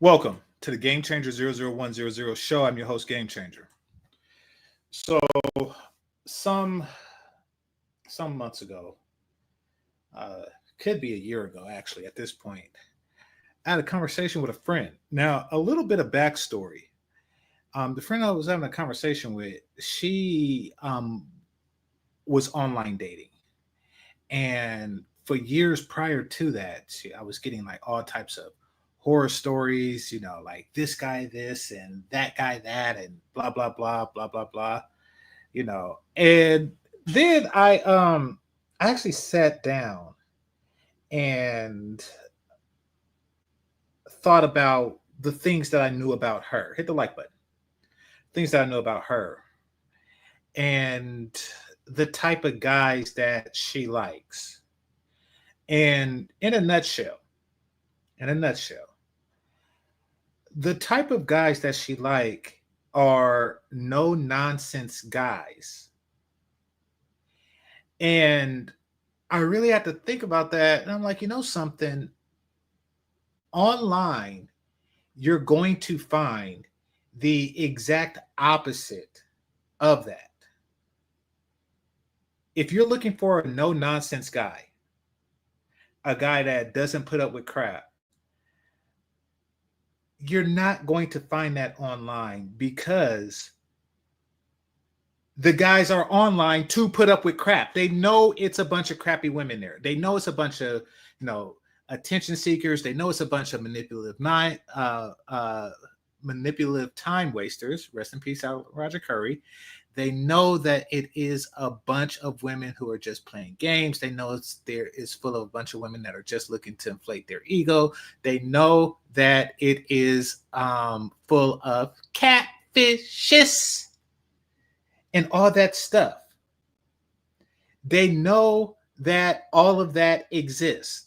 Welcome to the GameChanger 00100 show. I'm your host, GameChanger. So, some some months ago, uh, could be a year ago, actually. At this point, I had a conversation with a friend. Now, a little bit of backstory. The friend I was having a conversation with, she was online dating, and for years prior to that, I was getting like all types of horror stories, like this guy this and that guy that and blah blah blah blah blah blah, And then I actually sat down and thought about the things that I knew about her. Hit the like button. Things that I knew about her and the type of guys that she likes. And in a nutshell, the type of guys that she like are no nonsense guys. And I really had to think about that. And I'm like, something, online, you're going to find the exact opposite of that. If you're looking for a no nonsense guy, a guy that doesn't put up with crap, you're not going to find that online because the guys are online to put up with crap. They know it's a bunch of crappy women there. They know it's a bunch of, attention seekers. They know it's a bunch of manipulative time wasters. Rest in peace, out Roger Curry. They know that it is a bunch of women who are just playing games. They know there is full of a bunch of women that are just looking to inflate their ego. They know that it is full of catfishes and all that stuff. They know that all of that exists.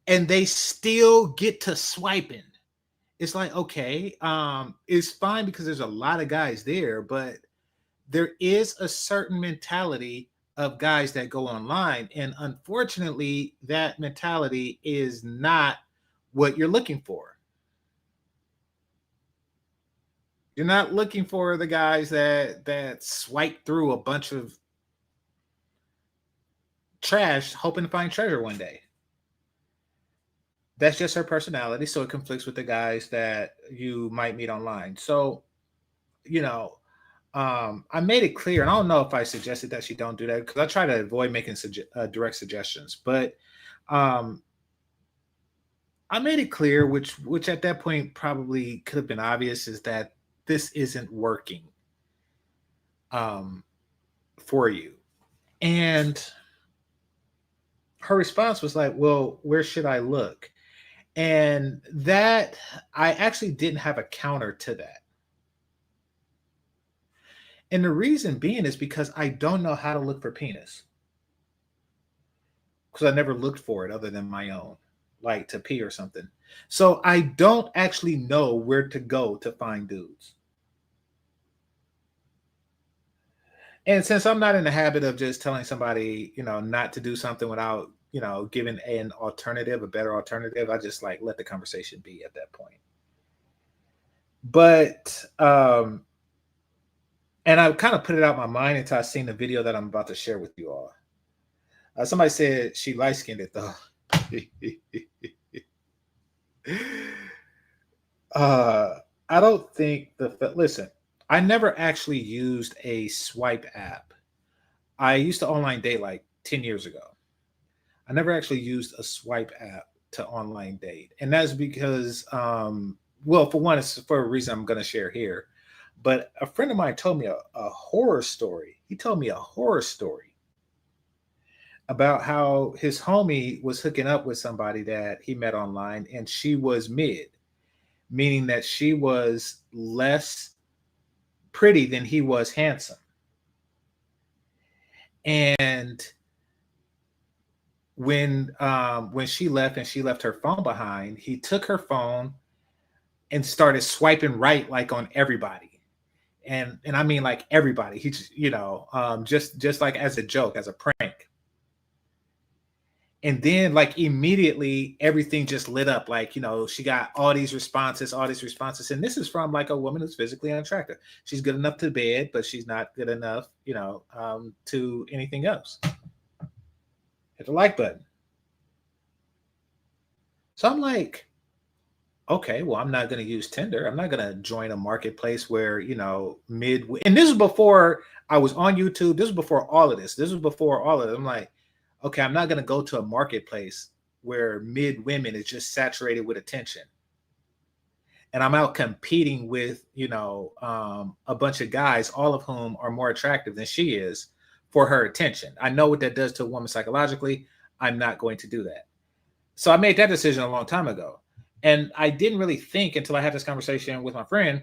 And they still get to swiping. It's like, okay, it's fine because there's a lot of guys there, but there is a certain mentality of guys that go online. And unfortunately, that mentality is not what you're looking for. You're not looking for the guys that swipe through a bunch of trash hoping to find treasure one day. That's just her personality, so it conflicts with the guys that you might meet online. So, I made it clear, and I don't know if I suggested that she don't do that because I try to avoid making direct suggestions. But I made it clear, which at that point probably could have been obvious, is that this isn't working for you. And her response was like, "Well, where should I look?" And that, I actually didn't have a counter to that. And the reason being is because I don't know how to look for penis. Because I never looked for it other than my own, like to pee or something. So I don't actually know where to go to find dudes. And since I'm not in the habit of just telling somebody, not to do something without, giving an alternative, a better alternative, I just like let the conversation be at that point. But and I kind of put it out my mind until I seen the video that I'm about to share with you all. Somebody said she light skinned it though. I don't think listen. I never actually used a swipe app. I used to online date like 10 years ago. I never actually used a swipe app to online date. And that's because, well, for one, it's for a reason I'm going to share here. But a friend of mine told me a horror story. He told me a horror story about how his homie was hooking up with somebody that he met online, and she was mid, meaning that she was less pretty than he was handsome. And when she left and she left her phone behind, he took her phone and started swiping right, like on everybody. And I mean like everybody. He just, just like as a joke, as a prank. And then like immediately everything just lit up. Like, she got all these responses. And this is from like a woman who's physically unattractive. She's good enough to bed, but she's not good enough, to anything else. Hit the like button. So I'm like, okay, well, I'm not going to use Tinder. I'm not going to join a marketplace where, and this is before I was on YouTube. This was before all of this. I'm like, okay, I'm not going to go to a marketplace where mid women is just saturated with attention. And I'm out competing with, a bunch of guys, all of whom are more attractive than she is for her attention. I know what that does to a woman psychologically. I'm not going to do that. So I made that decision a long time ago. And I didn't really think until I had this conversation with my friend,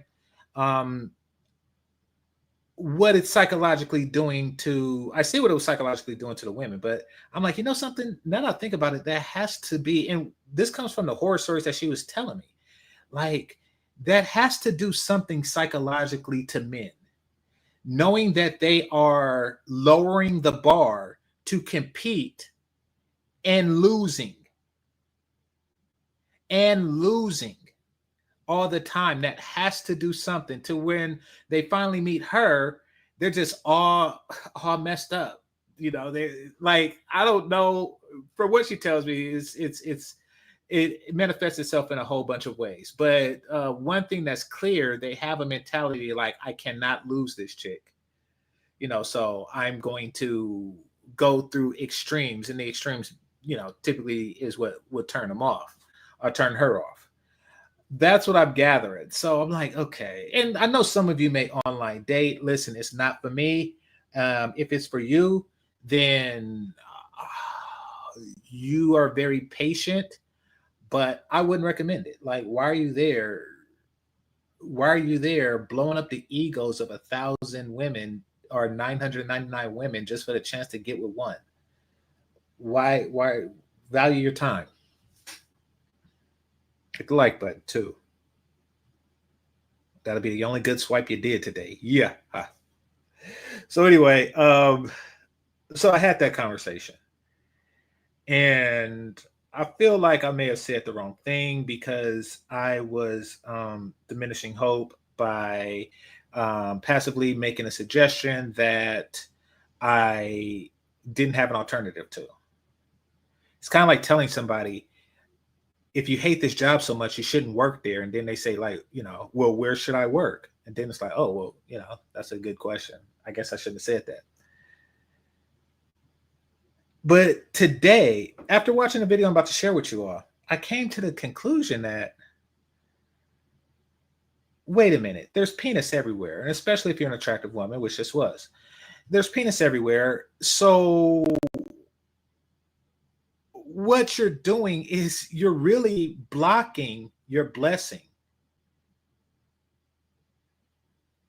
what it's psychologically doing to, I see what it was psychologically doing to the women, but I'm like, something, now that I think about it, that has to be, and this comes from the horror stories that she was telling me, like that has to do something psychologically to men, knowing that they are lowering the bar to compete and losing all the time. That has to do something to when they finally meet her, they're just all messed up. They like, I don't know, for what she tells me it manifests itself in a whole bunch of ways. But one thing that's clear, they have a mentality like, I cannot lose this chick. So I'm going to go through extremes, and the extremes, typically is what would turn them off or turn her off. That's what I'm gathering. So I'm like, okay. And I know some of you may online date. Listen, it's not for me. If it's for you, then you are very patient, but I wouldn't recommend it. Like, why are you there? Why are you there blowing up the egos of 1,000 women or 999 women just for the chance to get with one? Why value your time? Hit the like button too. That'll be the only good swipe you did today. Yeah. So anyway, so I had that conversation, and I feel like I may have said the wrong thing because I was diminishing hope by passively making a suggestion that I didn't have an alternative to. It's kind of like telling somebody, if you hate this job so much, you shouldn't work there. And then they say, like, well, where should I work? And then it's like, oh, well, that's a good question. I guess I shouldn't have said that. But today, after watching the video I'm about to share with you all, I came to the conclusion that, wait a minute, there's penis everywhere. And especially if you're an attractive woman, which this was, there's penis everywhere. So what you're doing is you're really blocking your blessing.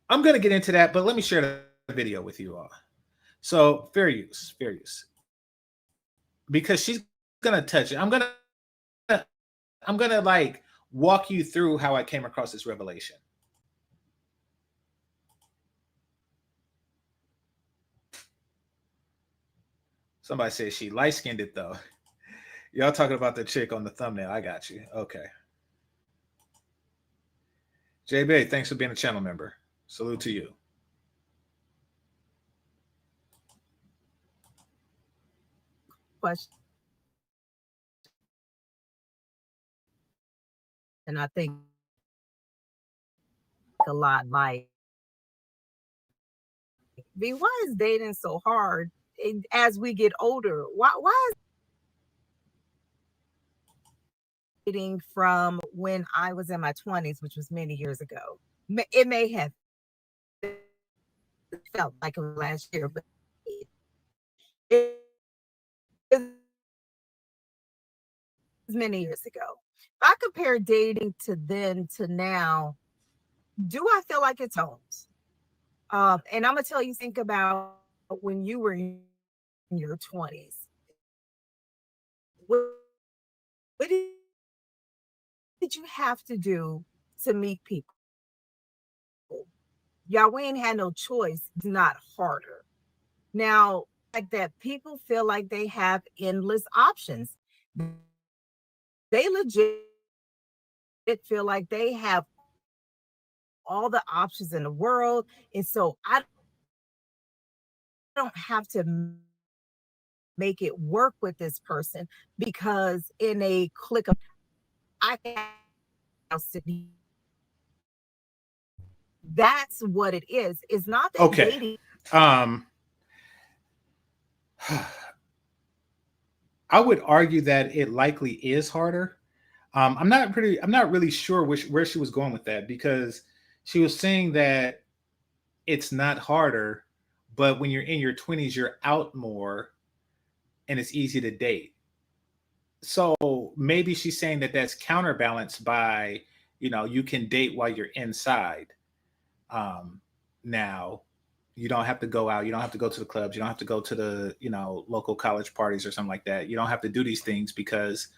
I'm going to get into that, but let me share the video with you all. So fair use, because she's going to touch it. I'm going to like walk you through how I came across this revelation. Somebody says she light-skinned it though. Y'all talking about the chick on the thumbnail. I got you. Okay. JB, thanks for being a channel member. Salute to you. Question. And I think a lot like, why is dating so hard as we get older? Why is dating from when I was in my 20s, which was many years ago? It may have felt like it was last year, but it was many years ago. If I compare dating to then to now, do I feel like it's homes? And I'm gonna tell you, think about when you were in your 20s. What did you have to do to meet people? Y'all, we ain't had no choice. It's not harder. Now, like that people feel like they have endless options. They legit feel like they have all the options in the world. And so I don't have to make it work with this person because in a click of I can that's what it is. It's not that Okay. dating. I would argue that it likely is harder. I'm not really sure where she was going with that, because she was saying that it's not harder, but when you're in your 20s, you're out more and it's easy to date. So maybe she's saying that that's counterbalanced by, you can date while you're inside. Now, you don't have to go out. You don't have to go to the clubs. You don't have to go to the, local college parties or something like that. You don't have to do these things because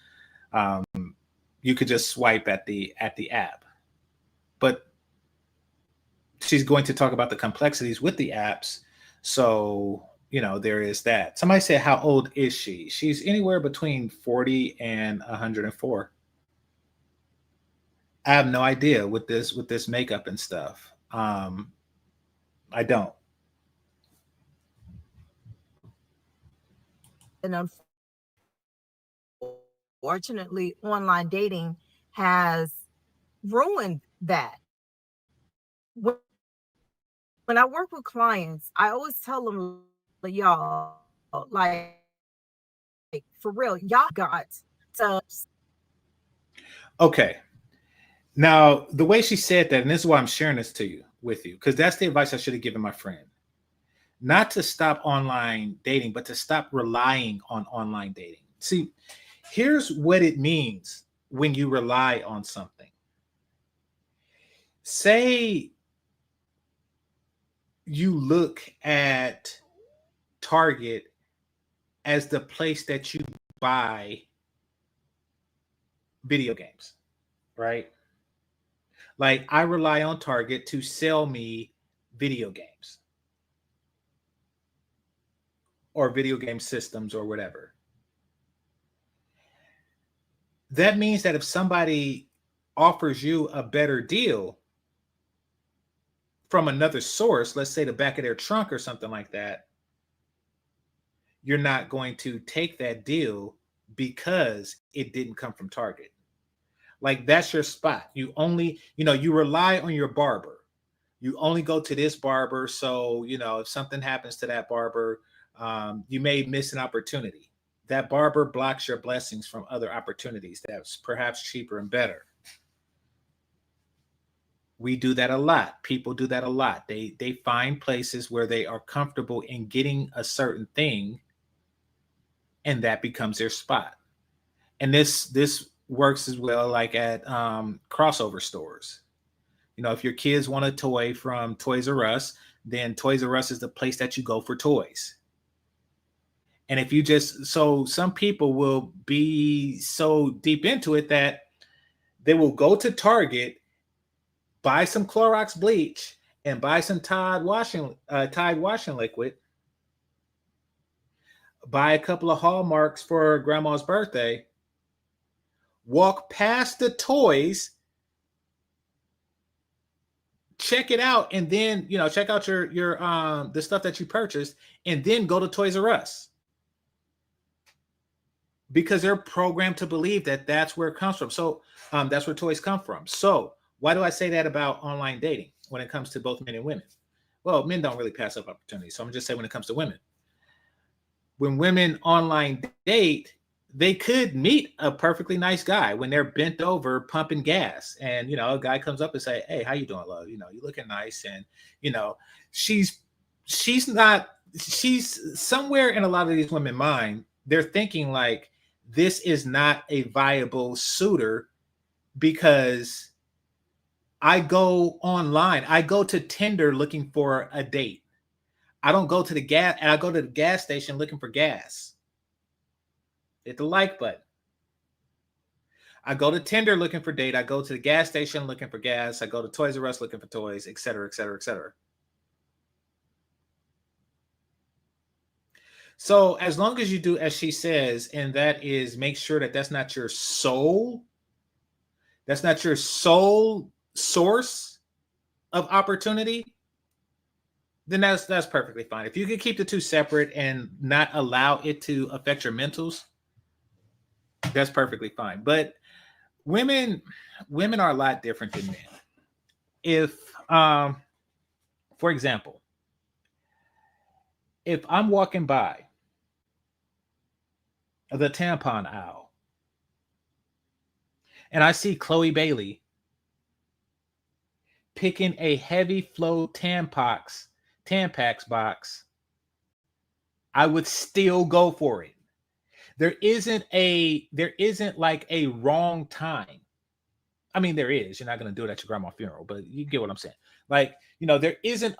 you could just swipe at the app. But she's going to talk about the complexities with the apps. So, there is that. Somebody said, how old is she? She's anywhere between 40 and 104. I have no idea with this makeup and stuff. I don't. And unfortunately, online dating has ruined that. When I work with clients, I always tell them, y'all, like for real, y'all got to. Okay. Now, the way she said that, and this is why I'm sharing this with you, because that's the advice I should have given my friend. Not to stop online dating, but to stop relying on online dating. See, here's what it means when you rely on something. Say you look at Target as the place that you buy video games, right? Like, I rely on Target to sell me video games or video game systems or whatever. That means that if somebody offers you a better deal from another source, let's say the back of their trunk or something like that, you're not going to take that deal because it didn't come from Target. Like, that's your spot. You only, you rely on your barber. You only go to this barber. So, if something happens to that barber, you may miss an opportunity. That barber blocks your blessings from other opportunities that's perhaps cheaper and better. We do that a lot. People do that a lot. They find places where they are comfortable in getting a certain thing, and that becomes their spot. And this works as well, like at crossover stores. If your kids want a toy from Toys R Us, then Toys R Us is the place that you go for toys. And if you so some people will be so deep into it that they will go to Target, buy some Clorox bleach, and buy some Tide washing liquid, buy a couple of Hallmarks for grandma's birthday, walk past the toys, check it out, and then check out your the stuff that you purchased, and then go to Toys R Us, because they're programmed to believe that that's where it comes from. So that's where toys come from. So why do I say that about online dating when it comes to both men and women? Well, men don't really pass up opportunities. So I'm just saying, when it comes to women, when women online date, they could meet a perfectly nice guy when they're bent over pumping gas, and a guy comes up and say, "Hey, how you doing, love? You looking nice." And she's somewhere in a lot of these women's mind, they're thinking like, this is not a viable suitor because I go online, I go to Tinder looking for a date. I don't go to the gas, and I go to the gas station looking for gas. Hit the like button. I go to Tinder looking for date. I go to the gas station looking for gas. I go to Toys R Us looking for toys, etc., etc., etc. So as long as you do as she says, and that is make sure that that's not your sole source of opportunity, then that's perfectly fine. If you can keep the two separate and not allow it to affect your mentals, that's perfectly fine. But women are a lot different than men. If for example, if I'm walking by the tampon aisle and I see Chloe Bailey picking a heavy flow Tampax box, I would still go for it. There isn't like a wrong time. I mean, there is. You're not going to do it at your grandma's funeral, but you get what I'm saying. Like, there isn't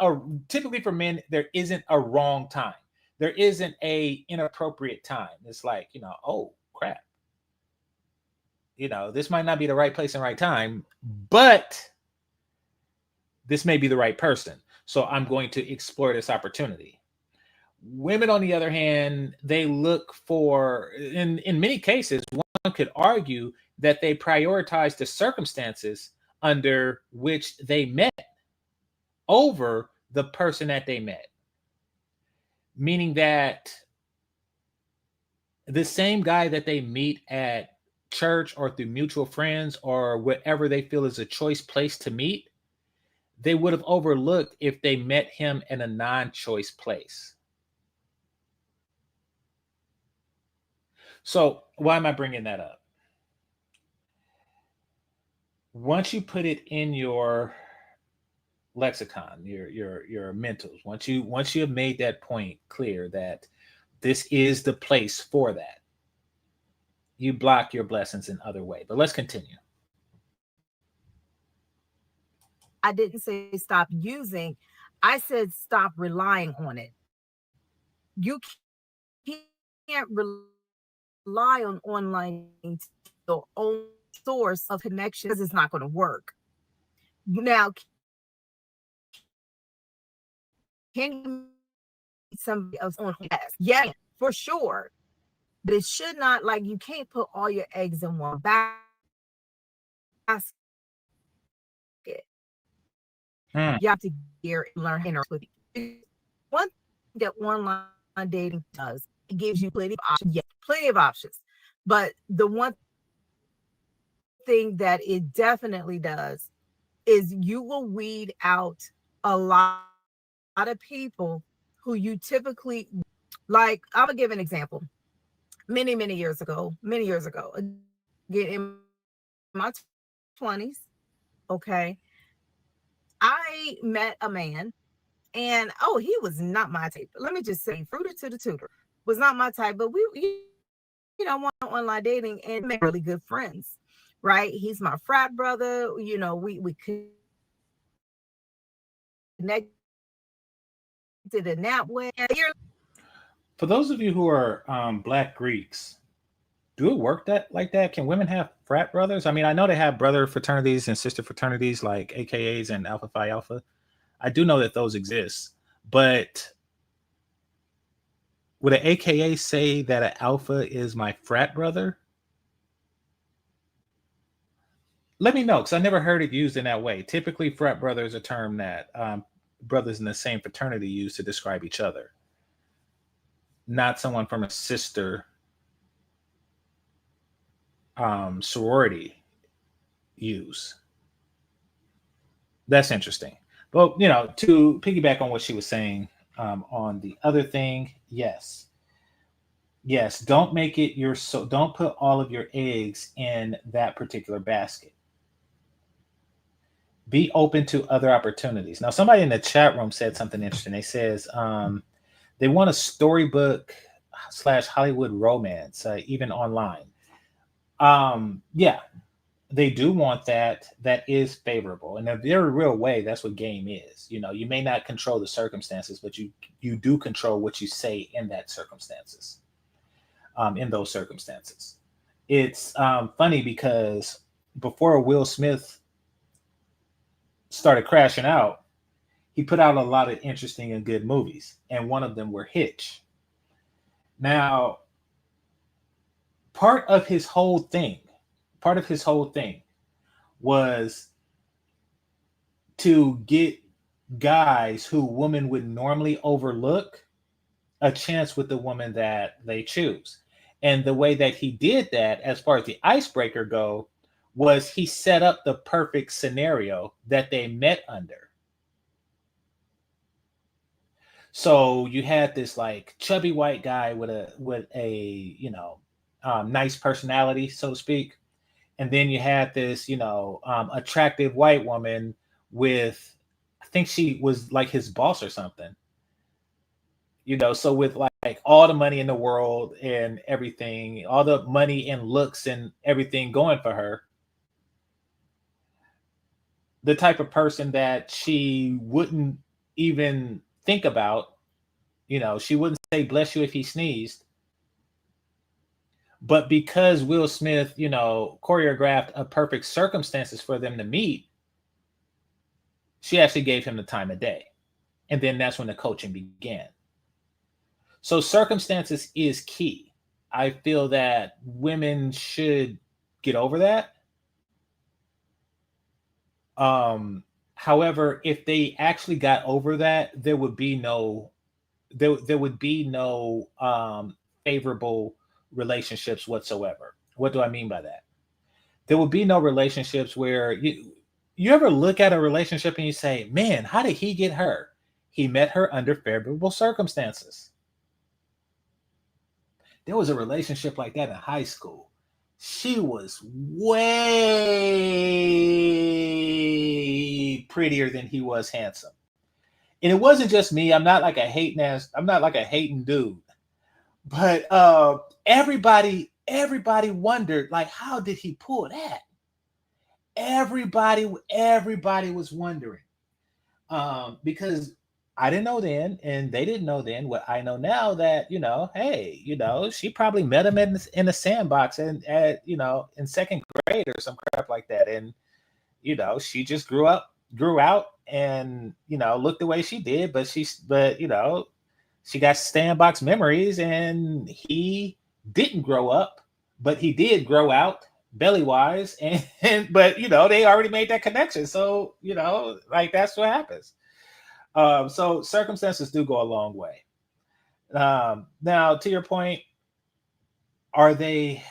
typically for men, there isn't a wrong time. There isn't a inappropriate time. It's like, oh crap. This might not be the right place and right time, but this may be the right person. So I'm going to explore this opportunity. Women, on the other hand, they look for, in many cases, one could argue that they prioritize the circumstances under which they met over the person that they met. Meaning that the same guy that they meet at church or through mutual friends or whatever they feel is a choice place to meet, they would have overlooked if they met him in a non-choice place. So why am I bringing that up? Once you put it in your lexicon, your mentals, once you have made that point clear that this is the place for that, you block your blessings in other way. But let's continue. I didn't say stop using. I said stop relying on it. You can't rely on online to your own source of connection because it's not going to work. Now, can you meet somebody else on? Yes, for sure. But it should not, like, you can't put all your eggs in one basket. You have to gear and learn how with you. One thing that online dating does, it gives you plenty of options. Yeah, plenty of options. But the one thing that it definitely does is you will weed out a lot of people who you typically, like, I'm gonna give an example. Many years ago, again, in my 20s, okay, I met a man, and he was not my type. Let me just say, fruited to the tutor was not my type, but we went online dating and made really good friends, right? He's my frat brother. We connected in that way. For those of you who are Black Greeks, do it work like that? Can women have frat brothers? I mean, I know they have brother fraternities and sister fraternities like AKAs and Alpha Phi Alpha. I do know that those exist, but would an AKA say that an alpha is my frat brother? Let me know, because I never heard it used in that way. Typically, frat brother is a term that brothers in the same fraternity use to describe each other, not someone from a sister sorority use. That's interesting. But, to piggyback on what she was saying on the other thing, yes, don't make it don't put all of your eggs in that particular basket. Be open to other opportunities. Now, somebody in the chat room said something interesting. They says they want a storybook / Hollywood romance, even online. Yeah, they do want that. That is favorable. In a very real way, that's what game is. You may not control the circumstances, but you do control what you say in that circumstances. In those circumstances. It's funny because before Will Smith started crashing out, he put out a lot of interesting and good movies, and one of them were Hitch. Now, part of his whole thing, was to get guys who women would normally overlook a chance with the woman that they choose. And the way that he did that, as far as the icebreaker go, was he set up the perfect scenario that they met under. So you had this like chubby white guy with a nice personality, so to speak, and then you had this attractive white woman with, I think she was like his boss or something. So with like all the money in the world and everything, all the money and looks and everything going for her, the type of person that she wouldn't even think about, she wouldn't say bless you if he sneezed. But because Will Smith, choreographed a perfect circumstances for them to meet, she actually gave him the time of day. And then that's when the coaching began. So circumstances is key. I feel that women should get over that. However, if they actually got over that, there would be no favorable relationships whatsoever. What do I mean by that? There would be no relationships where you ever look at a relationship and you say, man, how did he get her? He met her under favorable circumstances. There was a relationship like that in high school. She was way prettier than he was handsome. And it wasn't just me. I'm not like a hating dude. But everybody wondered, like, how did he pull that? Everybody was wondering. Because I didn't know then, and they didn't know then what I know now, that, hey, she probably met him in a sandbox and in second grade or some crap like that. And, she just grew out and, looked the way she did, but she got sandbox memories, and he didn't grow up, but he did grow out belly wise. But, they already made that connection. So, like, that's what happens. So circumstances do go a long way. Now, to your point, are they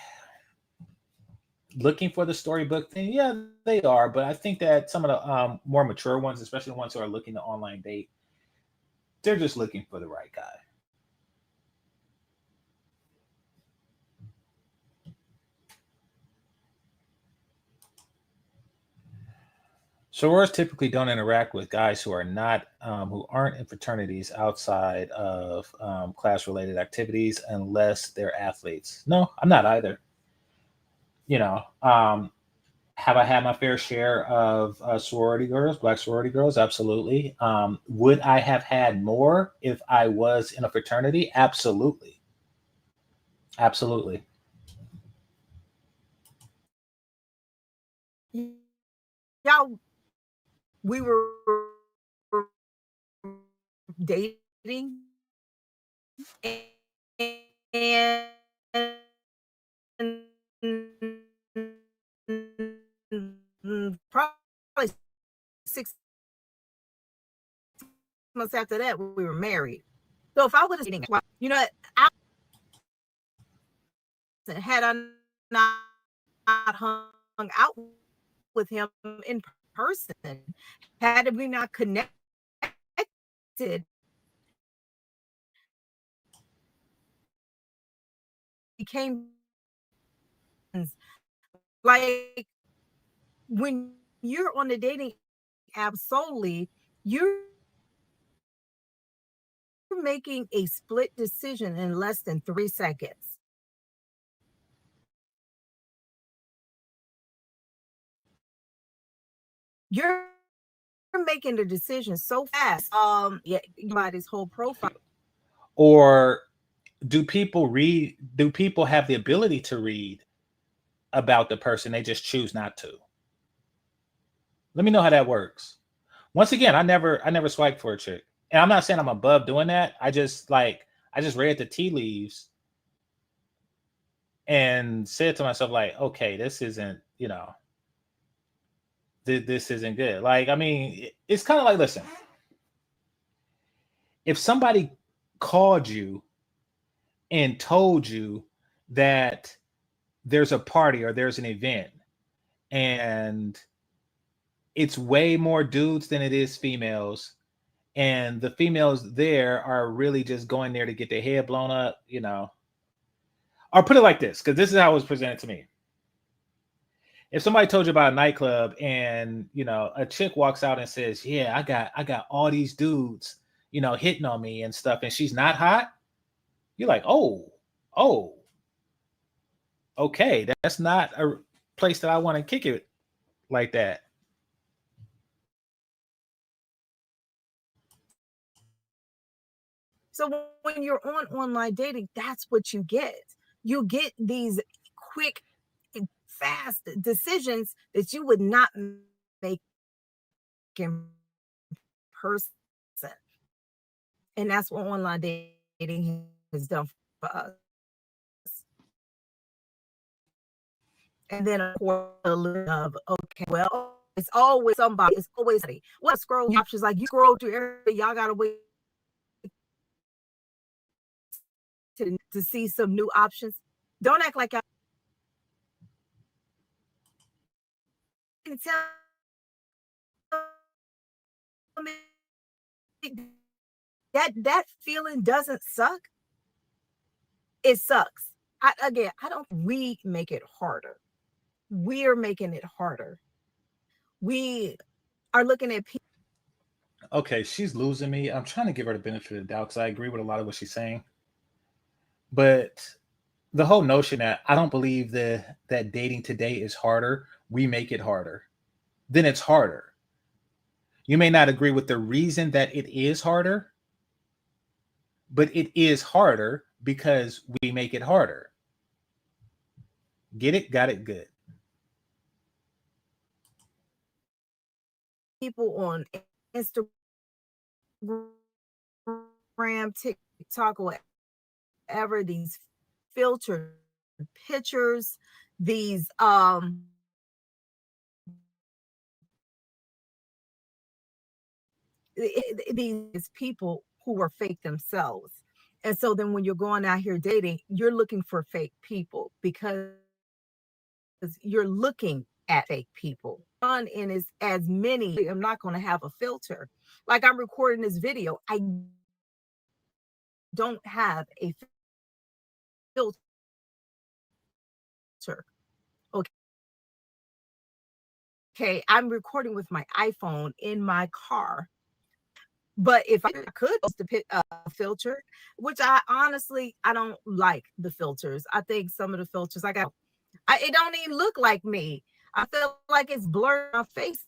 looking for the storybook thing? Yeah, they are. But I think that some of the more mature ones, especially the ones who are looking to online date, they're just looking for the right guy. Sorors typically don't interact with guys who aren't in fraternities outside of class-related activities unless they're athletes. No, I'm not either. Have I had my fair share of sorority girls, black sorority girls? Absolutely. Would I have had more if I was in a fraternity? Absolutely. Absolutely. Y'all, we were dating, and probably 6 months after that, we were married. So if I would have, had I not hung out with him in person, had we not connected, became like, when you're on the dating app solely, you're making a split decision in less than 3 seconds. You're making the decision so fast. By this whole profile. Or do people have the ability to read about the person? They just choose not to. Let me know how that works. Once again, I never swiped for a chick. And I'm not saying I'm above doing that. I just read the tea leaves and said to myself, like, okay, this isn't, this isn't good. Like, I mean, it's kind of like, listen, if somebody called you and told you that there's a party or there's an event and it's way more dudes than it is females, and the females there are really just going there to get their head blown up, or put it like this, because this is how it was presented to me. If somebody told you about a nightclub and a chick walks out and says, yeah, I got all these dudes hitting on me and stuff, and she's not hot, you're like, oh, okay, that's not a place that I want to kick it like that. So when you're on online dating, that's what you get. You get these quick and fast decisions that you would not make in person. And that's what online dating has done for us. And then of course okay, well, it's always somebody, it's always what scroll options, like you scroll through everything, y'all gotta wait to see some new options. Don't act like I can tell me that feeling doesn't suck. It sucks. I don't, we make it harder. We're making it harder. We are looking at people. Okay, she's losing me. I'm trying to give her the benefit of the doubt because I agree with a lot of what she's saying. But the whole notion that I don't believe that dating today is harder, we make it harder, then it's harder. You may not agree with the reason that it is harder, but it is harder because we make it harder. Get it? Got it? Good. People on Instagram, TikTok, whatever, these filtered pictures, these these people who are fake themselves. And so then when you're going out here dating, you're looking for fake people because you're looking at fake people. And is as many, I'm not going to have a filter. Like I'm recording this video, I don't have a filter. Okay, I'm recording with my iPhone in my car. But if I could pick a filter, which I honestly, I don't like the filters. I think some of the filters it don't even look like me. I feel like it's blurred my face.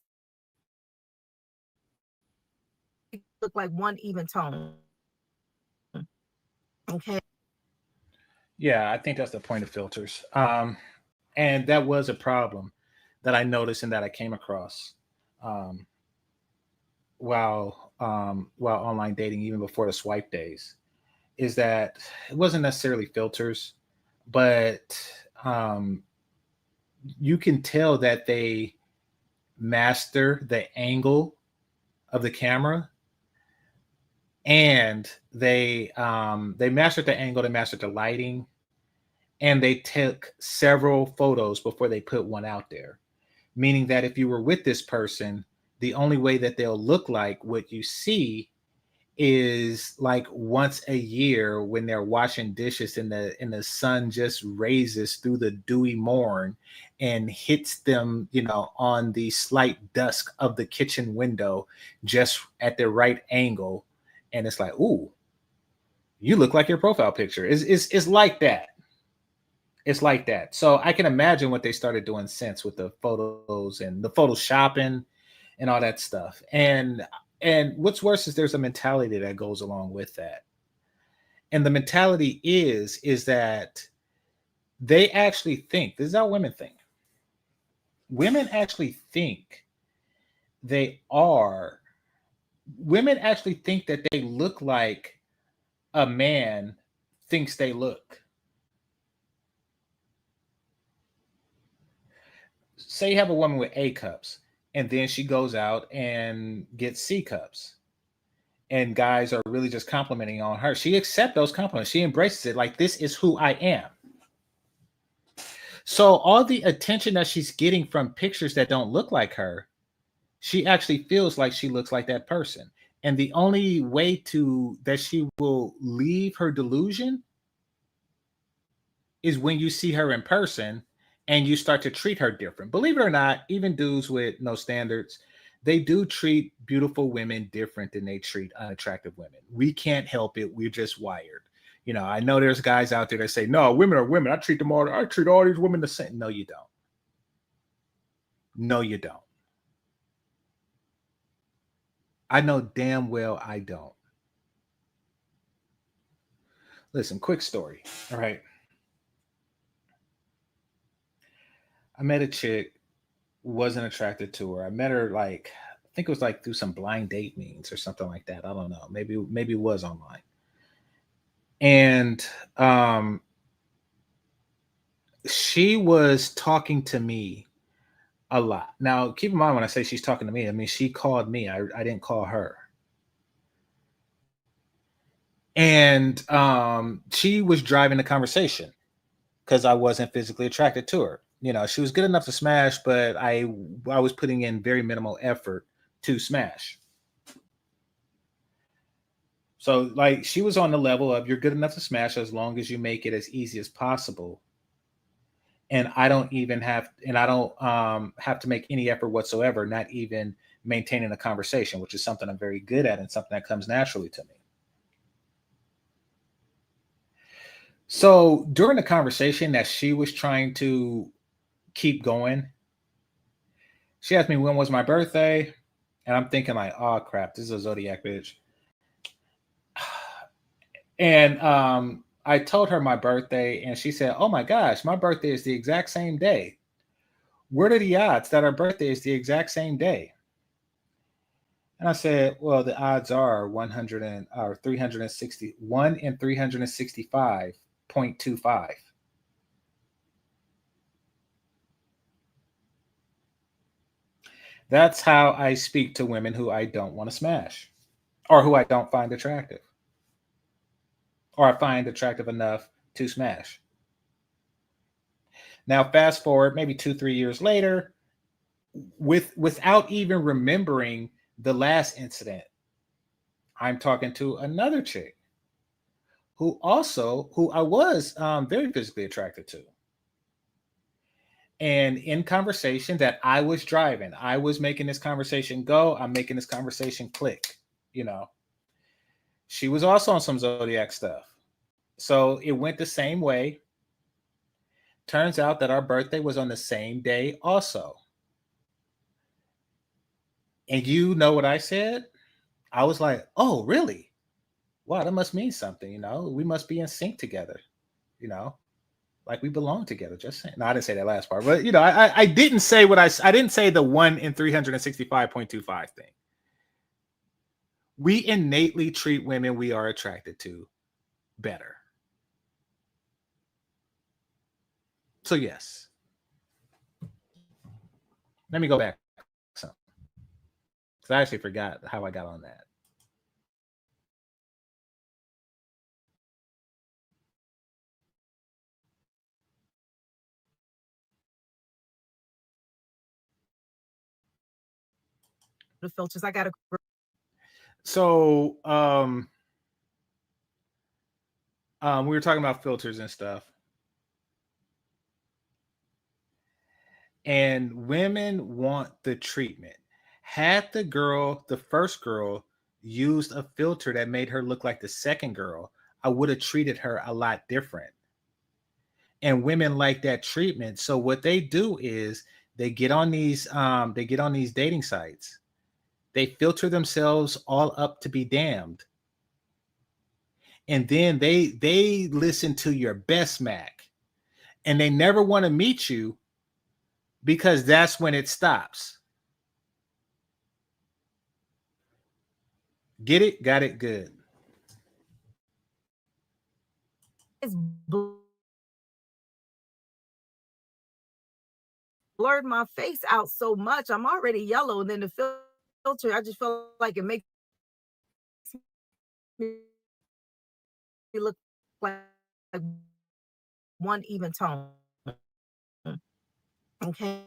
It look like one even tone. Okay. Yeah, I think that's the point of filters. And that was a problem that I noticed and that I came across um, while online dating, even before the swipe days, is that it wasn't necessarily filters, but um, you can tell that they master the angle of the camera, and they mastered the angle, they mastered the lighting, and they took several photos before they put one out there. Meaning that if you were with this person, the only way that they'll look like what you see is like once a year when they're washing dishes and the sun just raises through the dewy morn and hits them, on the slight dusk of the kitchen window, just at the right angle. And it's like, ooh, you look like your profile picture. It's like that. It's like that. So I can imagine what they started doing since with the photos and the photoshopping and all that stuff. And what's worse is there's a mentality that goes along with that. And the mentality is that they actually think, this is how women think. Women actually think they are, women actually think that they look like a man thinks they look. say you have a woman with A cups, and then she goes out and gets C cups, and guys are really just complimenting on her. She accepts those compliments. She embraces it like, this is who I am. So all the attention that she's getting from pictures that don't look like her, she actually feels like she looks like that person. And the only way to that she will leave her delusion is when you see her in person and you start to treat her different. Believe it or not, even dudes with no standards, they do treat beautiful women different than they treat unattractive women. We can't help it. We're just wired. You know, I know there's guys out there that say, no, women are women. I treat all these women the same. No, you don't. No, you don't. I know damn well I don't. Listen, quick story. All right. I met a chick, wasn't attracted to her. I met her like, I think it was like through some blind date means or something like that. I don't know. Maybe it was online. And she was talking to me a lot. Now, keep in mind when I say she's talking to me, I mean she called me. I didn't call her. And she was driving the conversation because I wasn't physically attracted to her. You know, she was good enough to smash, but I was putting in very minimal effort to smash. So like she was on the level of, you're good enough to smash as long as you make it as easy as possible. And I don't have to make any effort whatsoever, not even maintaining a conversation, which is something I'm very good at and something that comes naturally to me. So during the conversation that she was trying to keep going, she asked me when was my birthday, and I'm thinking like, oh crap, this is a zodiac bitch. And I told her my birthday, and she said, oh my gosh, my birthday is the exact same day. What are the odds that our birthday is the exact same day? And I said, well, the odds are 100 and or 361 in 365.25. That's how I speak to women who I don't want to smash or who I don't find attractive or I find attractive enough to smash. Now, fast forward maybe 2, 3 years later, without even remembering the last incident, I'm talking to another chick who I was very physically attracted to. And in conversation that I was driving, I was making this conversation go, I'm making this conversation click, you know. She was also on some zodiac stuff. So it went the same way. Turns out that our birthday was on the same day also. And you know what I said? I was like, oh, really? Wow, that must mean something, you know? We must be in sync together, you know? Like we belong together. Just saying. No, I didn't say that last part, but you know, I didn't say I didn't say the 1 in 365.25 thing. We innately treat women we are attracted to better. So yes. Let me go back some. Because I actually forgot how I got on that. The filters. I got to. So we were talking about filters and stuff. And women want the treatment. Had the first girl, used a filter that made her look like the second girl, I would have treated her a lot different. And women like that treatment. So what they do is they get on these dating sites. They filter themselves all up to be damned. And then they listen to your best Mac. And they never want to meet you because that's when it stops. Get it? Got it? Good. It's blurred my face out so much. I'm already yellow, and then the filter, I just feel like it makes me look like one even tone. Okay.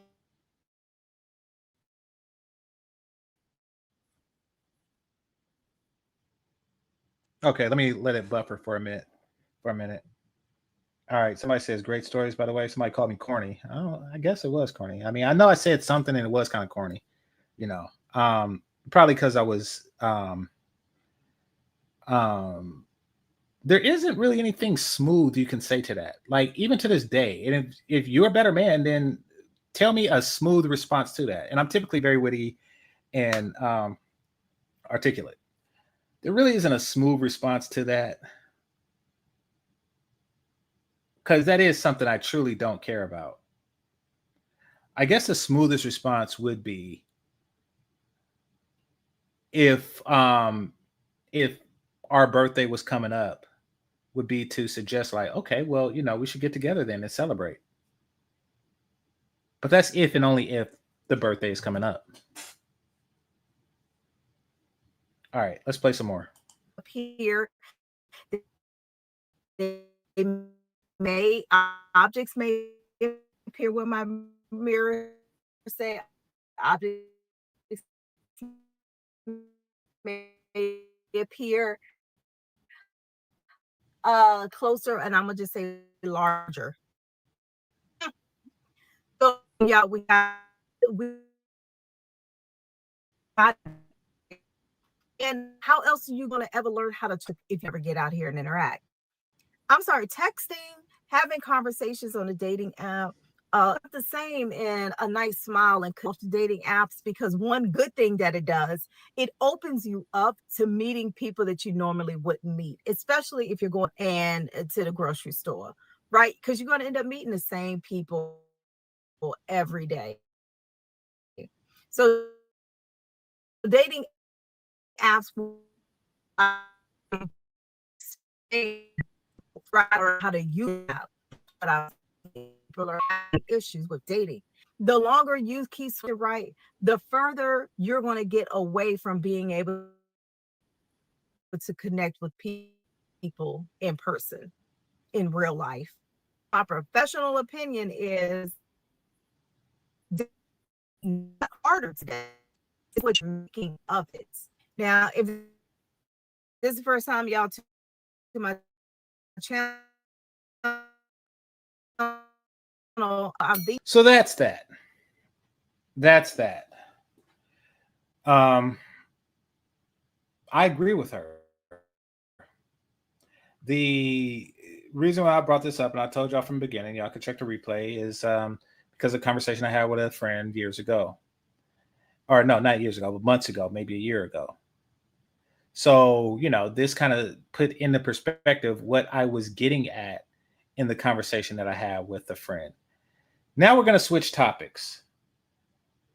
Okay, let me let it buffer for a minute. All right, somebody says great stories. By the way, somebody called me corny. I guess it was corny. I mean, I know I said something and it was kind of corny, you know. Probably because I was there isn't really anything smooth you can say to that. Like even to this day, and if you're a better man, then tell me a smooth response to that. And I'm typically very witty and articulate. There really isn't a smooth response to that because that is something I truly don't care about. I guess the smoothest response would be if if our birthday was coming up, would be to suggest like, okay, well, we should get together then and celebrate. But that's if and only if the birthday is coming up. All right, let's play some more. Up here, they may objects may appear with my mirror. Say objects may appear closer, and I'm gonna just say larger. So yeah, we got and how else are you gonna ever learn how to if you ever get out here and interact? I'm sorry, texting, having conversations on a dating app, the same in a nice smile and off the dating apps, because one good thing that it does, it opens you up to meeting people that you normally wouldn't meet, especially if you're going and to the grocery store, right? Because you're going to end up meeting the same people every day. So dating apps how to use it, but people are having issues with dating. The longer you keep it right, the further you're going to get away from being able to connect with people in person, in real life. My professional opinion is harder today. It's what you're making of it. Now, if this is the first time y'all to my channel, so that's that. That's that. I agree with her. The reason why I brought this up, and I told y'all from the beginning, y'all can check the replay, is because of a conversation I had with a friend years ago. Or no, not years ago, but months ago, maybe a year ago. So, this kind of put into perspective what I was getting at in the conversation that I had with a friend. Now we're going to switch topics.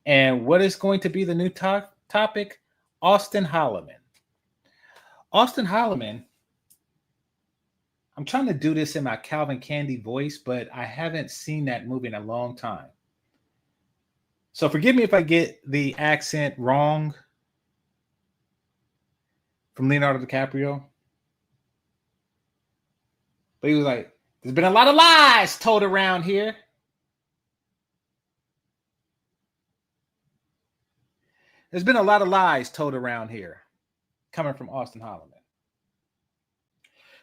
And what is going to be the new topic? Austin Holloman. Austin Holloman, I'm trying to do this in my Calvin Candy voice, but I haven't seen that movie in a long time. So forgive me if I get the accent wrong from Leonardo DiCaprio. But he was like, there's been a lot of lies told around here. There's been a lot of lies told around here coming from Austin Holloman.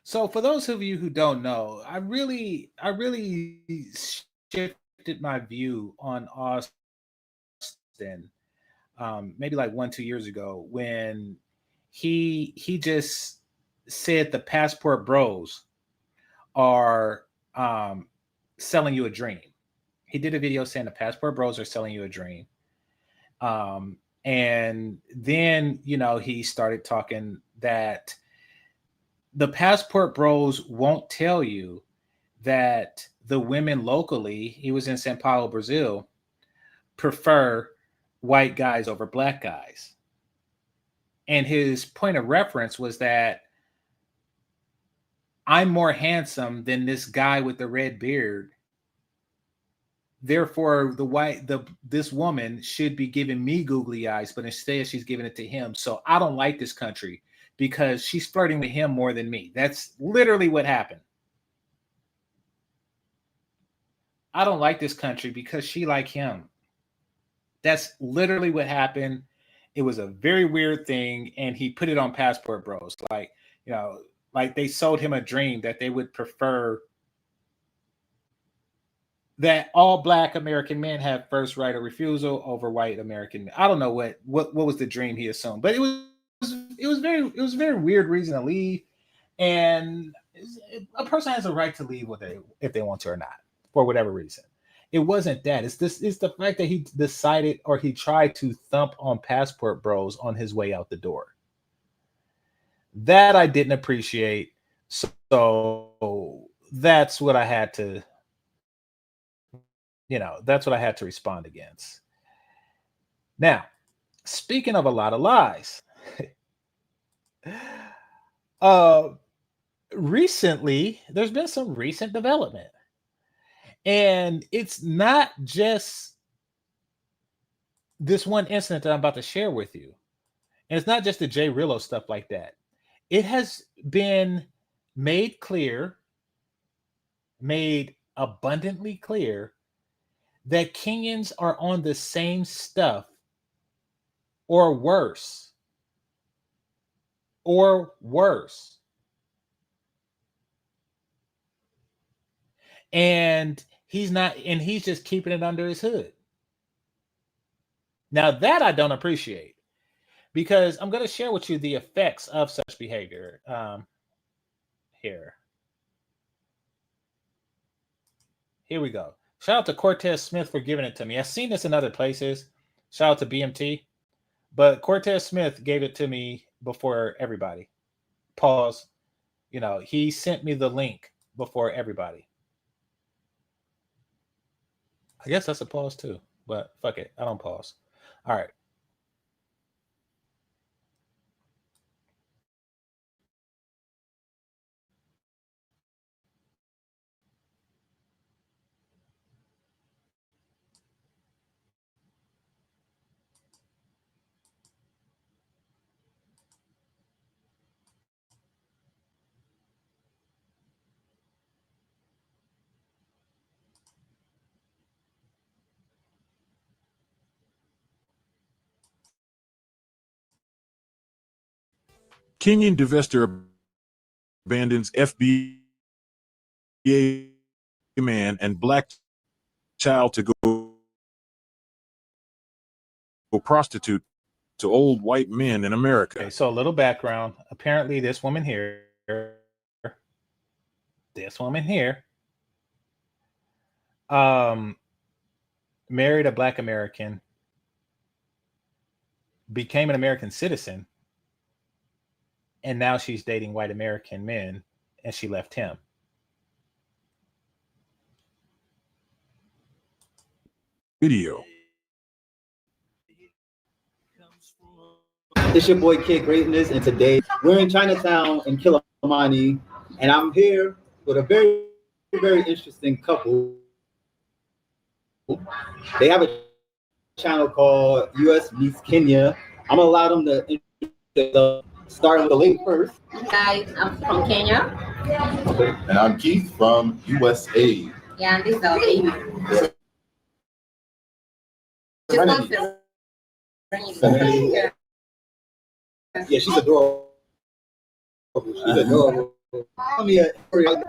So for those of you who don't know, I really shifted my view on Austin maybe like 1-2 years ago when he just said the passport bros are selling you a dream. He did a video saying the passport bros are selling you a dream. And then, he started talking that the passport bros won't tell you that the women locally, he was in Sao Paulo, Brazil, prefer white guys over black guys. And his point of reference was that I'm more handsome than this guy with the red beard Therefore, this woman should be giving me googly eyes, but instead she's giving it to him. So I don't like this country because she's flirting with him more than me. That's literally what happened. I don't like this country because she like him. That's literally what happened. It was a very weird thing, and he put it on Passport Bros. Like, like they sold him a dream that they would prefer that all Black American men have first right of refusal over white American men. I don't know what was the dream he assumed, but it was a very weird reason to leave, and a person has a right to leave if they want to or not, for whatever reason. It wasn't that. It's the fact that he decided, or he tried to thump on Passport Bros on his way out the door. That I didn't appreciate. So that's what I had to, that's what I had to respond against. Now, speaking of a lot of lies, recently there's been some recent development. And it's not just this one incident that I'm about to share with you. And it's not just the Jay Rillo stuff like that. It has been made abundantly clear that Kenyans are on the same stuff or worse. And he's just keeping it under his hood. Now that I don't appreciate, because I'm going to share with you the effects of such behavior. Here we go. Shout out to Cortez Smith for giving it to me. I've seen this in other places. Shout out to BMT. But Cortez Smith gave it to me before everybody. Pause. He sent me the link before everybody. I guess that's a pause too, but fuck it. I don't pause. All right. Kenyan divestor abandons FBA man and Black child to go prostitute to old white men in America. Okay, so a little background. Apparently, this woman here, married a Black American, became an American citizen, and now she's dating white American men, and she left him. Video. It's your boy Kid Greatness, and today we're in Chinatown in Kilimani, and I'm here with a very, very interesting couple. They have a channel called US Meets Kenya. I'm gonna allow them to start with the lady first. Guys, I'm from Kenya. And I'm Keith from USA. Yeah, and this is our baby. Yeah, she's adorable. She's adorable. Tell me a story. Sorry.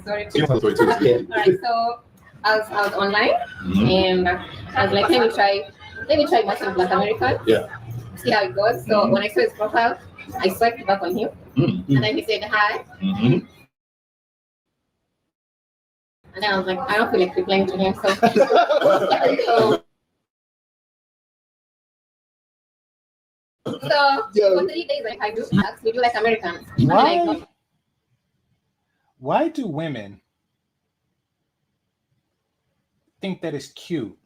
Alright, so I was online and I was like, let me try matching Black American. Yeah. See how it goes. So when I saw his profile, I swiped back on him, and then he said hi. And then I was like, I don't feel like replying to him. So for 3 days, like I do ask, we do like Americans. Why do women think that it's cute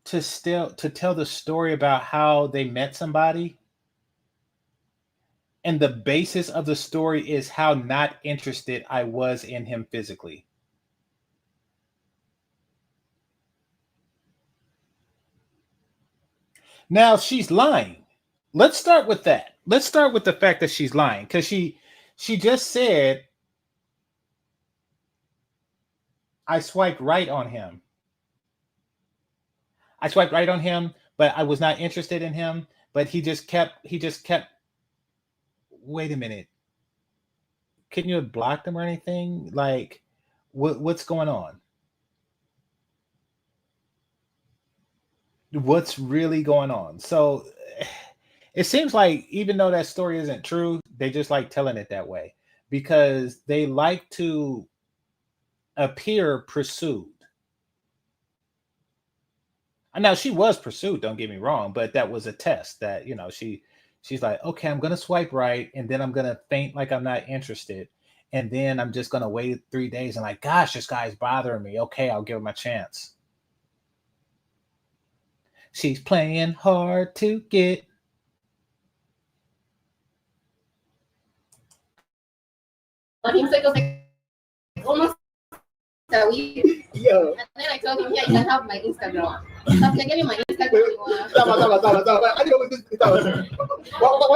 to tell the story about how they met somebody, and the basis of the story is how not interested I was in him physically? Now she's lying. Let's start with that. Let's start with the fact that she's lying, because she just said, I swiped right on him. I swiped right on him, but I was not interested in him. But he just kept. Wait a minute. Couldn't you have blocked him or anything? Like, what's going on? What's really going on? So it seems like, even though that story isn't true, they just like telling it that way because they like to appear pursued. And now she was pursued, don't get me wrong, but that was a test that, she's like, okay, I'm gonna swipe right, and then I'm gonna faint like I'm not interested, and then I'm just gonna wait 3 days and like, gosh, this guy's bothering me. Okay, I'll give him a chance. She's playing hard to get. On him, so it was like almost a week. Yo. And then I told him, yeah, you can have my Instagram. So I gave him my Instagram. Stop. I know what this is. Why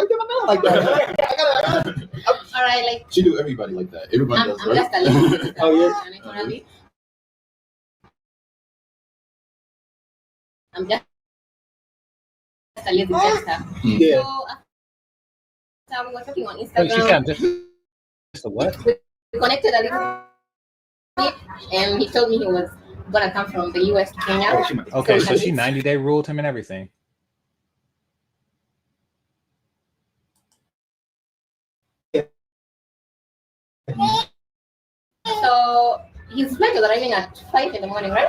you doing my man like that? I gotta. All right, like She do everybody like that. Everybody does, I'm right? just a little. Oh, yeah? Naturally. I'm just a little texter. Yeah. So after we were talking on Wait, she said, Instagram, I'm just a what? we connected a little bit, and he told me he was gonna come from the US to Kenya. Okay, so she 90-day ruled him and everything. So his flight was arriving at 5 in the morning, right?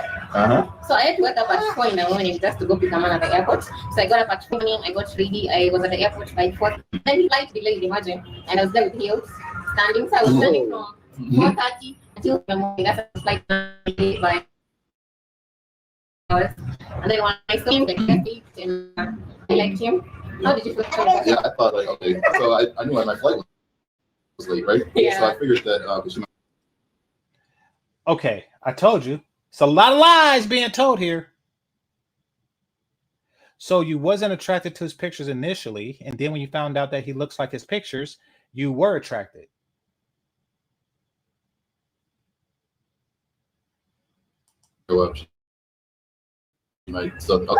So I had to wake up at 4 in the morning just to go pick a man at the airport. So I got up at 4 in the morning, I got ready, I was at the airport by 4. Then the flight delayed, imagine. And I was there with heels, standing. So I was standing from 4:30 until the morning. That's the flight delayed by hours. And then when I saw him, I picked and I liked him. How did you feel? Yeah, I thought like, okay, so I knew my flight was late, right? Yeah. So I figured that because she Okay, I told you. It's a lot of lies being told here. So you wasn't attracted to his pictures initially, and then when you found out that he looks like his pictures, you were attracted. go up, she might suck up.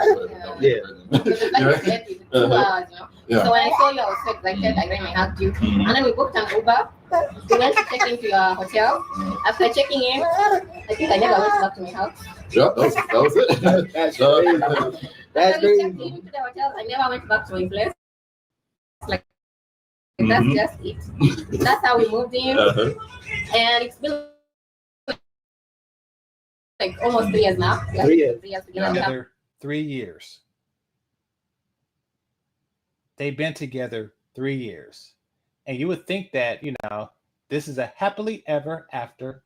Yeah. Because the flight was late with 2 hours, you know. Yeah. So when I saw you, I was so excited. I ran, I hugged you. And then we booked an Uber. We went to check into your hotel. After checking in, I think I never went back to my house. Yeah, that was it. That's crazy. That's After we checked crazy. into the hotel, I never went back to my place. Like, that's just it. That's how we moved in. And it's been like almost 3 years now. Like, 3 years. 3 years together. Together 3 years. They've been together 3 years. And you would think that, this is a happily ever after,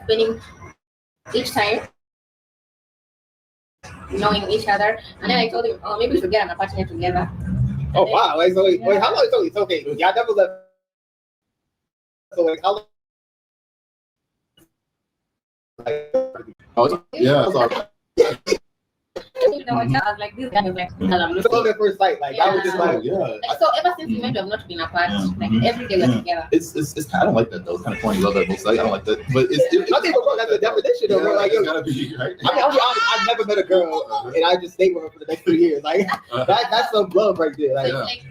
Spending each time knowing each other. And then I told him, oh, maybe we should get an apartment together. Oh, wow. Wait, how long? It's okay. Y'all never left. So, like, how long? Yeah, I thought, You know, I was like, this guy is like, I'm Just love at first sight. Like, I was just like, yeah. Like, so ever since we met, we have not been apart. Like every day we're together. It's I don't like that though. It's kind of corny. Love that both sides. I don't like that. But it's I think that's the definition of it. Like, yo, it's gotta be right. I mean, I'll be honest, I've never met a girl and I just stayed with her for the next 3 years. Like, that's some love right there. So Like, it's Yeah. like,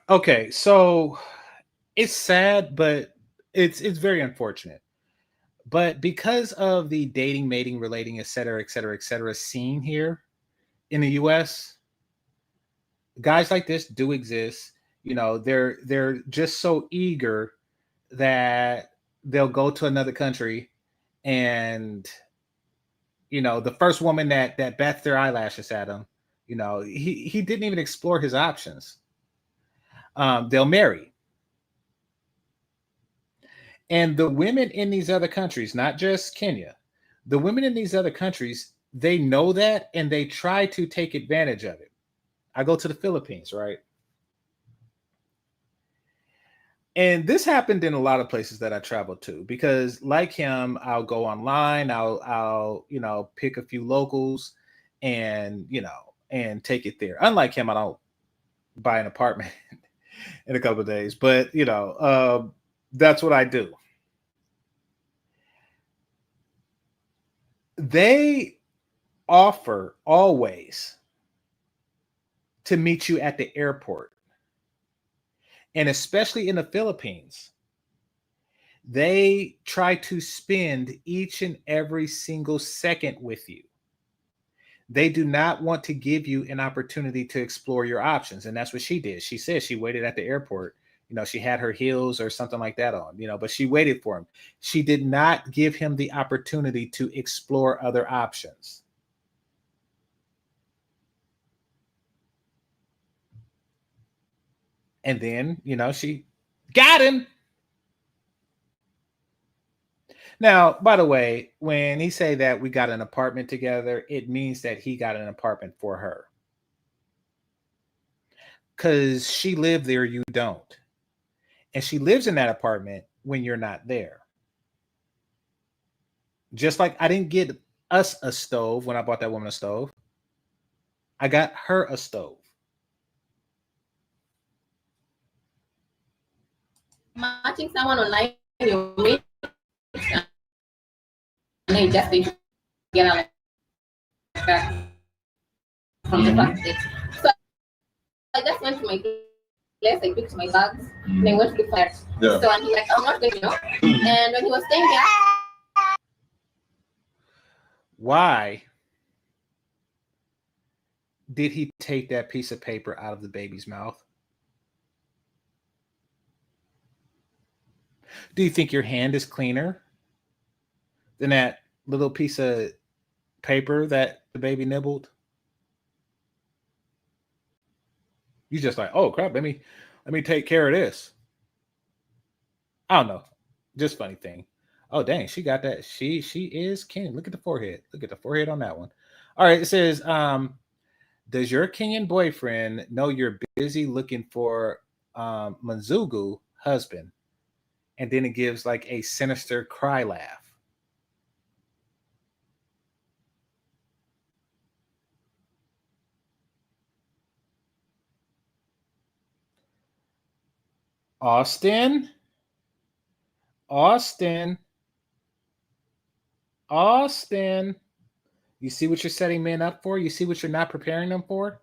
Okay, so it's sad, but it's very unfortunate. But because of the dating, mating, relating, et cetera, scene here in the US, guys like this do exist. They're just so eager that they'll go to another country and the first woman that bats their eyelashes at him, he didn't even explore his options. They'll marry. And the women in these other countries, not just Kenya, the women in these other countries, they know that and they try to take advantage of it. I go to the Philippines, right? And this happened in a lot of places that I traveled to, because like him, I'll go online, I'll pick a few locals and and take it there. Unlike him, I don't buy an apartment in a couple of days, but that's what I do. They offer always to meet you at the airport. And especially in the Philippines, they try to spend each and every single second with you. They do not want to give you an opportunity to explore your options. And that's what she did. She said she waited at the airport. She had her heels or something like that on, but she waited for him. She did not give him the opportunity to explore other options. And then, she got him. Now, by the way, when he say that we got an apartment together, it means that he got an apartment for her. Because she lived there, you don't. And she lives in that apartment when you're not there. Just like I didn't get us a stove when I bought that woman a stove. I got her a stove. Matching someone online, you meet and they just get like that from the first date. So I just went to my place, I picked my bags, and I went to the flat. Yeah. So and he's like, I'm not going to And when he was staying there, why did he take that piece of paper out of the baby's mouth? Do you think your hand is cleaner than that little piece of paper that the baby nibbled? You just like, oh crap, let me take care of this. I don't know. Just funny thing. Oh dang, she got that. She is Kenyan. Look at the forehead. Look at the forehead on that one. All right, it says, does your Kenyan boyfriend know you're busy looking for Manzugu husband? And then it gives like a sinister cry laugh. Austin. You see what you're setting men up for? You see what you're not preparing them for?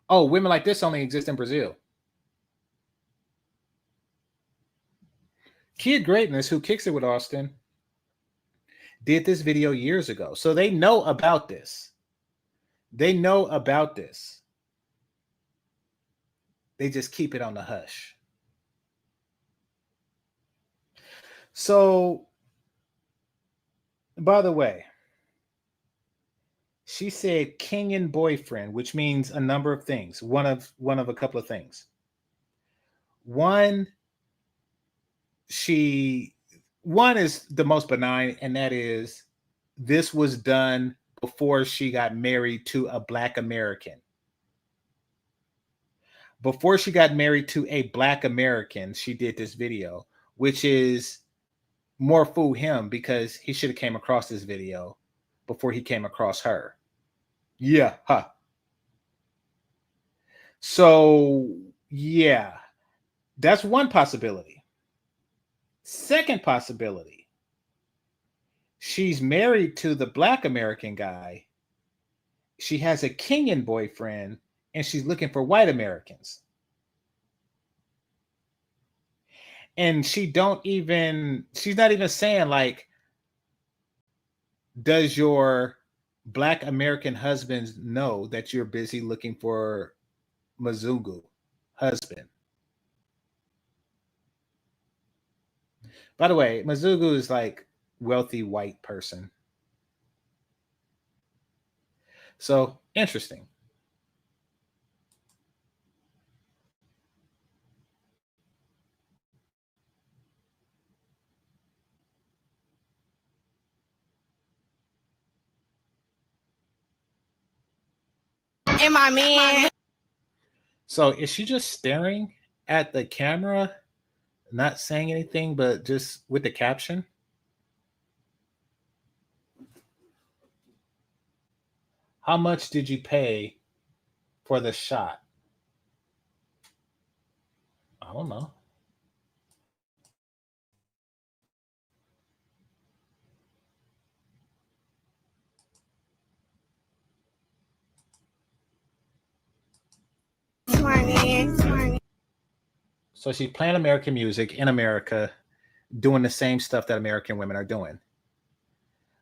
Oh, women like this only exist in Brazil. Kid Greatness, who kicks it with Austin, did this video years ago. So they know about this. They just keep it on the hush. So, by the way, she said Kenyan boyfriend, which means a number of things. One of a couple of things. One is the most benign, and that is this was done before she got married to a Black American. Before she got married to a Black American, she did this video, which is more fool him because he should have came across this video before he came across her. Yeah. Huh. So, yeah, that's one possibility. Second possibility, she's married to the Black American guy. She has a Kenyan boyfriend, and she's looking for white Americans. And she's not even saying like, does your Black American husband know that you're busy looking for Mazungu husband? By the way, Mazungu is like wealthy white person. So interesting. And my man. So is she just staring at the camera, not saying anything, but just with the caption? How much did you pay for the shot? I don't know. So she's playing American music in America, doing the same stuff that American women are doing.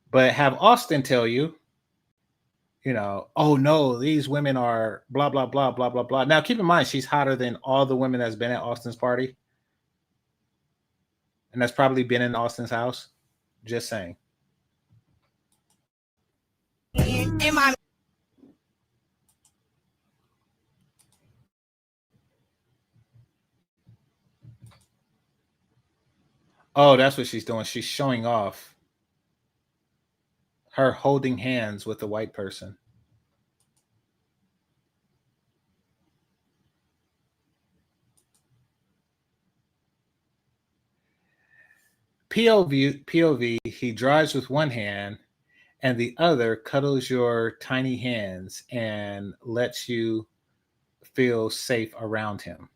But have Austin tell you, oh no, these women are blah, blah, blah, blah, blah, blah. Now, keep in mind, she's hotter than all the women that's been at Austin's party. And that's probably been in Austin's house. Just saying. Oh, that's what she's doing. She's showing off her holding hands with a white person. POV, he drives with one hand and the other cuddles your tiny hands and lets you feel safe around him.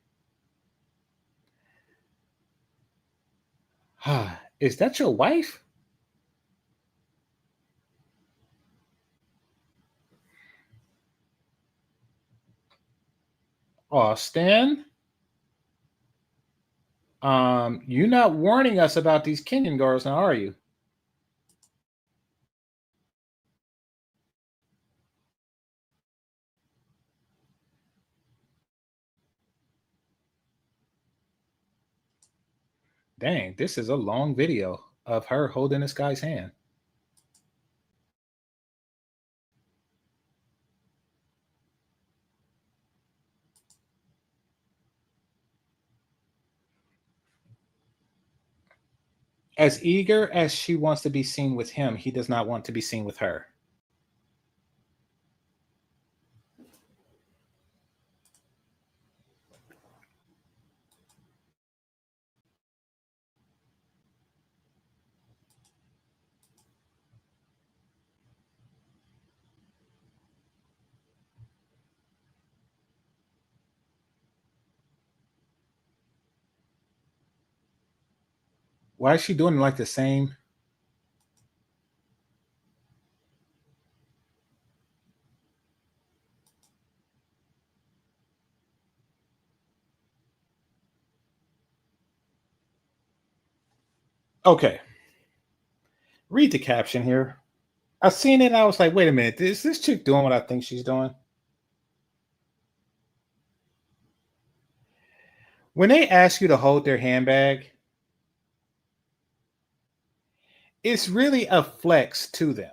Is that your wife? Austin? You're not warning us about these Kenyan girls now, are you? Dang, this is a long video of her holding this guy's hand. As eager as she wants to be seen with him, he does not want to be seen with her. Why is she doing like the same? Okay. Read the caption here. I seen it and I was like, wait a minute, is this chick doing what I think she's doing? When they ask you to hold their handbag, it's really a flex to them.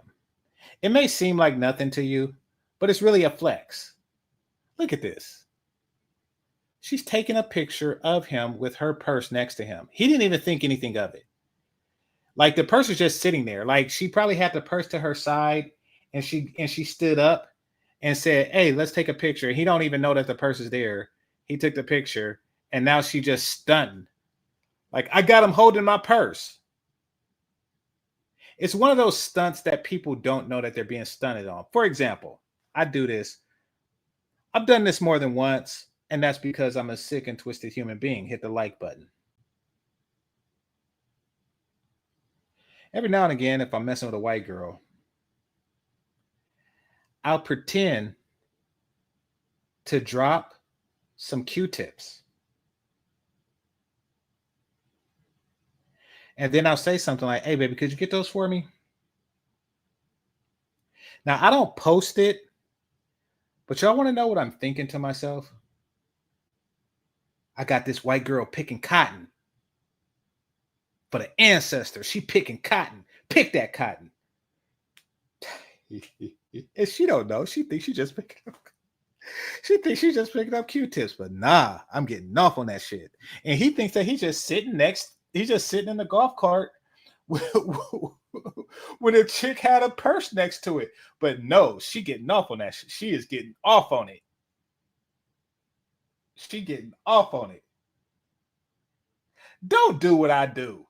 It may seem like nothing to you, but it's really a flex. Look at this. She's taking a picture of him with her purse next to him. He didn't even think anything of it. Like the purse was just sitting there. Like she probably had the purse to her side and she stood up and said, hey, let's take a picture. He don't even know that the purse is there. He took the picture and now she just stunned. Like, I got him holding my purse. It's one of those stunts that people don't know that they're being stunted on. For example, I do this. I've done this more than once, and that's because I'm a sick and twisted human being. Hit the like button. Every now and again, if I'm messing with a white girl, I'll pretend to drop some Q-tips. And then I'll say something like, hey, baby, could you get those for me? Now, I don't post it, but y'all want to know what I'm thinking to myself? I got this white girl picking cotton for the ancestor. She picking cotton. Pick that cotton. And she don't know. She thinks she just picking up. She thinks she's just picking up Q-tips, but nah, I'm getting off on that shit. And he thinks that he's just sitting in the golf cart when a chick had a purse next to it. But no, she getting off on that shit. She is getting off on it. She getting off on it. Don't do what I do.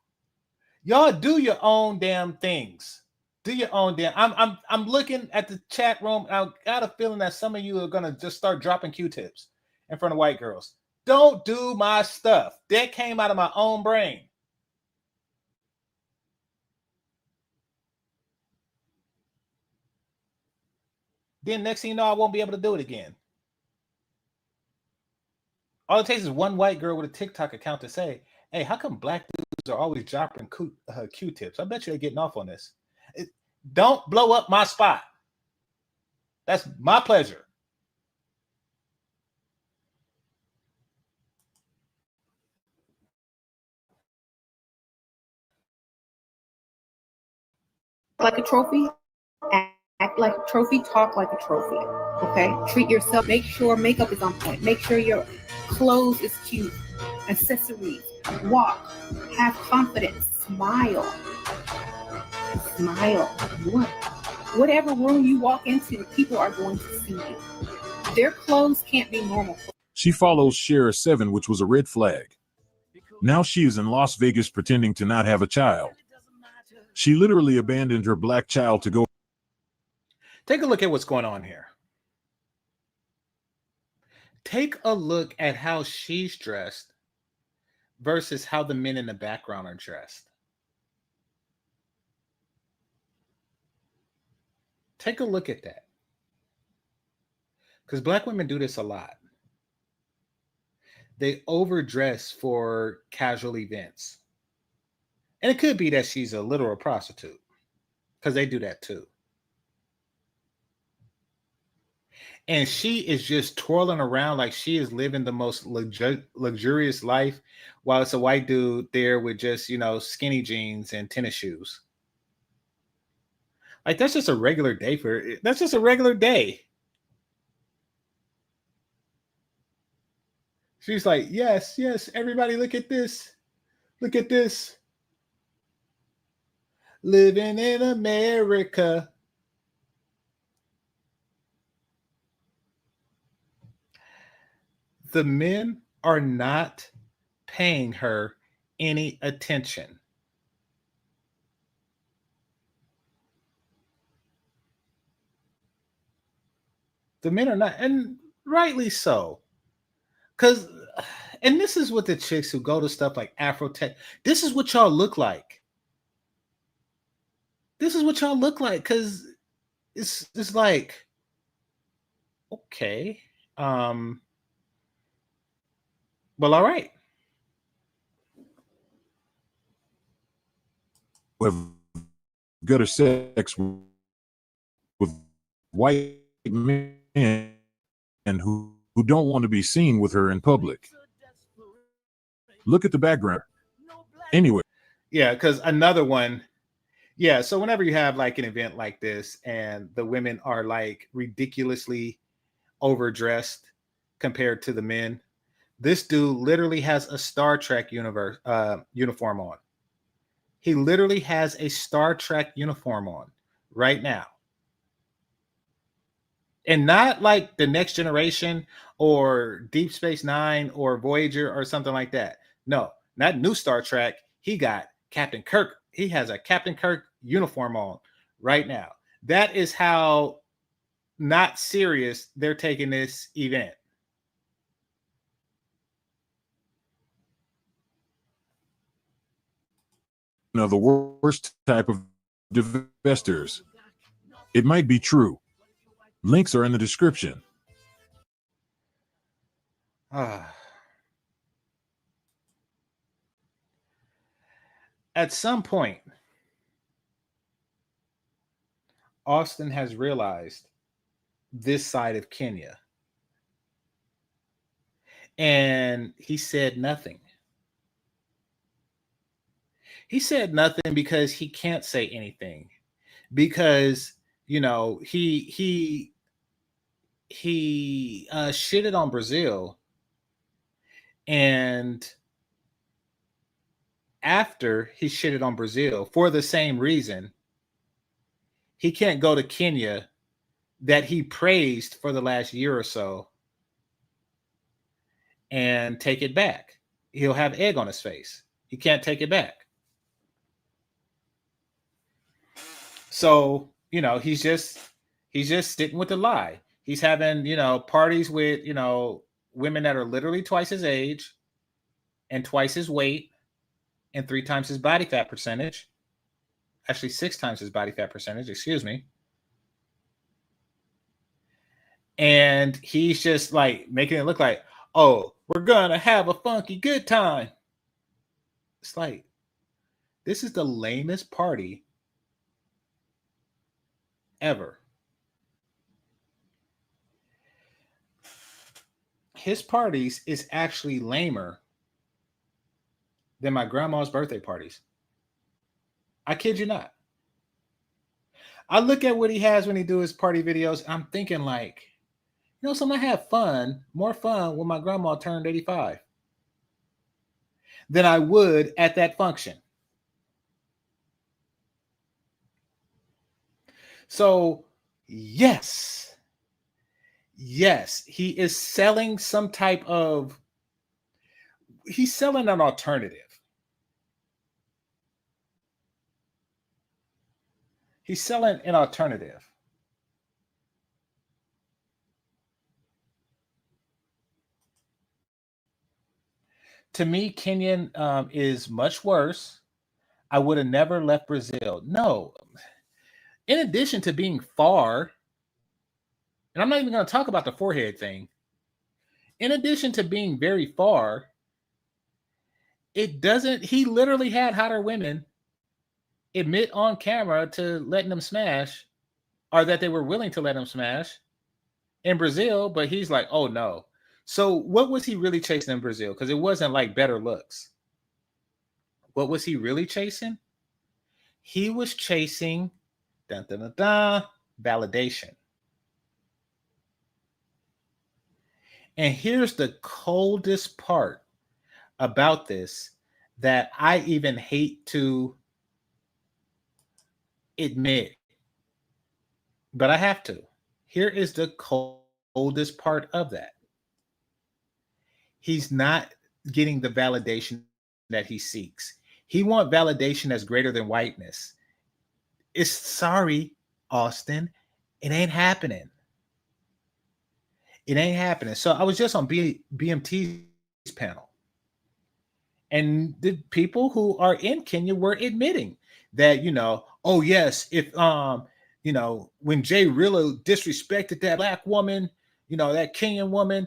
Y'all do your own damn things. Do your own damn. I'm looking at the chat room. I got a feeling that some of you are gonna just start dropping Q-tips in front of white girls. Don't do my stuff. That came out of my own brain. Then next thing you know, I won't be able to do it again. All it takes is one white girl with a TikTok account to say, hey, how come black dudes are always dropping Q-tips? I bet you they're getting off on this. Don't blow up my spot. That's my pleasure. Like a trophy, act like a trophy, talk like a trophy. Okay? Treat yourself. Make sure makeup is on point. Make sure your clothes is cute. Accessories. Walk. Have confidence. Smile. Smile. What? Whatever room you walk into, people are going to see you. Their clothes can't be normal. She follows Share 7, which was a red flag. Now she is in Las Vegas pretending to not have a child. She literally abandoned her black child to go. Take a look at what's going on here. Take a look at how she's dressed versus how the men in the background are dressed. Take a look at that. Because black women do this a lot. They overdress for casual events. And it could be that she's a literal prostitute, because they do that too. And she is just twirling around like she is living the most luxurious life, while it's a white dude there with just, skinny jeans and tennis shoes. Like, that's just a regular day that's just a regular day. She's like, yes, everybody look at this. Look at this. Living in America. The men are not paying her any attention. The men are not, and rightly so. And this is what the chicks who go to stuff like Afrotech, this is what y'all look like. This is what y'all look like, because it's like, okay. Well, all right. Have gutter sex with white men and who don't want to be seen with her in public. Look at the background. Anyway. Yeah, because another one. Yeah, so whenever you have like an event like this and the women are like ridiculously overdressed compared to the men, this dude literally has a Star Trek uniform on. He literally has a Star Trek uniform on right now. And not like the Next Generation or Deep Space Nine or Voyager or something like that. No, not new Star Trek. He got Captain Kirk. He has a Captain Kirk uniform on right now. That is how not serious they're taking this event. The worst type of divestors. It might be true. Links are in the description. At some point, Austin has realized this side of Kenya. And he said nothing. He said nothing because he can't say anything. Because, he shitted on Brazil, and after he shitted on Brazil for the same reason, he can't go to Kenya that he praised for the last year or so and take it back. He'll have egg on his face. He can't take it back. So, he's just sitting with the lie. He's having, parties with, women that are literally twice his age and twice his weight and 3 times his body fat percentage. Actually, 6 times his body fat percentage, excuse me. And he's just like making it look like, oh, we're gonna have a funky good time. It's like, this is the lamest party ever. His parties is actually lamer than my grandma's birthday parties. I kid you not. I look at what he has when he do his party videos. I'm thinking like, so I have more fun when my grandma turned 85 than I would at that function. So, yes, he is selling some type of, he's selling an alternative. He's selling an alternative. To me, Kenyan is much worse. I would have never left Brazil. No. In addition to being far, and I'm not even going to talk about the forehead thing. In addition to being very far, he literally had hotter women admit on camera to letting them smash, or that they were willing to let him smash in Brazil, but he's like, oh no. So what was he really chasing in Brazil? Because it wasn't like better looks. What was he really chasing? He was chasing validation. And here's the coldest part about this that I even hate to admit, but I have to. Here is the coldest part of that. He's not getting the validation that he seeks. He wants validation that's greater than whiteness. Sorry, Austin, it ain't happening. It ain't happening. So I was just on BMT's panel, and the people who are in Kenya were admitting that, oh yes, if when Jay Rillo disrespected that black woman, that Kenyan woman,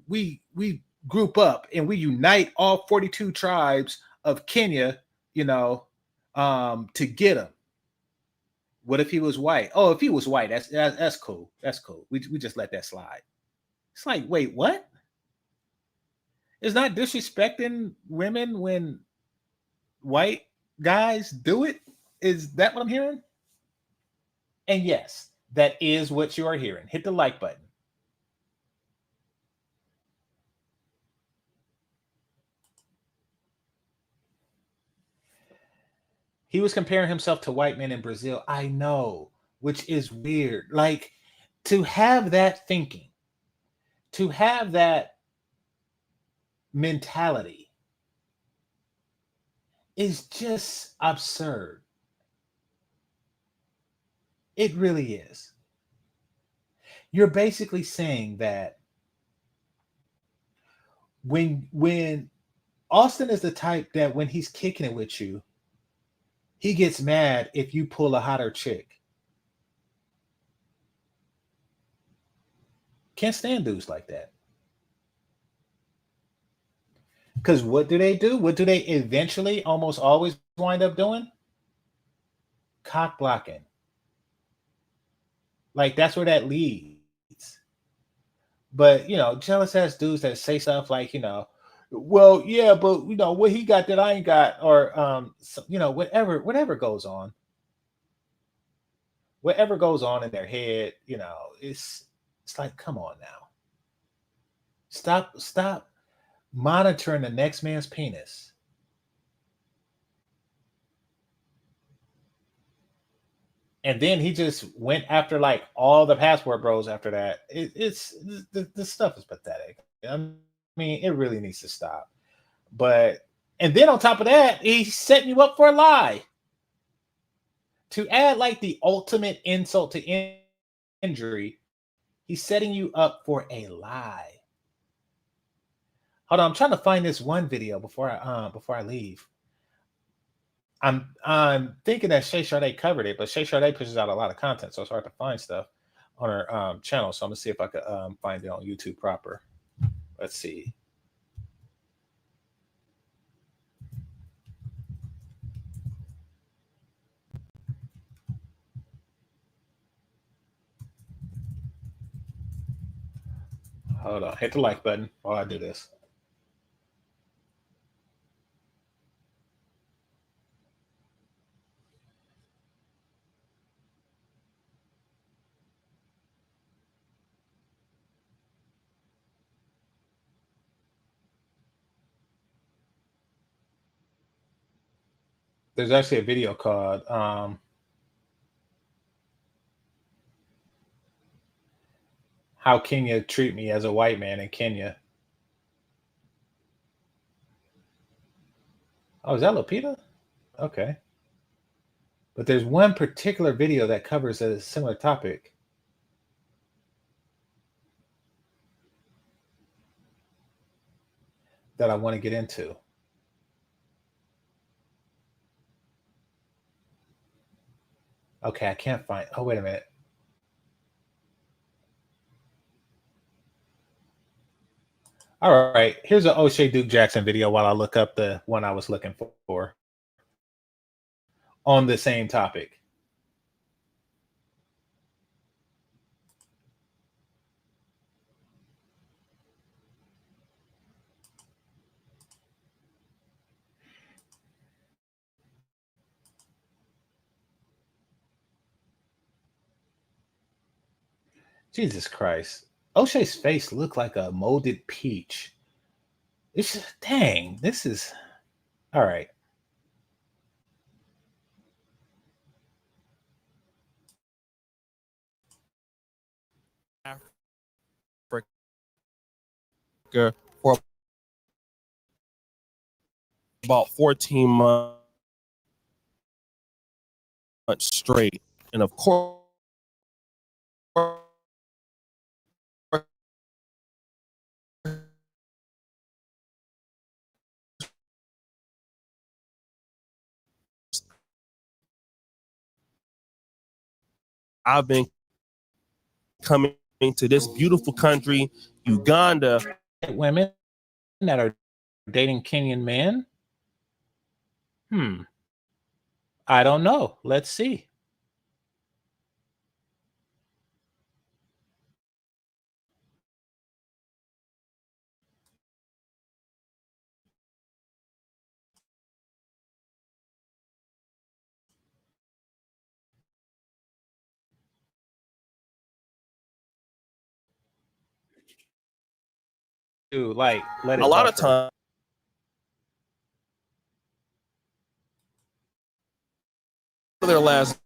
we group up and we unite all 42 tribes of Kenya, to get him. What if he was white? Oh, if he was white, that's cool. That's cool. We just let that slide. It's like, wait, what? It's not disrespecting women when white guys do it? Is that what I'm hearing? And yes, that is what you are hearing. Hit the like button. He was comparing himself to white men in Brazil. I know, which is weird. Like, to have that thinking, to have that mentality is just absurd. It really is. You're basically saying that when Austin is the type that when he's kicking it with you, he gets mad if you pull a hotter chick. Can't stand dudes like that. Because what do they do? What do they eventually almost always wind up doing? Cock blocking. Like, that's where that leads. But, jealous ass dudes that say stuff like, well, yeah, but, what he got that I ain't got, or, whatever goes on. Whatever goes on in their head, it's like, come on now. Stop monitoring the next man's penis. And then he just went after like all the passport bros after that. The stuff is pathetic. I mean, it really needs to stop. But and then on top of that, he's setting you up for a lie. To add like the ultimate insult to injury, he's setting you up for a lie. Hold on, I'm trying to find this one video before I leave. I'm thinking that Shay Sade covered it, but Shay Sade pushes out a lot of content, so it's hard to find stuff on her channel. So I'm gonna see if I could find it on YouTube proper. Let's see. Hold on, hit the like button while I do this. There's actually a video called How Kenya Treat Me as a White Man in Kenya. Oh, is that Lupita? Okay. But there's one particular video that covers a similar topic. That I want to get into. Okay, I can't find. Oh, wait a minute. All right, here's an O'Shea Duke Jackson video while I look up the one I was looking for on the same topic. Jesus Christ. O'Shea's face looked like a molded peach. It's just, dang, this is all right. For about 14 months straight. And of course, I've been coming to this beautiful country, Uganda. Women that are dating Kenyan men? I don't know. Let's see. To like let it A lot of buffer. times, their last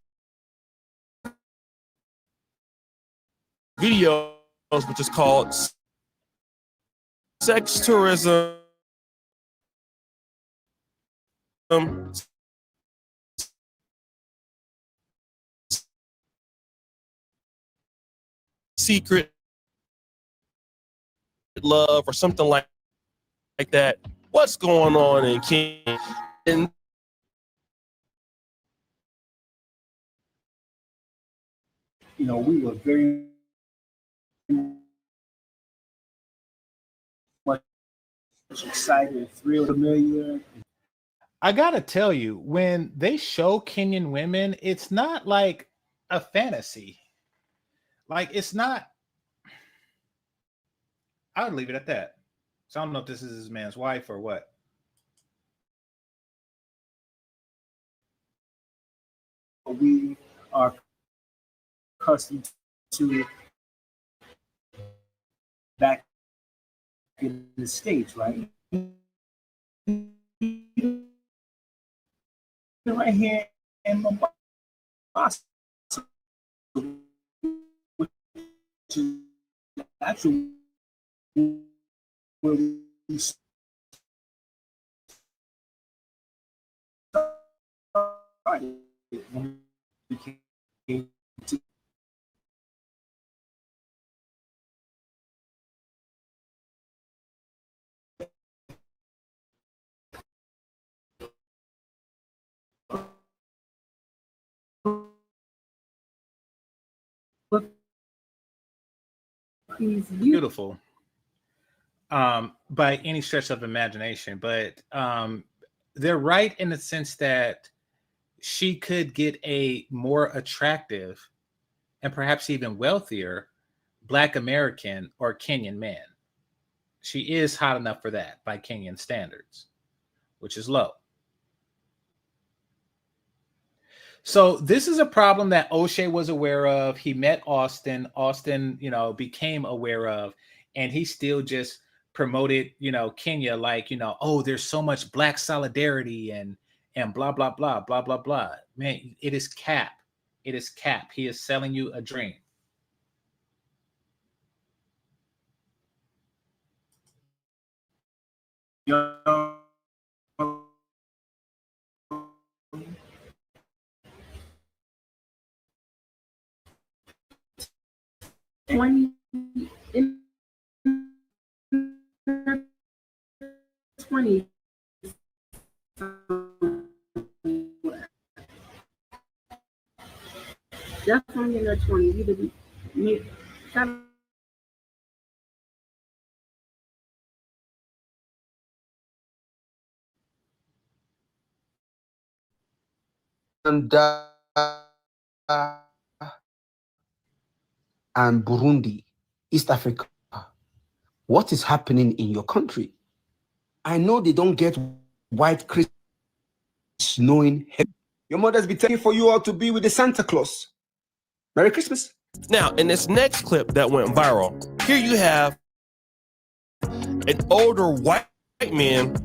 videos, which is called Sex Tourism, Secret Love, or something like that. What's going on in Kenya? And you know, we were very much excited and thrilled, familiar. I gotta tell you, when they show Kenyan women, it's not like a fantasy. Like it's not. I would leave it at that. So I don't know if this is his man's wife or what. We are accustomed to back in the States, right? Right here in Mombasa, which is actually where we started when we came to Beautiful, by any stretch of imagination, but they're right in the sense that she could get a more attractive and perhaps even wealthier Black American or Kenyan man. She is hot enough for that by Kenyan standards, which is low. So this is a problem that O'Shea was aware of. He met Austin. Austin, became aware of, and he still just promoted, Kenya like, oh, there's so much Black solidarity and blah blah blah blah blah blah. Man, it is cap. It is cap. He is selling you a dream. In 20 definitely in their 20s. Either be and Burundi, East Africa. What is happening in your country? I know they don't get white Christmas knowing heaven. Your mothers be telling for you all to be with the Santa Claus. Merry Christmas. Now, in this next clip that went viral, here you have an older white man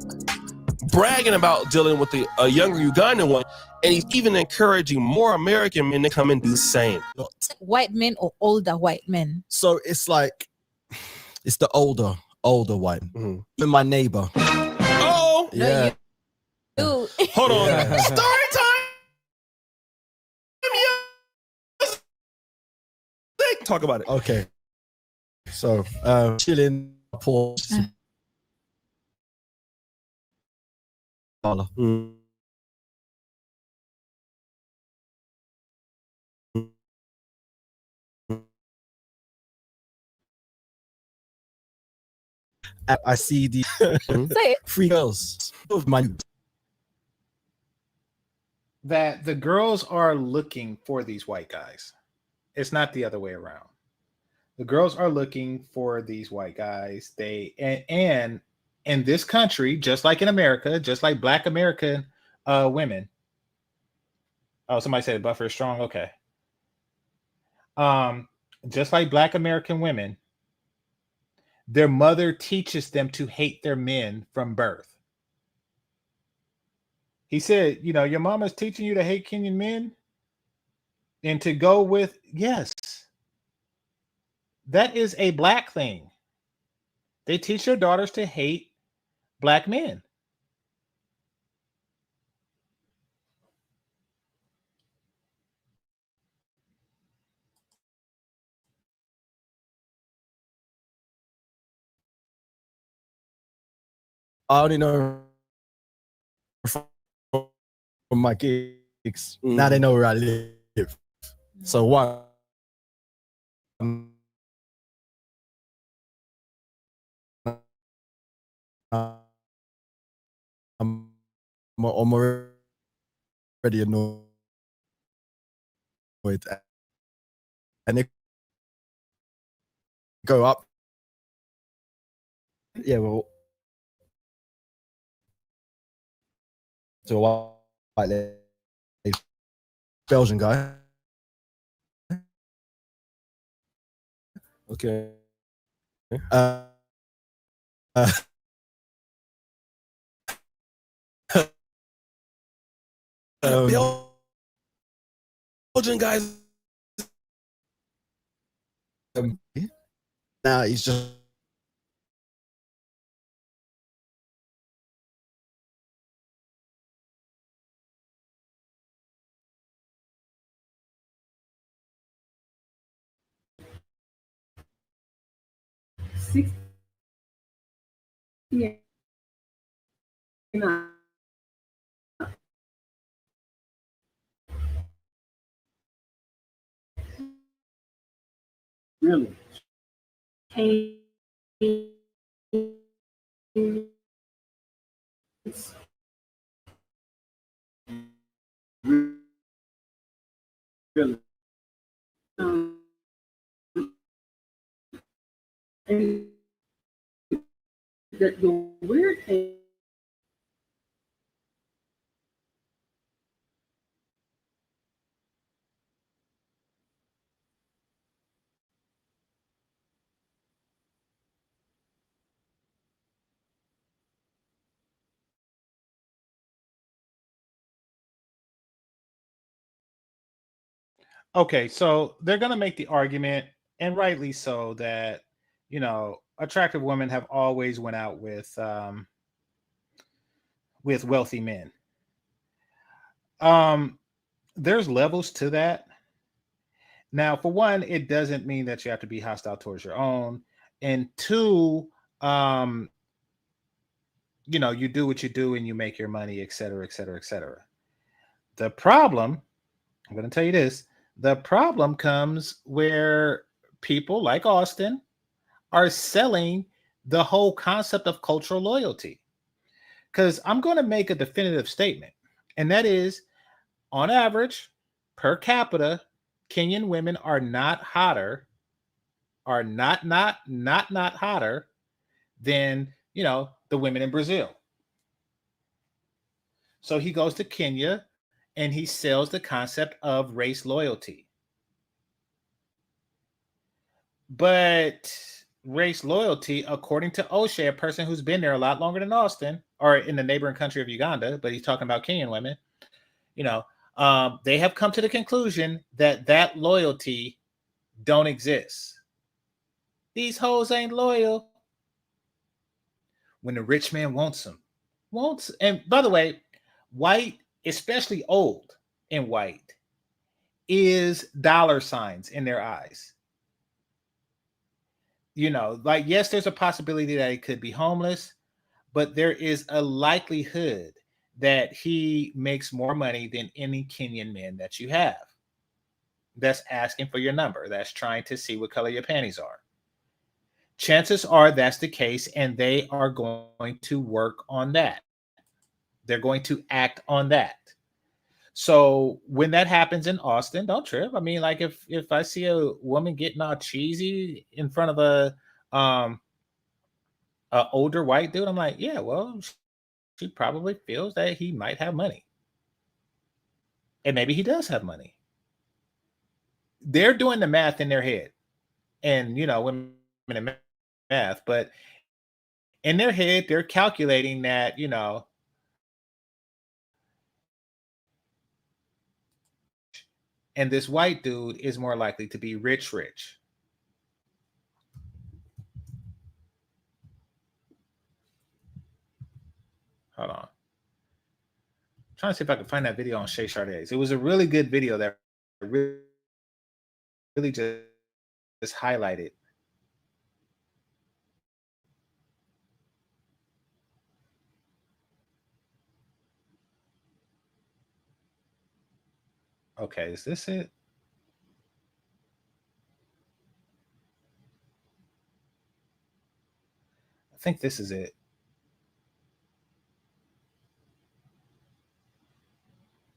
bragging about dealing with a younger Ugandan one, and he's even encouraging more American men to come and do the same. White men or older white men? So it's like, it's the older white. Mm-hmm. Even my neighbor. Oh! Yeah. No, Hold on. Yeah. Story time! Talk about it. Okay. So, chilling, porch. Mm. I see the three girls of my That the girls are looking for these white guys. It's not the other way around. The girls are looking for these white guys. And in this country, just like in America, just like Black American women. Oh, somebody said buffer is strong. Okay. Just like Black American women, their mother teaches them to hate their men from birth. He said, your mama's teaching you to hate Kenyan men and to go with, yes, that is a Black thing. They teach their daughters to hate Black men. I only know from my gigs. Now they know where I live. So what? I'm already annoyed. And they go up. Yeah, well, to a white lady, Belgian guy. Okay. Belgian guys. Now he's just 60 and up. Really? Really? And the weird thing. Okay, so they're going to make the argument, and rightly so, that attractive women have always went out with wealthy men. There's levels to that. Now, for one, it doesn't mean that you have to be hostile towards your own, and two, you do what you do and you make your money, et cetera, et cetera, et cetera. The problem, I'm going to tell you this, the problem comes where people like Austin are selling the whole concept of cultural loyalty. Because I'm going to make a definitive statement, and that is, on average, per capita, Kenyan women are not hotter, are not hotter than, the women in Brazil. So he goes to Kenya and he sells the concept of race loyalty. But race loyalty, according to O'Shea, a person who's been there a lot longer than Austin, or in the neighboring country of Uganda, but he's talking about Kenyan women, they have come to the conclusion that loyalty don't exist. These hoes ain't loyal. When the rich man wants them. And by the way, white, especially old and white, is dollar signs in their eyes. Yes, there's a possibility that he could be homeless, but there is a likelihood that he makes more money than any Kenyan man that you have. That's asking for your number. That's trying to see what color your panties are. Chances are that's the case, and they are going to work on that. They're going to act on that. So when that happens in Austin, don't trip. I mean, like if I see a woman getting all cheesy in front of a older white dude, I'm like, yeah, well, she probably feels that he might have money. And maybe he does have money. They're doing the math in their head. And, women in math, but in their head, they're calculating that, and this white dude is more likely to be rich. Hold on. I'm trying to see if I can find that video on Shay Shardays. It was a really good video that really just highlighted. Okay, is this it? I think this is it.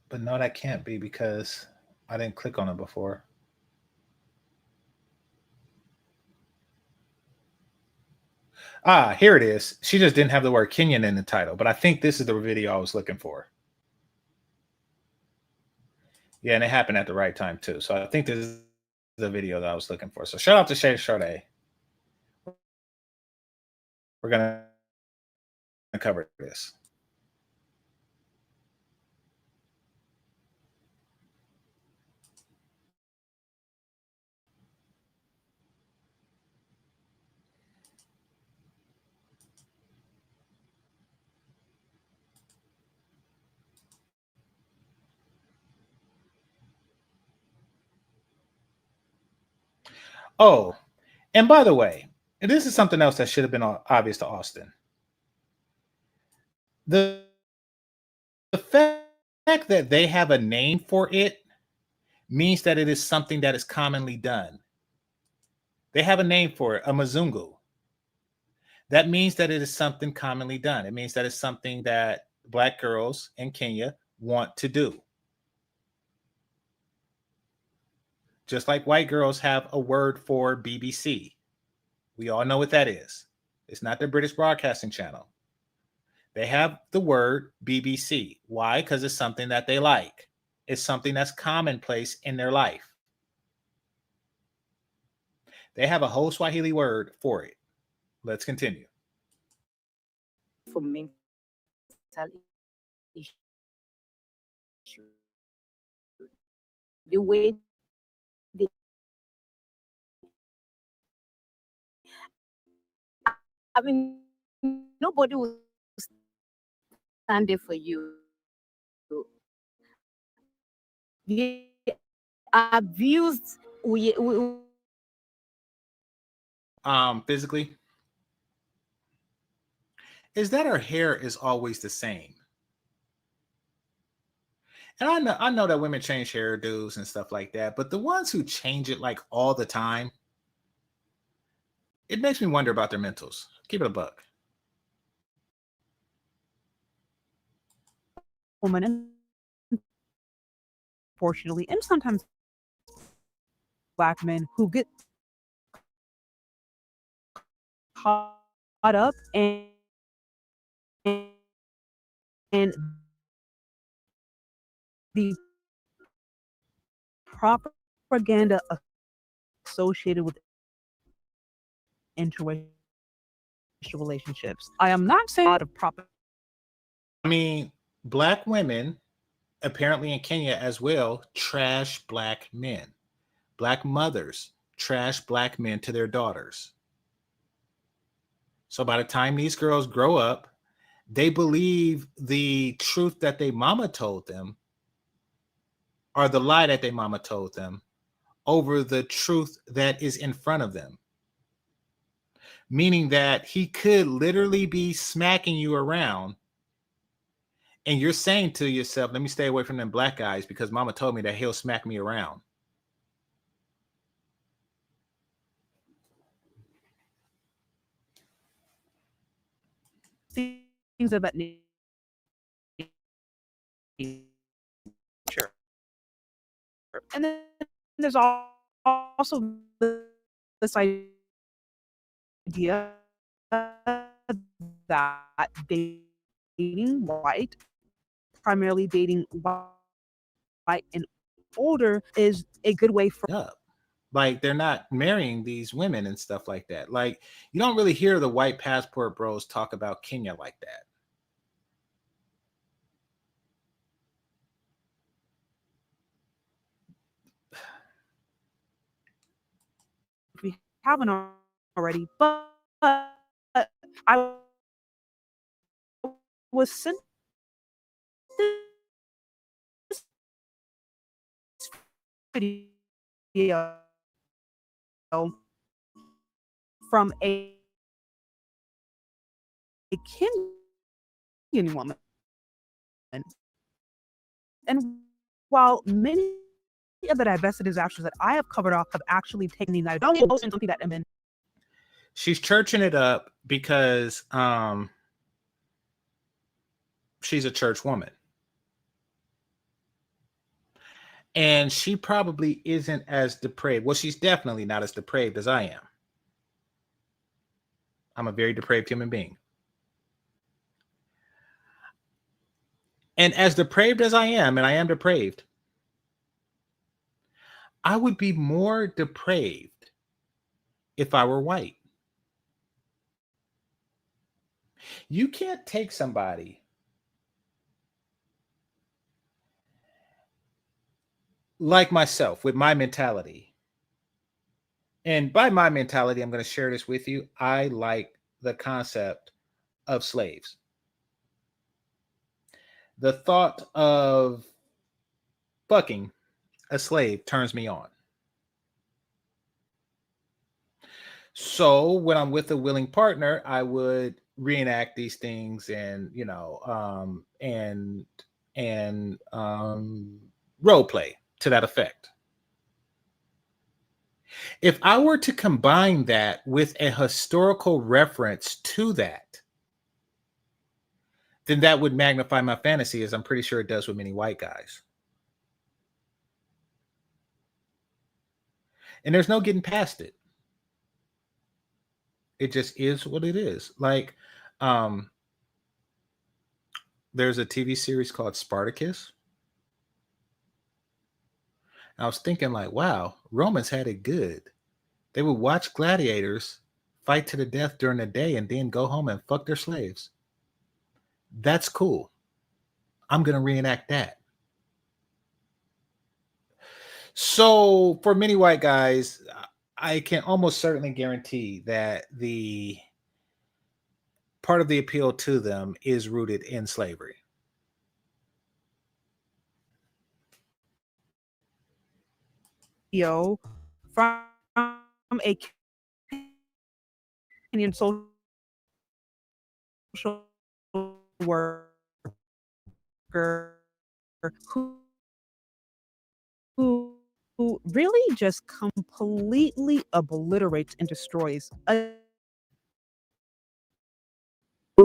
But no, that can't be because I didn't click on it before. Here it is. She just didn't have the word Kenyan in the title, but I think this is the video I was looking for. Yeah, and it happened at the right time too. So I think this is the video that I was looking for. So shout out to Shay Sharday. We're going to cover this. Oh, and by the way, And this is something else that should have been obvious to Austin. The fact that they have a name for it means that it is something that is commonly done. They have a name for it, a mazungu. That means that it is something commonly done. It means that it's something that Black girls in Kenya want to do. Just like white girls have a word for BBC. We all know what that is. It's not the British Broadcasting Channel. They have the word BBC. Why? Because it's something that they like. It's something that's commonplace in their life. They have a whole Swahili word for it. Let's continue. For mental issue. The way they, I mean, nobody will stand there for you. The abused Physically, is that her hair is always the same. And I know that women change hairdos and stuff like that, but the ones who change it like all the time, it makes me wonder about their mentals. Keep it a buck. Woman, unfortunately, and sometimes Black men who get caught up and the propaganda associated with interracial relationships. I am not saying a lot of propaganda. I mean, Black women, apparently in Kenya as well, trash Black men. Black mothers trash Black men to their daughters. So by the time these girls grow up, they believe the truth that their mama told them or the lie that their mama told them over the truth that is in front of them. Meaning that he could literally be smacking you around and you're saying to yourself, let me stay away from them Black guys because mama told me that he'll smack me around. Things of that nature. And then there's also this idea that dating white, primarily dating white and older, is a good way for up. Like they're not marrying these women and stuff like that. Like you don't really hear the white passport bros talk about Kenya like that. If we haven't already, but I was sent this video from a Kenyan woman. And while many of the divested disasters that I have covered off have actually taken the United States, something that men. She's churching it up because she's a church woman. And she probably isn't as depraved. Well, she's definitely not as depraved as I am. I'm a very depraved human being. And as depraved as I am, and I am depraved, I would be more depraved if I were white. You can't take somebody like myself with my mentality. And by my mentality, I'm going to share this with you. I like the concept of slaves. The thought of fucking a slave turns me on. So when I'm with a willing partner, I would reenact these things and, role play to that effect. If I were to combine that with a historical reference to that, then that would magnify my fantasy, as I'm pretty sure it does with many white guys. And there's no getting past it. It just is what it is. Like, there's a TV series called Spartacus. I was thinking, like, wow, Romans had it good. They would watch gladiators fight to the death during the day and then go home and fuck their slaves. That's cool. I'm going to reenact that. So for many white guys, I can almost certainly guarantee that the part of the appeal to them is rooted in slavery. From a Kenyan social worker who really just completely obliterates and destroys. When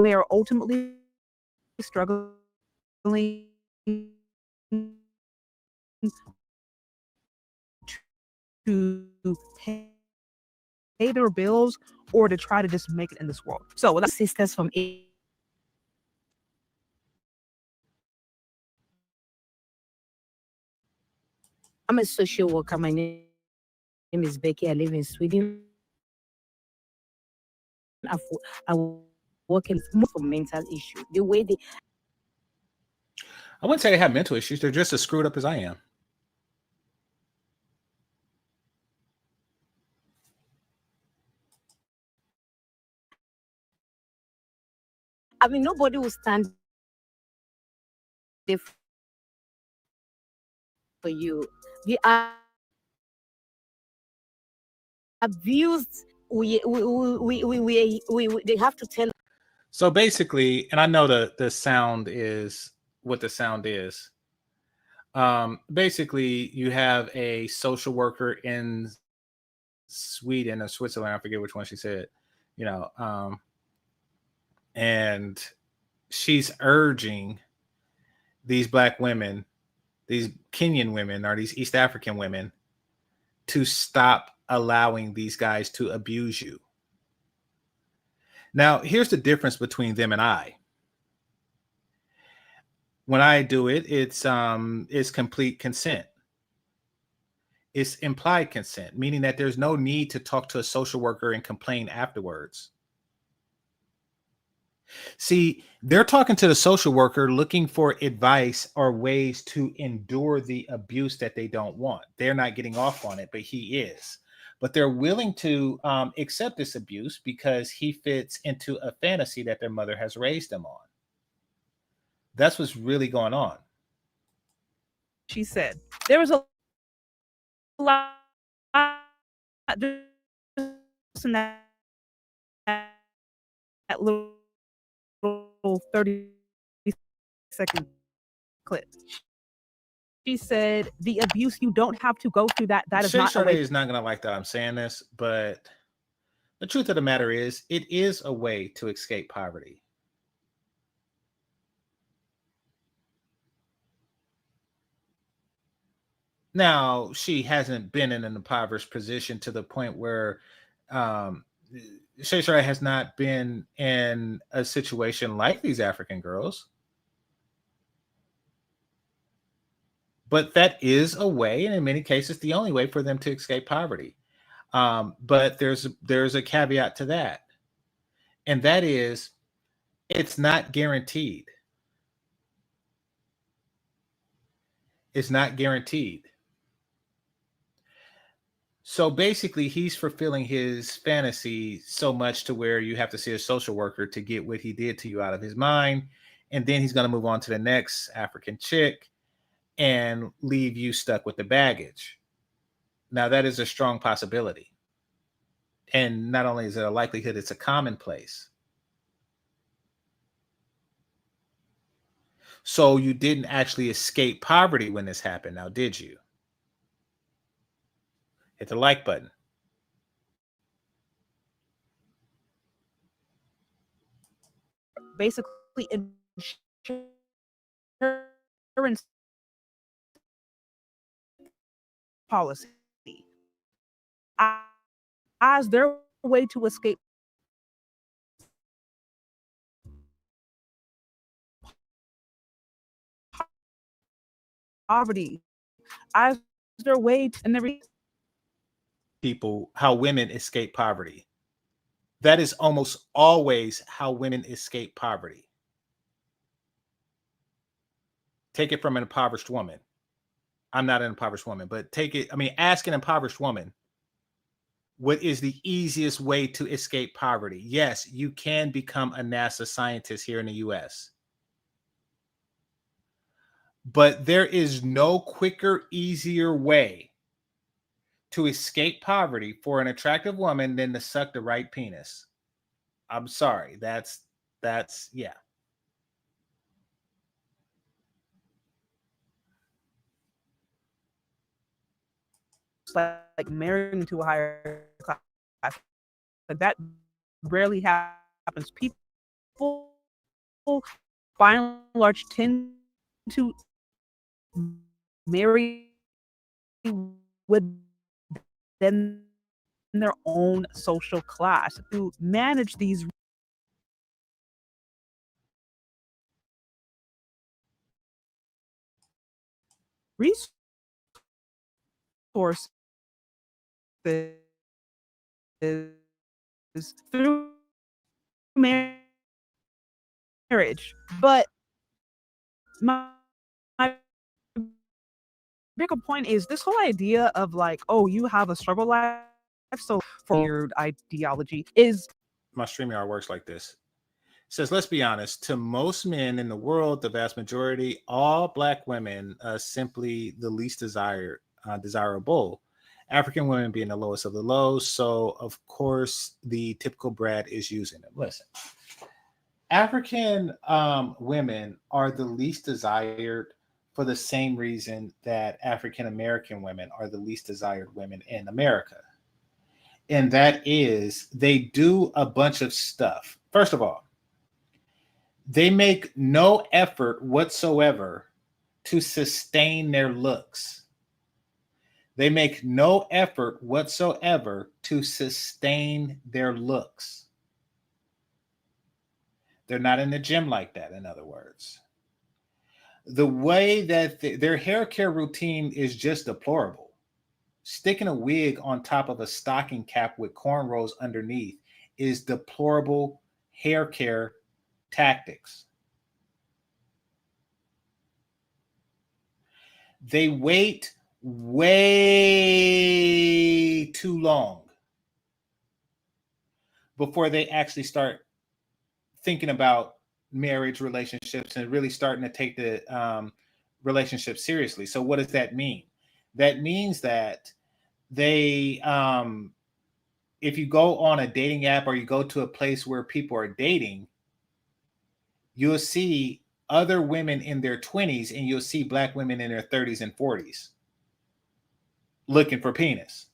they are ultimately struggling to pay their bills or to try to just make it in this world. So without sisters from I'm a social worker. My name is Becky. I live in Sweden. I work in more for mental issue. The way they I wouldn't say they have mental issues. They're just as screwed up as I am. I mean, nobody will stand there for you. We are abused. We they have to tell. So basically, and I know the sound is what the sound is. Basically, you have a social worker in Sweden or Switzerland, I forget which one she said, and she's urging these black women, these Kenyan women or these East African women, to stop allowing these guys to abuse you. Now, here's the difference between them and I. When I do it, it's complete consent. It's implied consent, meaning that there's no need to talk to a social worker and complain afterwards. See, they're talking to the social worker looking for advice or ways to endure the abuse that they don't want. They're not getting off on it, but he is. But they're willing to accept this abuse because he fits into a fantasy that their mother has raised them on. That's what's really going on. She said there was a lot just in that little 30-second clip. She said the abuse, you don't have to go through that. That is Shay not a Sade way. is not going to like that I'm saying this, but the truth of the matter is, it is a way to escape poverty. Now, she hasn't been in an impoverished position to the point where Shay Sade has not been in a situation like these African girls. But that is a way, and in many cases, the only way for them to escape poverty. But there's a caveat to that, and that is, it's not guaranteed. It's not guaranteed. So basically, he's fulfilling his fantasy so much to where you have to see a social worker to get what he did to you out of his mind, and then he's going to move on to the next African chick and leave you stuck with the baggage. Now, that is a strong possibility. And not only is it a likelihood, it's a commonplace. So you didn't actually escape poverty when this happened, now did you? Hit the like button. Basically, insurance policy as their way to escape poverty, as their way to, and every People, how women escape poverty. That is almost always how women escape poverty. Take it from an impoverished woman. I'm not an impoverished woman, but take it, I mean, ask an impoverished woman, what is the easiest way to escape poverty? Yes, you can become a NASA scientist here in the US. But there is no quicker, easier way to escape poverty for an attractive woman than to suck the right penis. I'm sorry. That's yeah. like marrying to a higher class. Like that rarely happens. People, by and large, tend to marry within their own social class to manage these resources through marriage. But my bigger point is this whole idea of like, oh, you have a struggle life, so for your ideology is my StreamYard works like this. It says, let's be honest, to most men in the world, the vast majority, all Black women simply the least desirable. African women being the lowest of the lows. So, of course, the typical Brad is using them. Listen, African women are the least desired for the same reason that African American women are the least desired women in America. And that is they do a bunch of stuff. First of all, they make no effort whatsoever to sustain their looks. They make no effort whatsoever to sustain their looks. They're not in the gym like that, in other words. The way that their hair care routine is just deplorable. Sticking a wig on top of a stocking cap with cornrows underneath is deplorable hair care tactics. They wait way too long before they actually start thinking about marriage, relationships, and really starting to take the relationship seriously. So what does that mean? That means that they, if you go on a dating app or you go to a place where people are dating, you'll see other women in their 20s and you'll see Black women in their 30s and 40s looking for penis.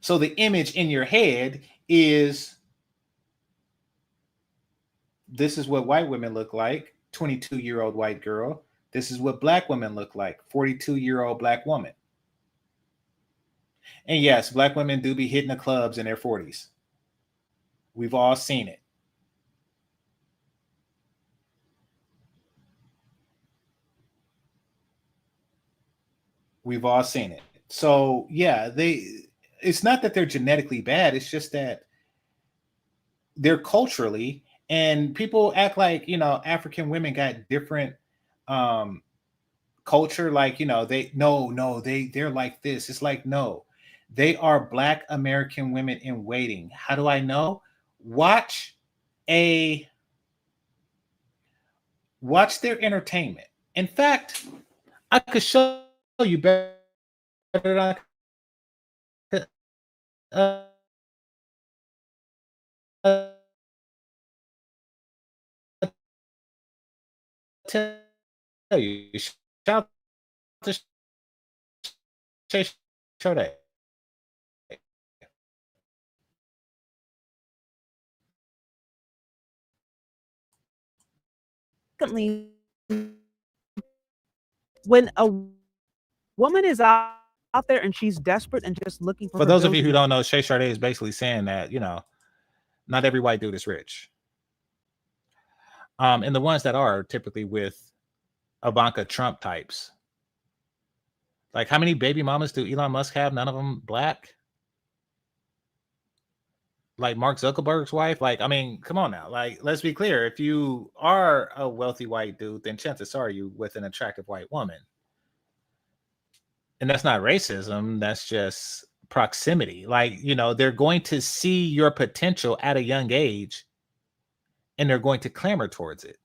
So the image in your head is, this is what white women look like, 22-year-old white girl. This is what Black women look like, 42-year-old Black woman. And yes, Black women do be hitting the clubs in their 40s. We've all seen it. We've all seen it. So yeah, it's not that they're genetically bad. It's just that they're culturally, and people act like, African women got different culture. Like, they're like this. It's like, no, they are Black American women in waiting. How do I know? Watch their entertainment. In fact, I could show you better than I tell you, shout to Shay Sade. Secondly, when a woman is out there and she's desperate and just looking for For her those of bills you who and don't know, Shay Sade is basically saying that, not every white dude is rich. And the ones that are typically with Ivanka Trump types. Like, how many baby mamas do Elon Musk have? None of them black. Like Mark Zuckerberg's wife. Like, I mean, come on now. Like, let's be clear. If you are a wealthy white dude, then chances are you with an attractive white woman. And that's not racism. That's just proximity. Like, they're going to see your potential at a young age and they're going to clamor towards it.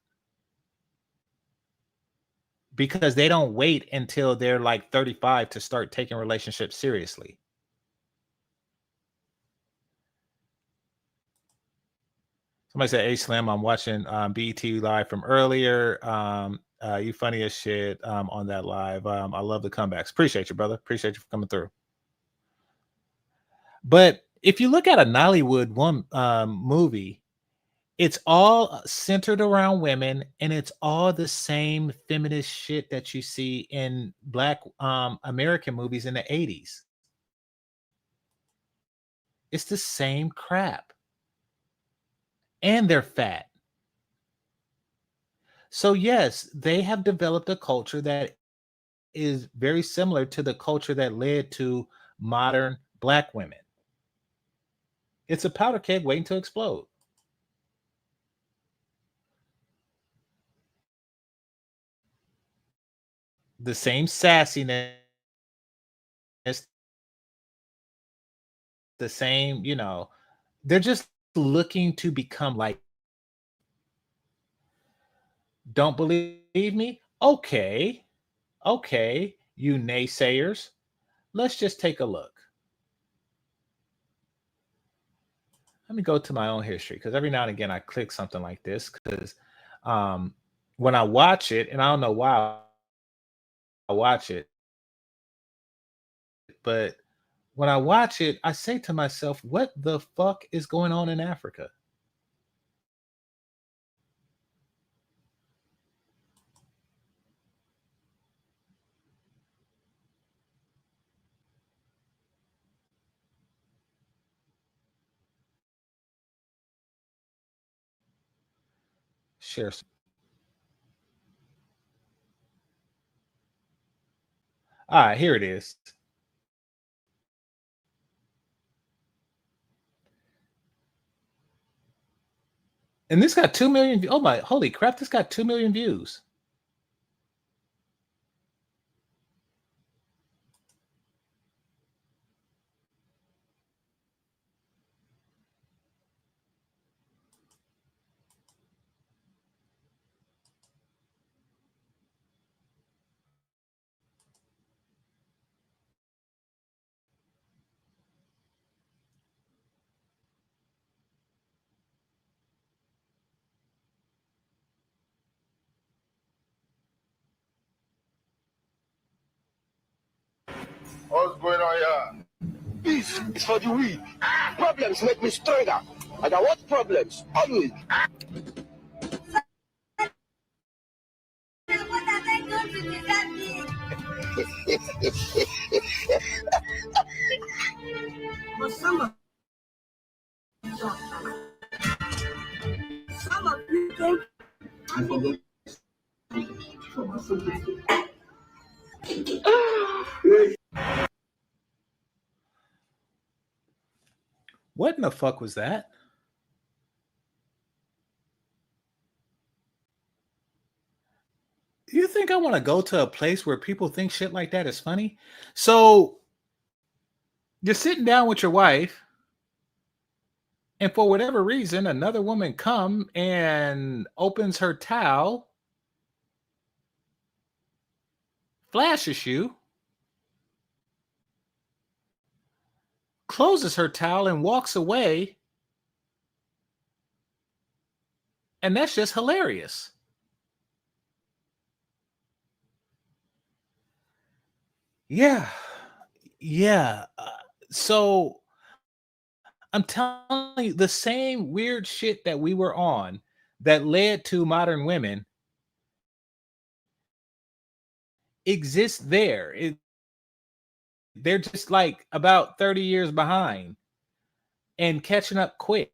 Because they don't wait until they're like 35 to start taking relationships seriously. Somebody said, "Hey Slim, I'm watching BET live from earlier. You funny as shit on that live. I love the comebacks. Appreciate you, brother. Appreciate you for coming through." But if you look at a Nollywood movie, it's all centered around women, and it's all the same feminist shit that you see in Black American movies in the 80s. It's the same crap. And they're fat. So yes, they have developed a culture that is very similar to the culture that led to modern Black women. It's a powder keg waiting to explode. The same sassiness, the same, they're just looking to become like. Don't believe me? Okay, you naysayers. Let's just take a look. Let me go to my own history, because every now and again I click something like this because when I watch it, and I don't know why I watch it, but when I watch it, I say to myself, what the fuck is going on in Africa? Share. All right, here it is. And this got 2 million. Oh my, holy crap, this got 2 million views. What's going on here? Peace is for the weak. Problems make me stronger. I got what problems? Always. But some of you think What in the fuck was that? You think I want to go to a place where people think shit like that is funny? So you're sitting down with your wife, and for whatever reason, another woman come and opens her towel, flashes you, closes her towel and walks away. And that's just hilarious. Yeah. Yeah. So I'm telling you, the same weird shit that we were on that led to modern women exists there. They're just like about 30 years behind and catching up quick.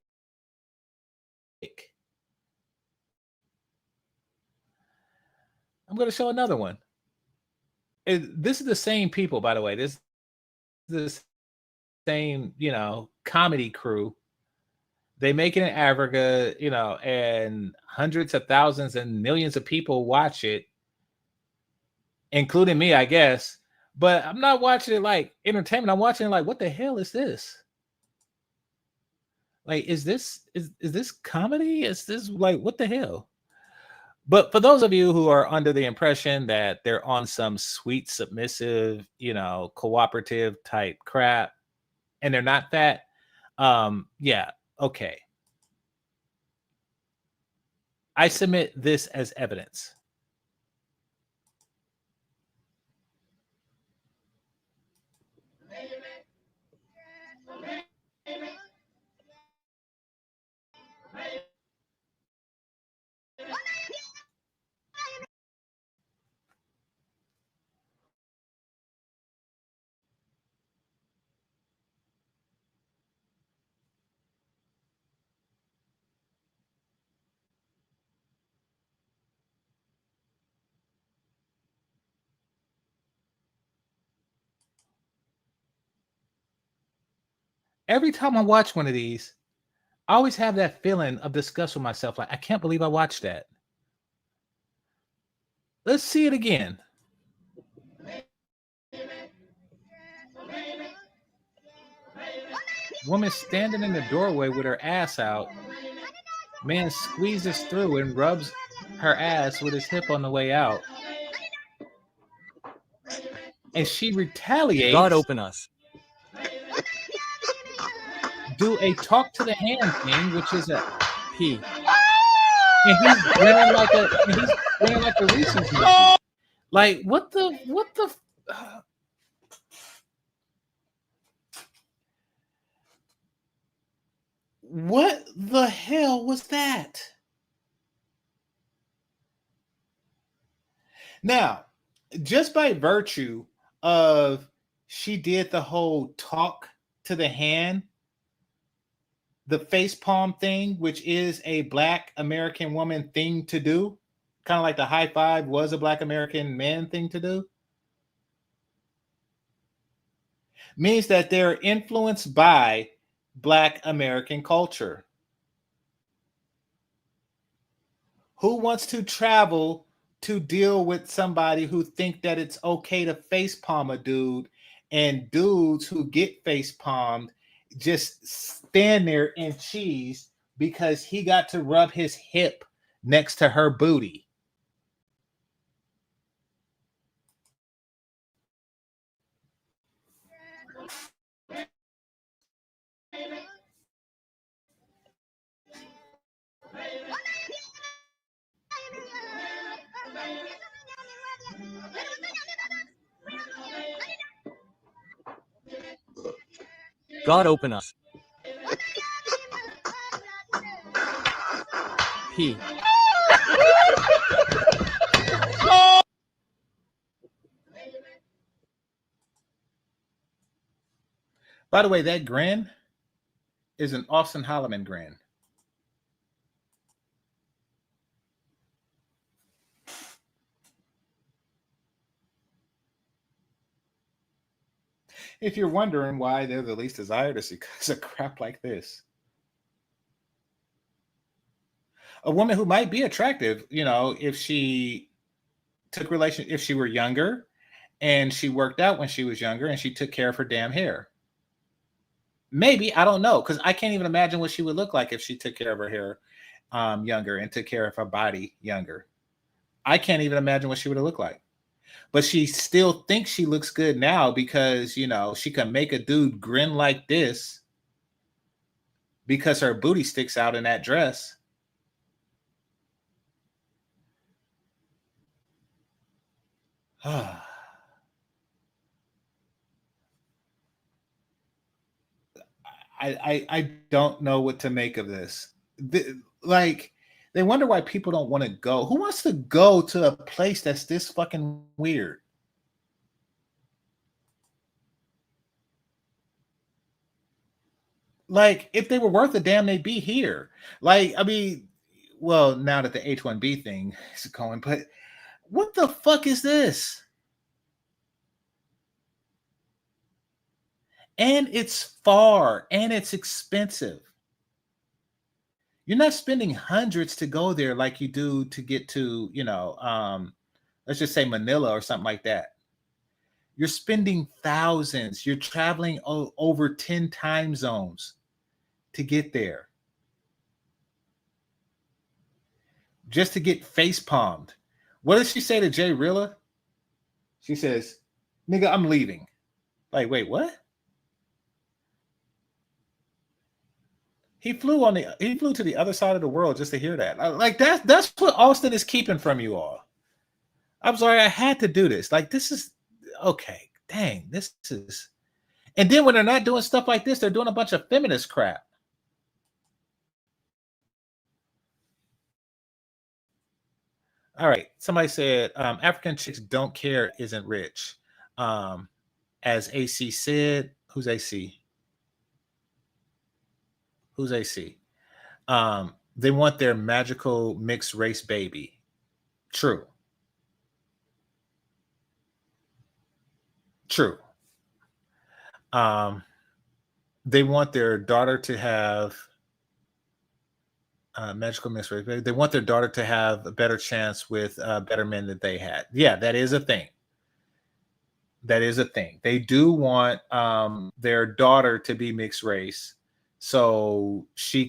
I'm going to show another one. This is the same people, by the way. This is the same, comedy crew. They make it in Africa, and hundreds of thousands and millions of people watch it, including me, I guess. But I'm not watching it like entertainment. I'm watching it like, what the hell is this? Like, is this comedy? Is this like, what the hell? But for those of you who are under the impression that they're on some sweet, submissive, cooperative type crap, and they're not that, yeah, okay. I submit this as evidence. Every time I watch one of these, I always have that feeling of disgust with myself. Like, I can't believe I watched that. Let's see it again. Woman standing in the doorway with her ass out. Man squeezes through and rubs her ass with his hip on the way out. And she retaliates. God open us. Do a talk to the hand thing, which is a P. And he's grinning like a Reese's monkey. Like, what the what the hell was that? Now, just by virtue of she did the whole talk to the hand, the face palm thing, which is a Black American woman thing to do, kind of like the high five was a Black American man thing to do, means that they're influenced by Black American culture. Who wants to travel to deal with somebody who think that it's okay to face palm a dude, and dudes who get face palmed just stand there and cheese because he got to rub his hip next to her booty? God open us. P. By the way, that grin is an Austin Holloman grin. If you're wondering why they're the least desired, it's because of crap like this. A woman who might be attractive, if she if she were younger and she worked out when she was younger and she took care of her damn hair. Maybe, I don't know, because I can't even imagine what she would look like if she took care of her hair younger and took care of her body younger. I can't even imagine what she would have looked like. But she still thinks she looks good now because, you know, she can make a dude grin like this because her booty sticks out in that dress. I don't know what to make of this. Like, they wonder why people don't want to go. Who wants to go to a place that's this fucking weird? Like, if they were worth a damn, they'd be here. Like, I mean, well, now that the H-1B thing is going, but what the fuck is this? And it's far and it's expensive. You're not spending hundreds to go there like you do to get to, you know, let's just say Manila or something like that. You're spending thousands. You're traveling over 10 time zones to get there. Just to get face palmed. What does she say to Jay Rilla? She says, nigga, I'm leaving. Like, wait, what? He flew to the other side of the world just to hear that. Like, that's what Austin is keeping from you all. I'm sorry, I had to do this. Like, this is okay. Dang, this is. And then when they're not doing stuff like this, they're doing a bunch of feminist crap. All right. Somebody said African chicks don't care isn't rich. As AC said, who's AC? Who's AC? They want their magical mixed race baby. True. True. They want their daughter to have magical mixed race baby. They want their daughter to have a better chance with better men than they had. Yeah, that is a thing. That is a thing. They do want their daughter to be mixed race, so she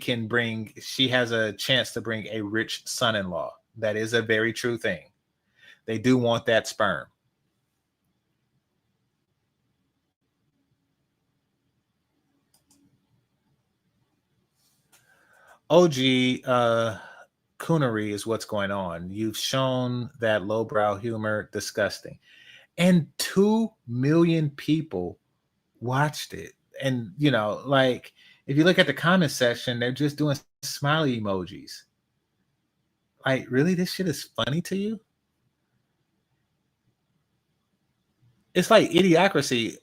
has a chance to bring a rich son-in-law. That is a very true thing. They do want that sperm. OG coonery is what's going on. You've shown that lowbrow humor disgusting. And 2 million people watched it. And, you know, like, if you look at the comment section, they're just doing smiley emojis. Like, really? This shit is funny to you? It's like Idiocracy,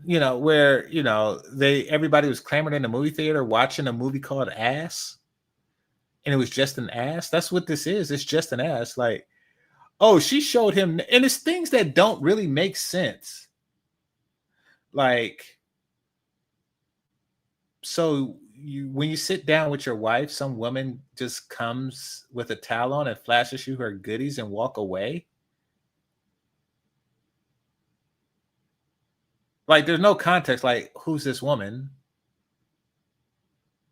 you know, where, you know, everybody was clamoring in the movie theater watching a movie called Ass. And it was just an ass. That's what this is. It's just an ass. Like, oh, she showed him, and it's things that don't really make sense. Like, so when you sit down with your wife, some woman just comes with a towel on and flashes you her goodies and walk away. Like, there's no context. Like, who's this woman?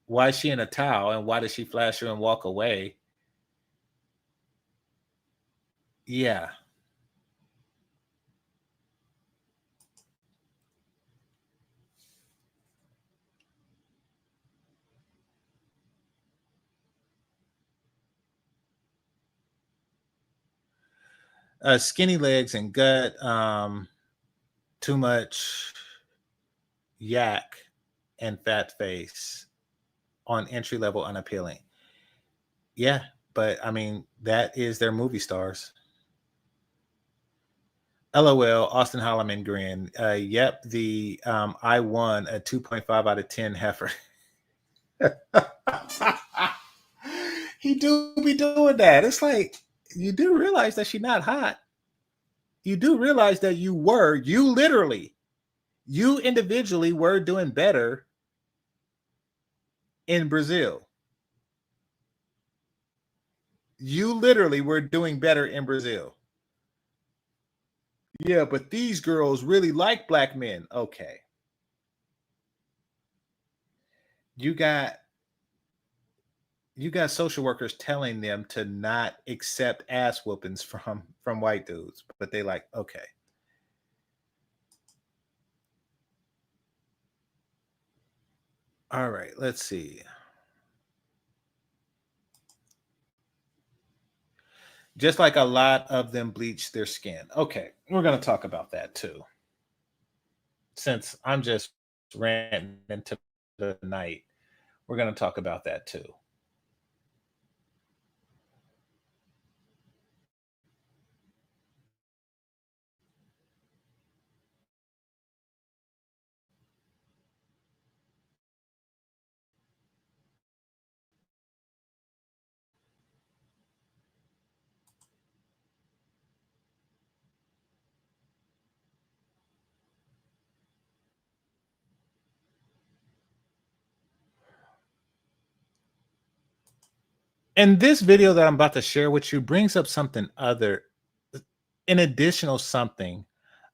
Why is she in a towel, and why does she flash you and walk away? Yeah. Skinny legs and gut, too much yak and fat face on entry level unappealing. Yeah, but I mean, that is their movie stars. LOL, Austin Holloman grin. Yep, I won a 2.5 out of 10 heifer. He do be doing that. It's like, you do realize that she's not hot. You do realize that you individually were doing better in Brazil. You literally were doing better in Brazil. Yeah, but these girls really like black men. Okay. you got social workers telling them to not accept ass whoopings from white dudes, but they like, okay. All right, let's see. Just like a lot of them bleach their skin. Okay, we're going to talk about that too. Since I'm just ranting into the night, we're going to talk about that too. And this video that I'm about to share with you brings up something other, an additional something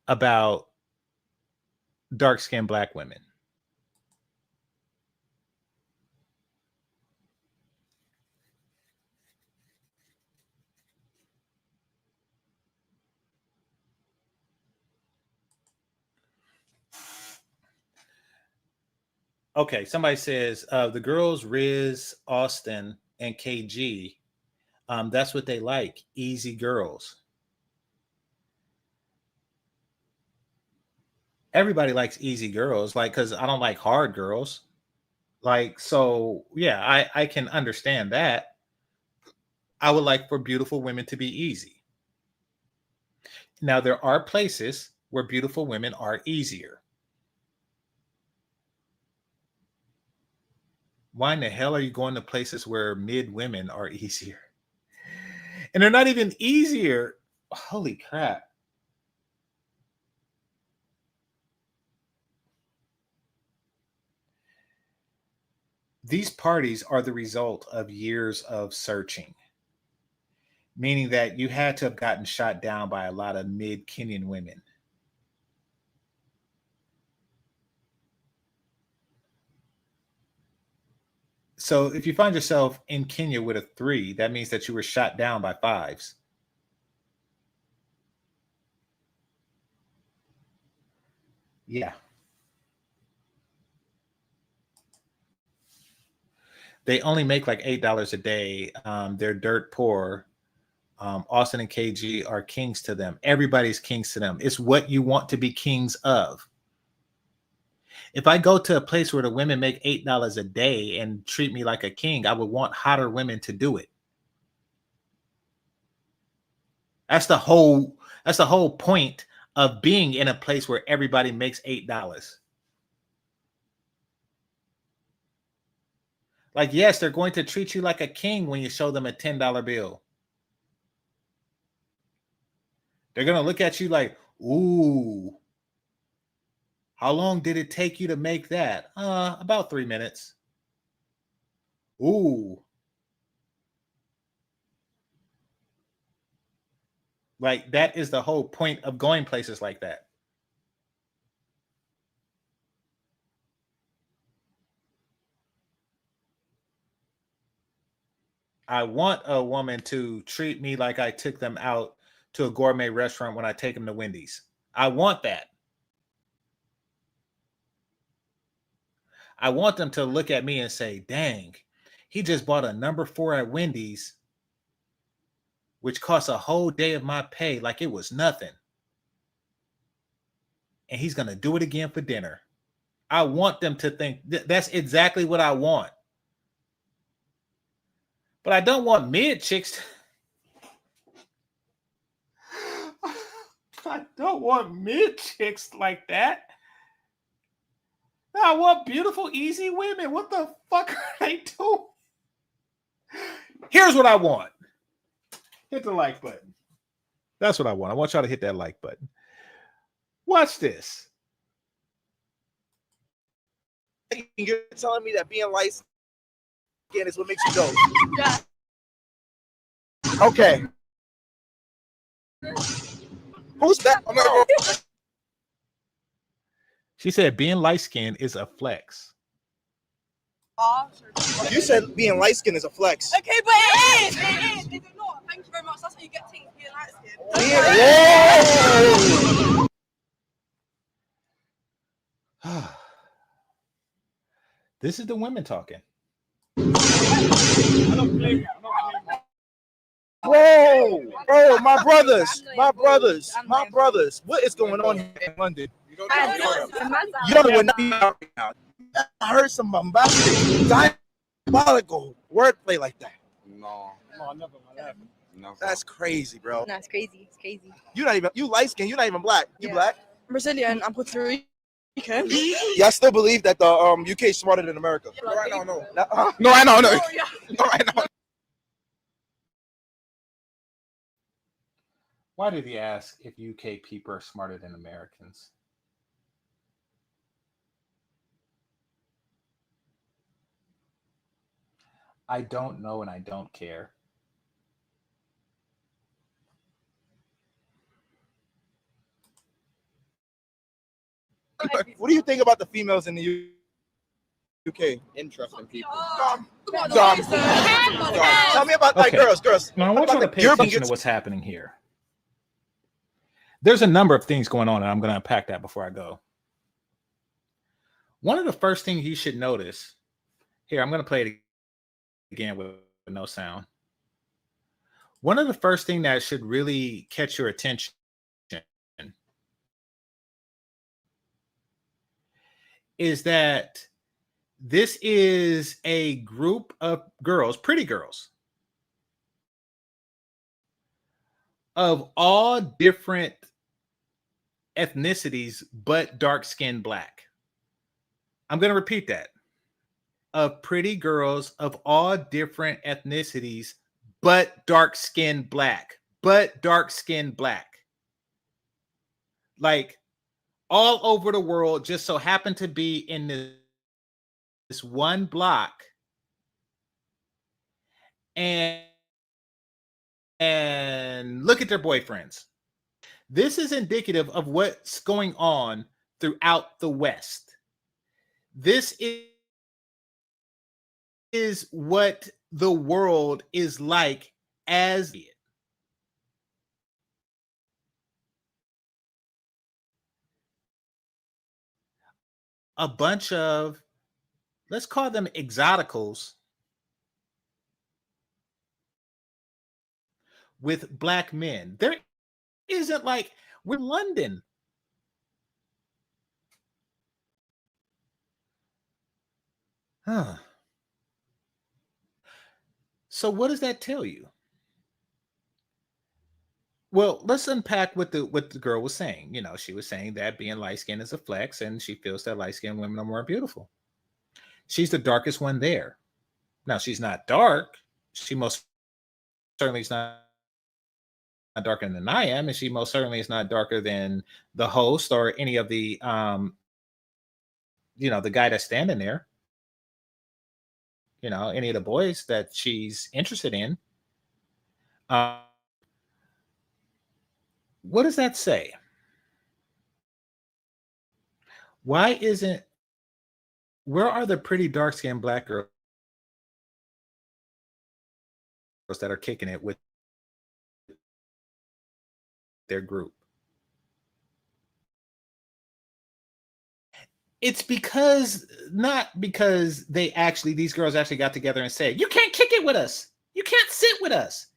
about dark-skinned black women. Okay, somebody says the girls Riz, Austin, and KG, that's what they like, easy girls. Everybody likes easy girls, like, because I don't like hard girls. Like, so yeah, I can understand that. I would like for beautiful women to be easy. Now, there are places where beautiful women are easier. Why in the hell are you going to places where mid women are easier? And they're not even easier. Holy crap. These parties are the result of years of searching, meaning that you had to have gotten shot down by a lot of mid Kenyan women. So if you find yourself in Kenya with a 3, that means that you were shot down by 5s. Yeah. They only make like $8 a day. They're dirt poor. Austin and KG are kings to them. Everybody's kings to them. It's what you want to be kings of. If I go to a place where the women make $8 a day and treat me like a king, I would want hotter women to do it. That's the whole point of being in a place where everybody makes $8. Like, yes, they're going to treat you like a king when you show them a $10 bill. They're going to look at you like, ooh, how long did it take you to make that? About 3 minutes. Ooh. Like, that is the whole point of going places like that. I want a woman to treat me like I took them out to a gourmet restaurant when I take them to Wendy's. I want that. I want them to look at me and say, dang, he just bought a number 4 at Wendy's, which costs a whole day of my pay like it was nothing. And he's going to do it again for dinner. I want them to think that's exactly what I want. But I don't want mid chicks. I don't want mid chicks like that. I want beautiful, easy women. What the fuck are they doing? Here's what I want. Hit the like button. That's what I want. I want y'all to hit that like button. Watch this. You're telling me that being light skinned is what makes you dope. Yeah. Okay. Who's that? I'm gonna go. She said being light skinned is a flex. You said being light skinned is a flex. Okay, but it is. It is not. Thank you very much. That's how you get things being light skinned. This is the women talking. Whoa, bro, my brothers. What is going on here in London? You don't know what not out now. I heard some bombastic, diabolical wordplay like that. No, never. No, that's crazy, bro. No, it's crazy. It's crazy. You light skinned. You're not even black. You black? I'm Brazilian. I'm Puerto Rican. Yeah, I still believe that the UK is smarter than America. No, I don't know. No, I know. Oh, yeah. No, I know. Why did he ask if UK people are smarter than Americans? I don't know and I don't care. What do you think about the females in the UK? Interesting people. Dumb. Tell me about like girls. Now I want you to pay attention to what's happening here. There's a number of things going on, and I'm going to unpack that before I go. One of the first things you should notice here, I'm going to play it again with no sound. One of the first things that should really catch your attention is that this is a group of girls, pretty girls, of all different ethnicities, but dark-skinned black. I'm going to repeat that. Of pretty girls of all different ethnicities, but dark-skinned black. Like all over the world, just so happen to be in this one block. And look at their boyfriends. This is indicative of what's going on throughout the West. This is what the world is like as it. A bunch of, let's call them exoticals, with black men. There isn't like, we're in London. So what does that tell you? Well, let's unpack what the girl was saying. You know, she was saying that being light-skinned is a flex, and she feels that light-skinned women are more beautiful. She's the darkest one there. Now, she's not dark. She most certainly is not darker than I am, and she most certainly is not darker than the host or any of the the guy that's standing there. Any of the boys that she's interested in. What does that say? Where are the pretty dark-skinned black girls that are kicking it with their group? It's not because these girls actually got together and said, you can't kick it with us. You can't sit with us.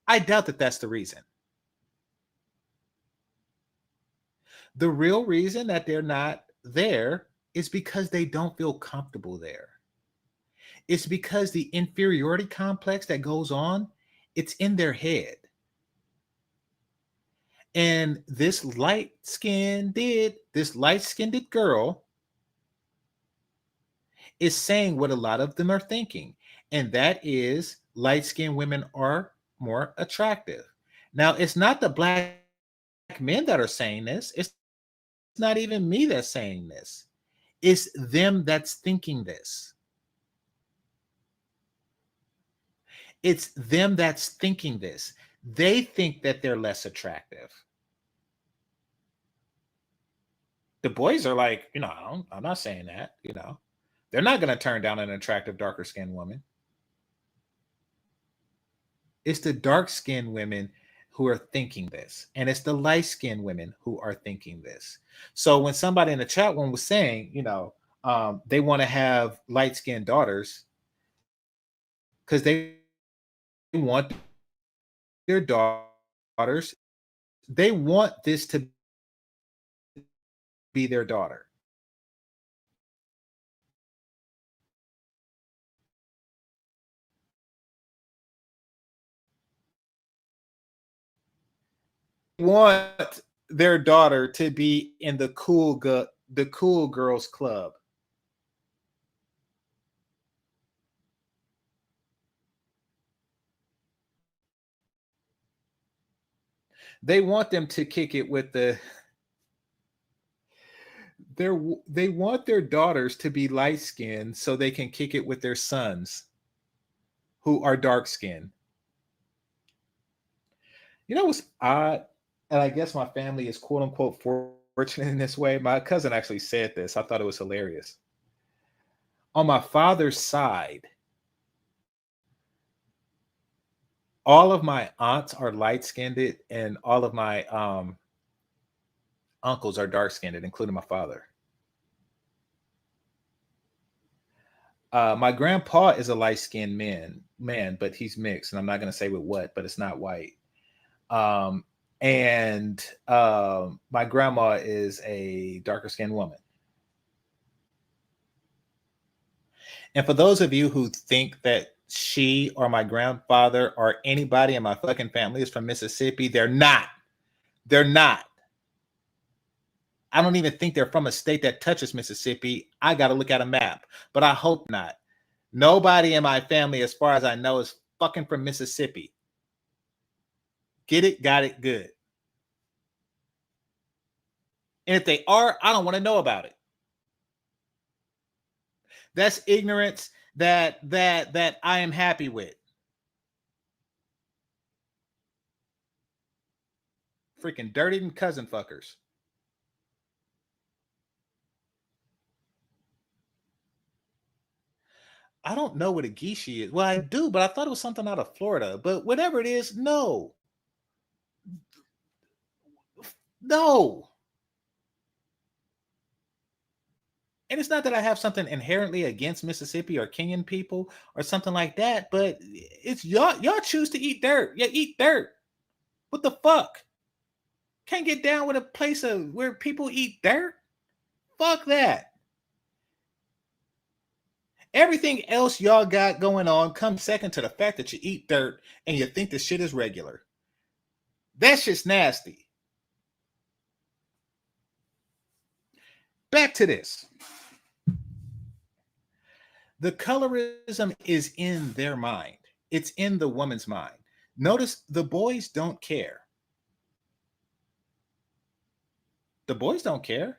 I doubt that that's the reason. The real reason that they're not there is because they don't feel comfortable there. It's because the inferiority complex that goes on, it's in their head. And this light-skinned girl is saying what a lot of them are thinking, and that is light-skinned women are more attractive. Now, it's not the black men that are saying this. It's not even me that's saying this. It's them that's thinking this. It's them that's thinking this. They think that they're less attractive. The boys are like, I'm not saying that, They're not going to turn down an attractive, darker skinned woman. It's the dark skinned women who are thinking this, and it's the light skinned women who are thinking this. So when somebody in the chat room was saying, they want to have light skinned daughters because they want their daughters, they want this to be their daughter. Want their daughter to be in the cool girls club. They want them to kick it with they want their daughters to be light skinned so they can kick it with their sons who are dark skinned. You know what's odd? And I guess my family is quote unquote fortunate in this way. My cousin actually said this. I thought it was hilarious. On my father's side, all of my aunts are light skinned and all of my uncles are dark skinned, including my father. My grandpa is a light skinned man, but he's mixed, and I'm not going to say with what, but it's not white. And my grandma is a darker skinned woman. And for those of you who think that she or my grandfather or anybody in my fucking family is from Mississippi, they're not. They're not. I don't even think they're from a state that touches Mississippi. I got to look at a map, but I hope not. Nobody in my family, as far as I know, is fucking from Mississippi. Get it, got it, good. And if they are, I don't want to know about it. That's ignorance that I am happy with. Freaking dirty and cousin fuckers. I don't know what a geisha is. Well, I do, but I thought it was something out of Florida. But whatever it is, no. No. And it's not that I have something inherently against Mississippi or Kenyan people or something like that, but it's y'all choose to eat dirt. Yeah, eat dirt. What the fuck? Can't get down with a place where people eat dirt? Fuck that. Everything else y'all got going on comes second to the fact that you eat dirt and you think this shit is regular. That shit's nasty. Back to this. The colorism is in their mind. It's in the woman's mind. Notice the boys don't care. The boys don't care.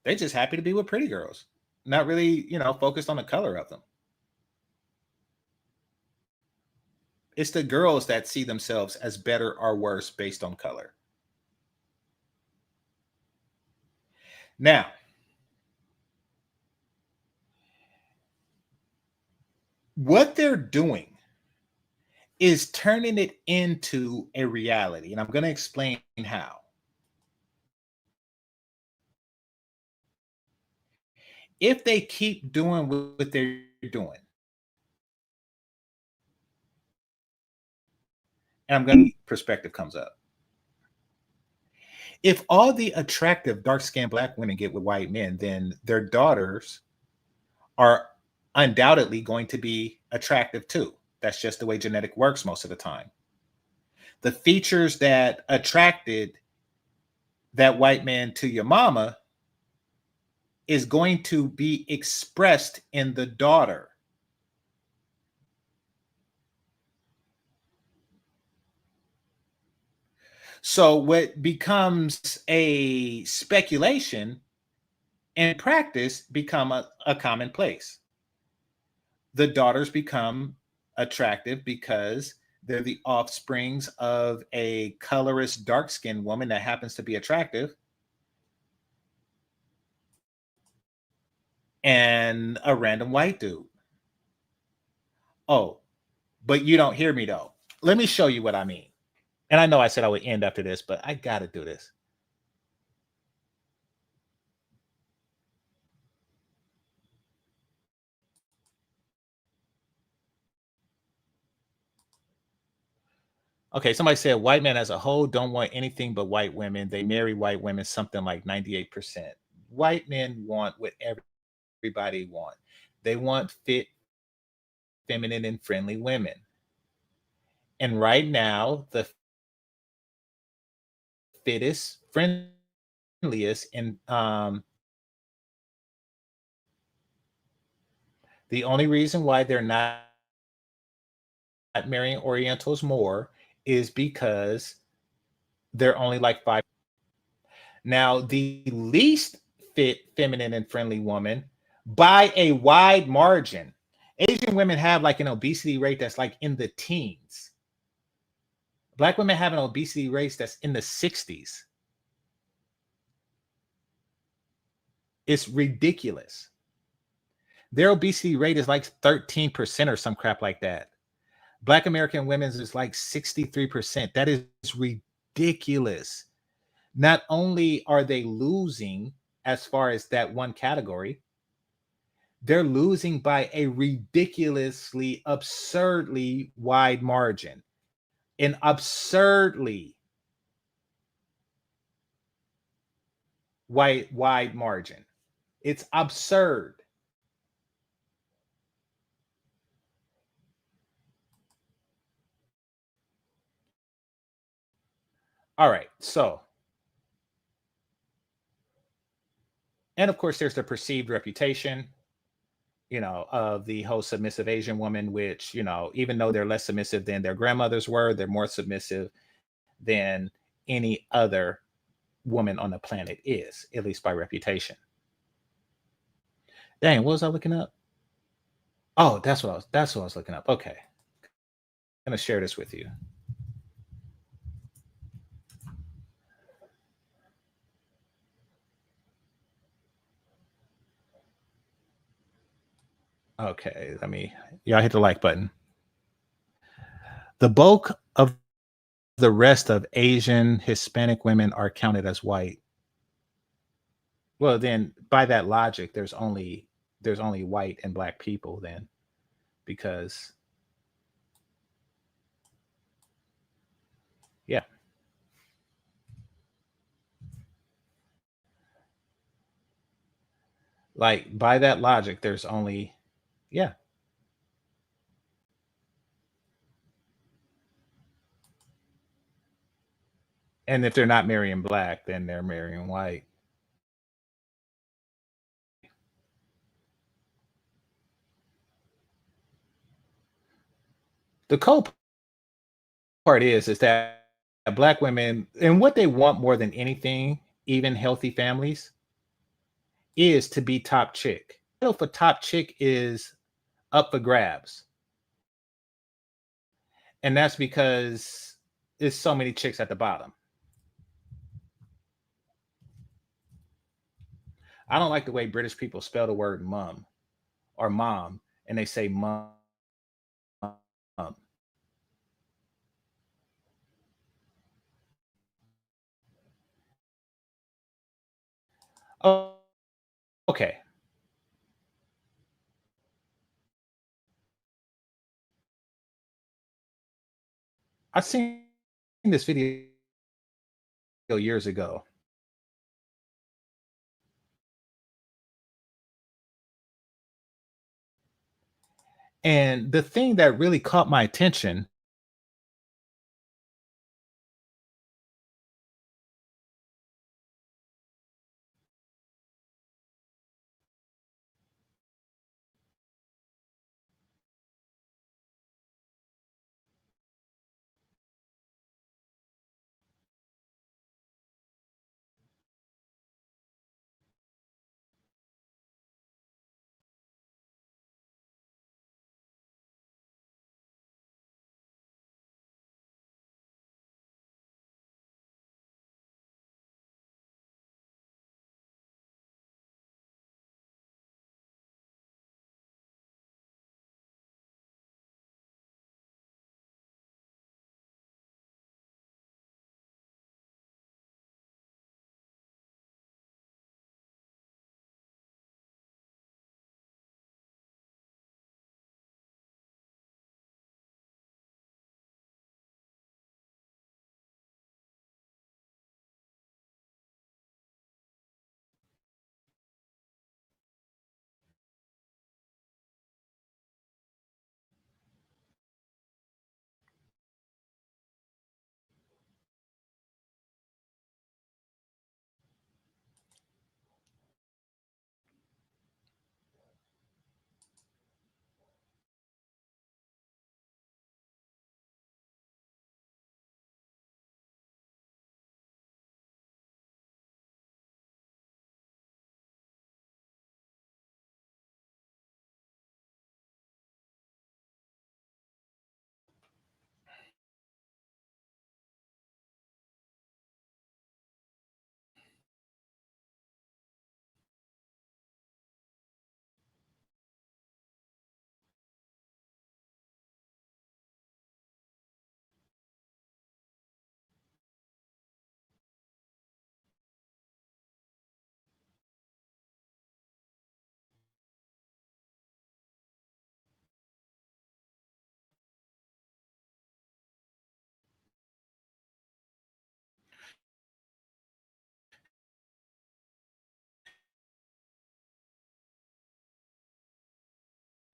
They're just happy to be with pretty girls. Not really, focused on the color of them. It's the girls that see themselves as better or worse based on color. Now, what they're doing is turning it into a reality, and I'm going to explain how. If they keep doing what they're doing, and I'm going to perspective comes up. If all the attractive dark-skinned black women get with white men, then their daughters are undoubtedly going to be attractive too. That's just the way genetic works most of the time. The features that attracted that white man to your mama is going to be expressed in the daughter. So what becomes a speculation in practice become a commonplace. The daughters become attractive because they're the offsprings of a colorist, dark-skinned woman that happens to be attractive. and a random white dude. Oh, but you don't hear me though. Let me show you what I mean. And I know I said I would end after this, but I got to do this. Okay, somebody said white men as a whole don't want anything but white women. They marry white women, something like 98%. White men want what everybody want. They want fit, feminine, and friendly women. And right now, the fittest, friendliest, and the only reason why they're not marrying Orientals more is because they're only like 5. Now, the least fit, feminine, and friendly woman by a wide margin. Asian women have like an obesity rate that's like in the teens. Black women have an obesity rate that's in the 60s. It's ridiculous. Their obesity rate is like 13% or some crap like that. Black American women's is like 63%. That is ridiculous. Not only are they losing as far as that one category, they're losing by a ridiculously, absurdly wide margin. An absurdly wide margin. It's absurd. All right, so, and of course, there's the perceived reputation, of the whole submissive Asian woman, which, even though they're less submissive than their grandmothers were, they're more submissive than any other woman on the planet is, at least by reputation. Dang, what was I looking up? Oh, that's what I was looking up. Okay. I'm gonna share this with you. Okay, y'all hit the like button. The bulk of the rest of Asian Hispanic women are counted as white. Well, then by that logic, there's only white and black people then, because yeah. Like by that logic, there's only, yeah. And if they're not marrying black, then they're marrying white. The cool part is that black women, and what they want more than anything, even healthy families, is to be top chick. The title for top chick is up for grabs. And that's because there's so many chicks at the bottom. I don't like the way British people spell the word mum or mom, and they say mum. Oh, okay. I've seen this video years ago. And the thing that really caught my attention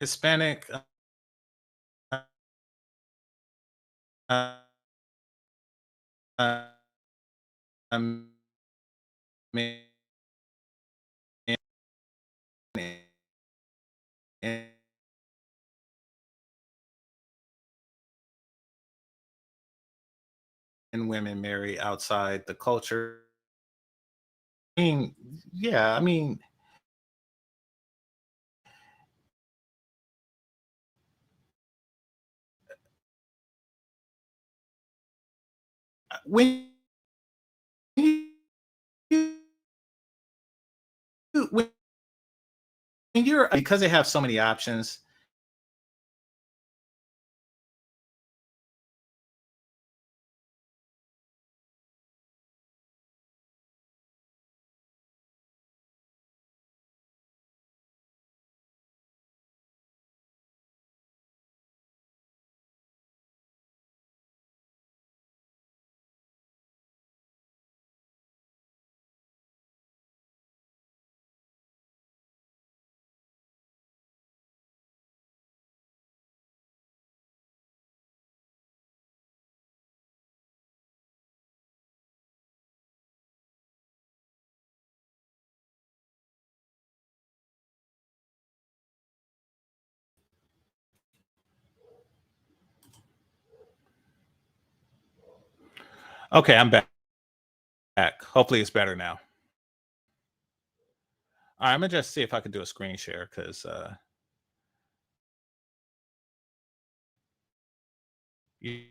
Hispanic um, and women marry outside the culture. I mean, yeah, I mean, when when you're, because they have so many options, okay, I'm back. Hopefully it's better now. All right, I'm gonna just see if I can do a screen share because you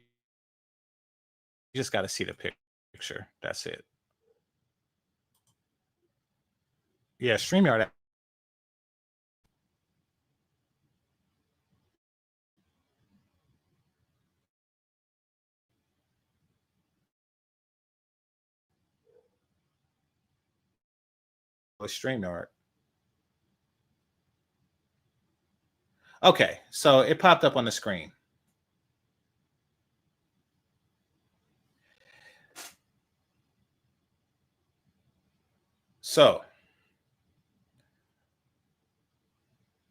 just got to see the picture. That's it. Yeah, StreamYard. StreamYard. Okay, so it popped up on the screen. So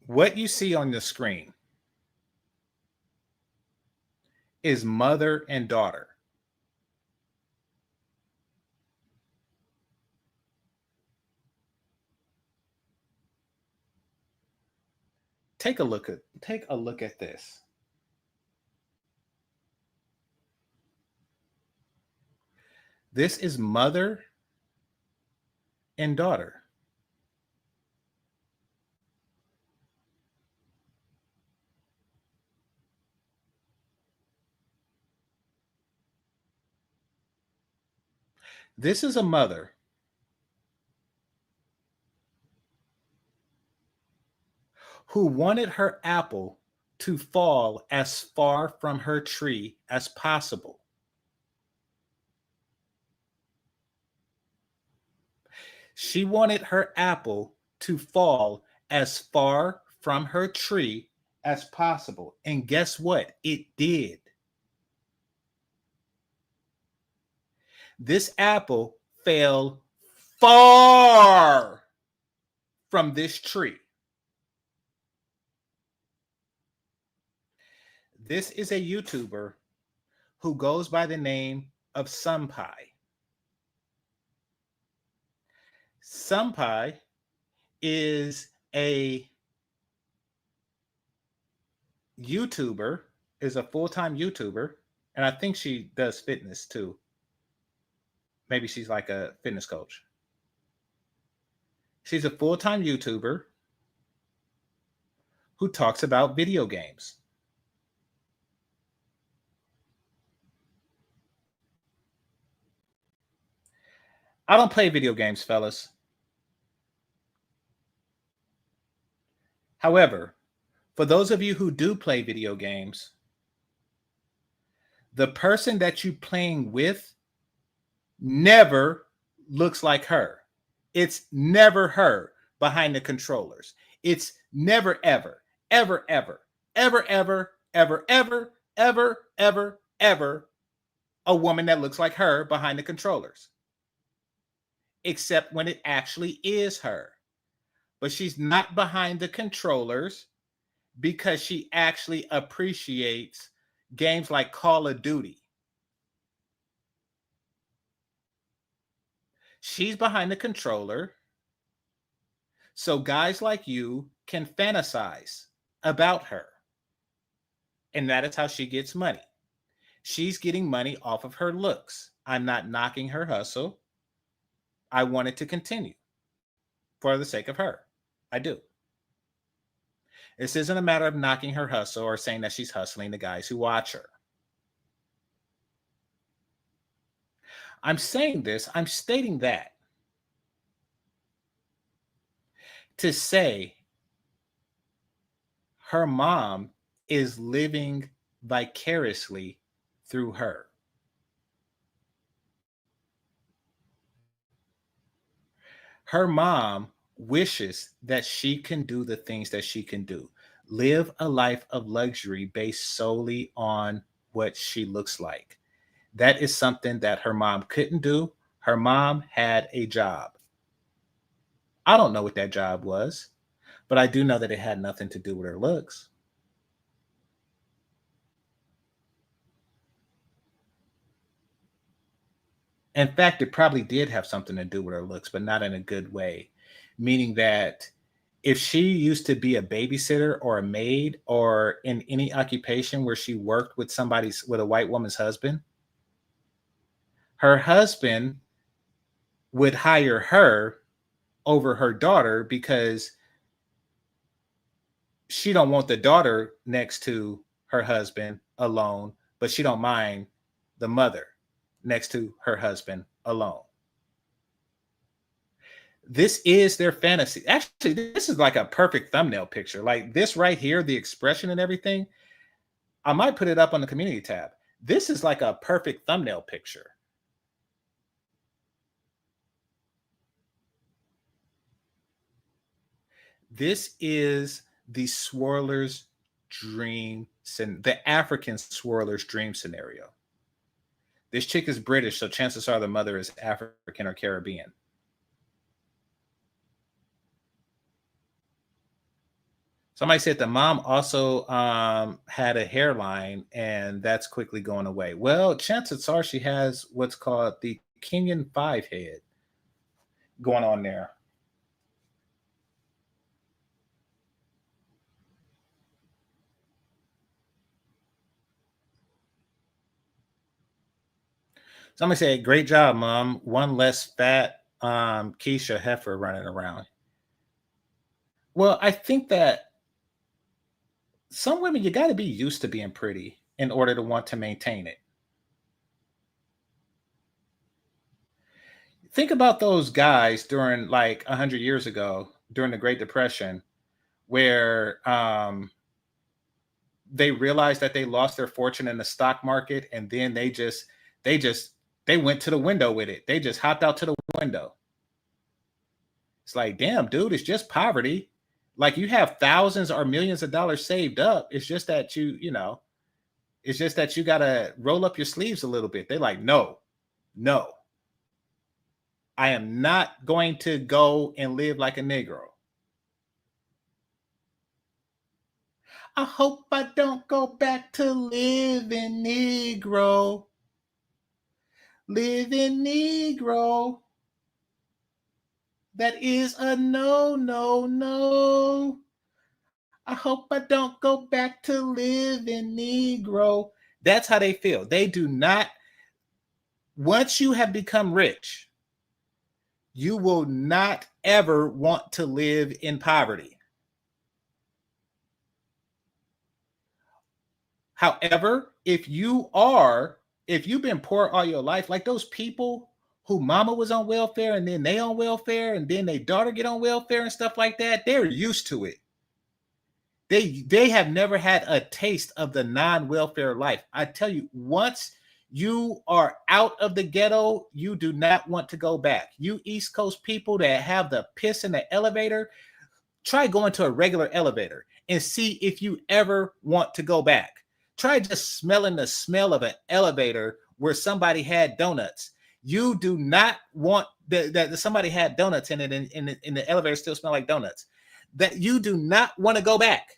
what you see on the screen is mother and daughter. Take a look at this. This is mother and daughter. This is a mother who wanted her apple to fall as far from her tree as possible. She wanted her apple to fall as far from her tree as possible. And guess what? It did. This apple fell far from this tree. This is a YouTuber who goes by the name of Sunpie. Sunpie is a YouTuber, is a full-time YouTuber, and I think she does fitness too. Maybe she's like a fitness coach. She's a full-time YouTuber who talks about video games. I don't play video games, fellas. However, for those of you who do play video games, the person that you're playing with never looks like her. It's never her behind the controllers. It's never, ever, ever, ever, ever, ever, ever, ever, ever, ever, ever a woman that looks like her behind the controllers. Except when it actually is her. But she's not behind the controllers because she actually appreciates games like Call of Duty. She's behind the controller, so guys like you can fantasize about her. And that is how she gets money. She's getting money off of her looks. I'm not knocking her hustle. I want it to continue for the sake of her. I do. This isn't a matter of knocking her hustle or saying that she's hustling the guys who watch her. I'm saying this, I'm stating that to say her mom is living vicariously through her. Her mom wishes that she can do the things that she can do. Live a life of luxury based solely on what she looks like. That is something that her mom couldn't do. Her mom had a job. I don't know what that job was, but I do know that it had nothing to do with her looks. In fact, it probably did have something to do with her looks, but not in a good way. Meaning that if she used to be a babysitter or a maid or in any occupation where she worked with with a white woman's husband, her husband would hire her over her daughter because she don't want the daughter next to her husband alone, but she don't mind the mother next to her husband alone. This is their fantasy. Actually, this is like a perfect thumbnail picture. Like this right here, the expression and everything. I might put it up on the community tab. This is like a perfect thumbnail picture. This is the swirler's dream, the African swirler's dream scenario. This chick is British, so chances are the mother is African or Caribbean. Somebody said the mom also had a hairline, and that's quickly going away. Well, chances are she has what's called the Kenyan 5 head going on there. Somebody said, great job, Mom. One less fat Keisha heifer running around. Well, I think that some women, you got to be used to being pretty in order to want to maintain it. Think about those guys during like 100 years ago, during the Great Depression, where they realized that they lost their fortune in the stock market, and then they went to the window with it. They just hopped out to the window. It's like, damn, dude, it's just poverty. Like you have thousands or millions of dollars saved up. It's just that it's just that you got to roll up your sleeves a little bit. They're like, no, I am not going to go and live like a Negro. I hope I don't go back to living Negro. Living Negro. That is a no, no, no. I hope I don't go back to living Negro. That's how they feel. They do not. Once you have become rich, you will not ever want to live in poverty. However, if you've been poor all your life, like those people who mama was on welfare and then they on welfare and then their daughter get on welfare and stuff like that, they're used to it. They have never had a taste of the non-welfare life. I tell you, once you are out of the ghetto, you do not want to go back. You East Coast people that have the piss in the elevator, try going to a regular elevator and see if you ever want to go back. Try just smelling the smell of an elevator where somebody had donuts. You do not want that somebody had donuts in it and the elevator still smell like donuts. That you do not want to go back.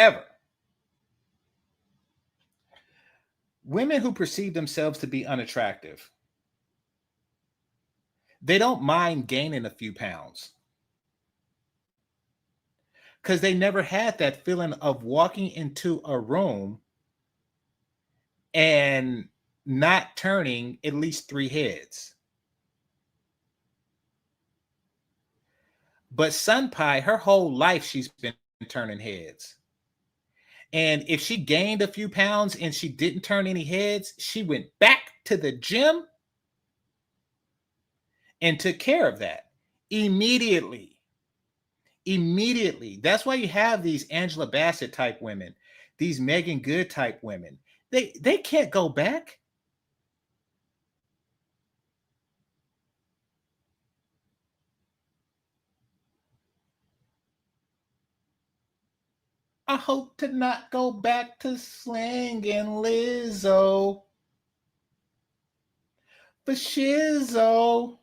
ever. Women who perceive themselves to be unattractive, they don't mind gaining a few pounds because they never had that feeling of walking into a room and not turning at least 3 heads. But Sun Pie, her whole life, she's been turning heads. And if she gained a few pounds and she didn't turn any heads, she went back to the gym and took care of that immediately. Immediately. That's why you have these Angela Bassett type women, these Megan Good type women. They can't go back. I hope to not go back to slinging Lizzo for shizzo.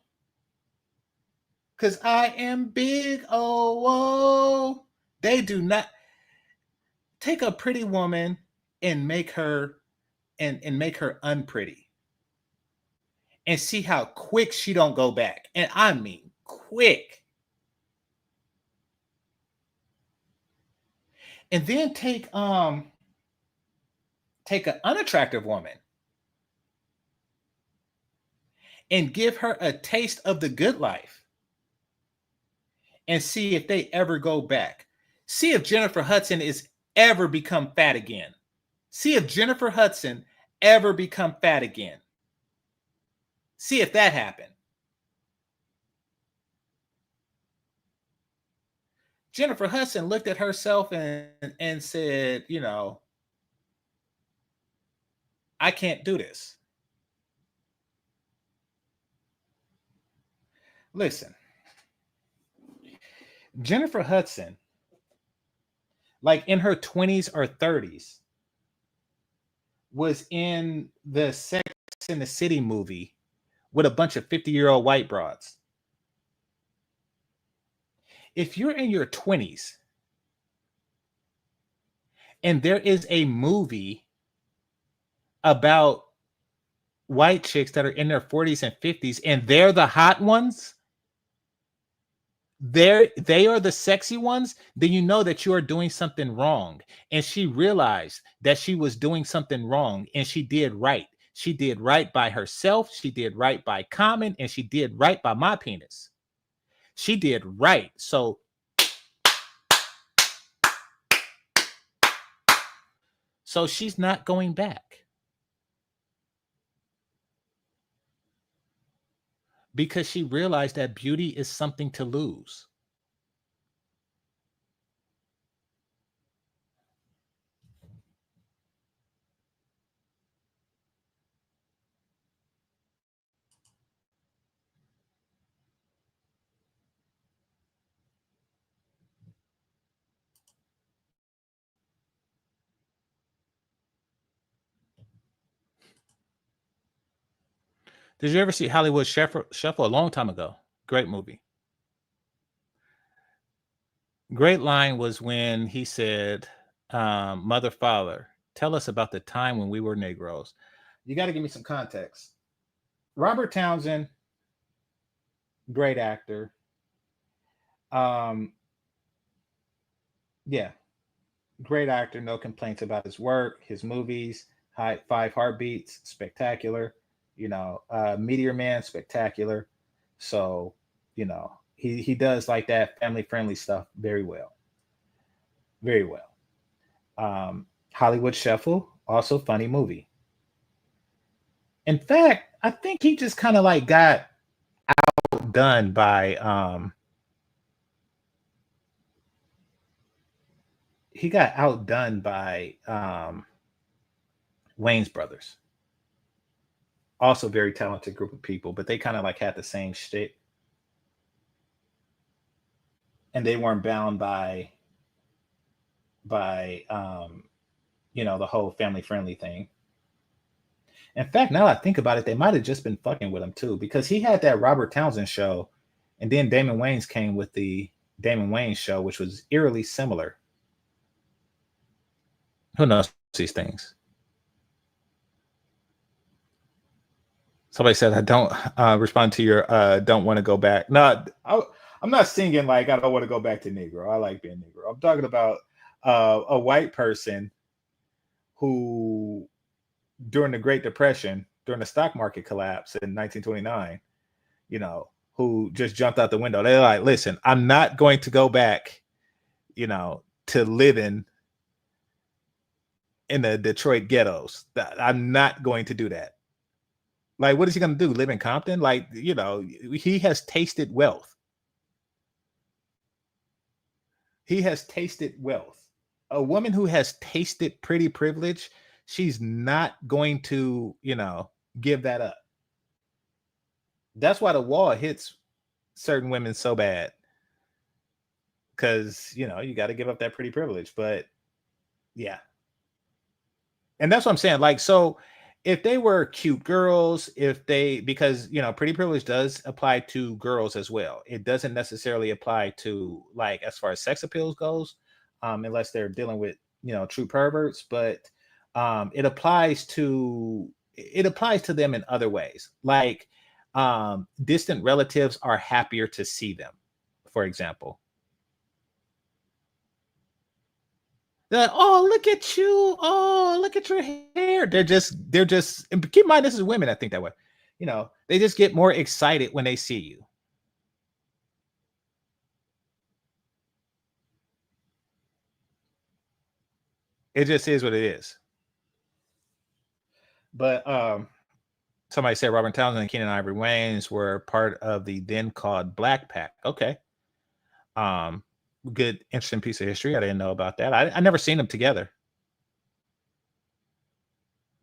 Because I am big, oh. They do not take a pretty woman and make her and make her unpretty. And see how quick she don't go back. And I mean quick. And then take an unattractive woman and give her a taste of the good life and see if they ever go back. See if Jennifer Hudson is ever become fat again. See if Jennifer Hudson ever become fat again. See if that happened. Jennifer Hudson looked at herself and said, you know, I can't do this. Listen, Jennifer Hudson, like in her 20s or 30s, was in the Sex and the City movie with a bunch of 50-year-old white broads. If you're in your 20s and there is a movie about white chicks that are in their 40s and 50s and they're the hot ones, they are the sexy ones, then you know that you are doing something wrong. And she realized that she was doing something wrong and she did right. She did right by herself. She did right by Common, and she did right by my penis. She did right. So she's not going back. Because she realized that beauty is something to lose. Did you ever see Hollywood Shuffle? A long time ago. Great movie. Great line was when he said, Mother, Father, tell us about the time when we were Negroes. You got to give me some context. Robert Townsend, great actor. Yeah, great actor. No complaints about his work, his movies. 5 Heartbeats, spectacular. You know, Meteor Man, spectacular. So, you know, he does like that family-friendly stuff very well. Very well. Hollywood Shuffle, also funny movie. In fact, I think he just kind of like got outdone by Wayne's Brothers. Also very talented group of people, but they kind of like had the same shit. And they weren't bound by you know, the whole family-friendly thing. In fact, now I think about it, they might have just been fucking with him too, because he had that Robert Townsend show, and then Damon Wayans came with the Damon Wayans show, which was eerily similar. Who knows these things? Somebody said, I don't respond to your don't want to go back. No, I'm not singing like I don't want to go back to Negro. I like being Negro. I'm talking about a white person who, during the Great Depression, during the stock market collapse in 1929, you know, who just jumped out the window. They're like, listen, I'm not going to go back, you know, to living in the Detroit ghettos. I'm not going to do that. Like, what is he going to do? Live in Compton? Like, you know, he has tasted wealth. He has tasted wealth. A woman who has tasted pretty privilege, she's not going to, you know, give that up. That's why the wall hits certain women so bad. Because, you know, you got to give up that pretty privilege. But yeah. And that's what I'm saying. Like, so if they were cute girls, because, you know, pretty privilege does apply to girls as well. It doesn't necessarily apply to, like, as far as sex appeals goes, unless they're dealing with, you know, true perverts. But it applies to them in other ways. Like, distant relatives are happier to see them, for example. They're like, oh, look at you. Oh, look at your hair. They're just, and keep in mind, this is women that think that way. You know, they just get more excited when they see you. It just is what it is. But somebody said Robert Townsend and Kenyan Ivory Wayans were part of the then called Black Pack. Okay. Good, interesting piece of history. I didn't know about that. I never seen them together.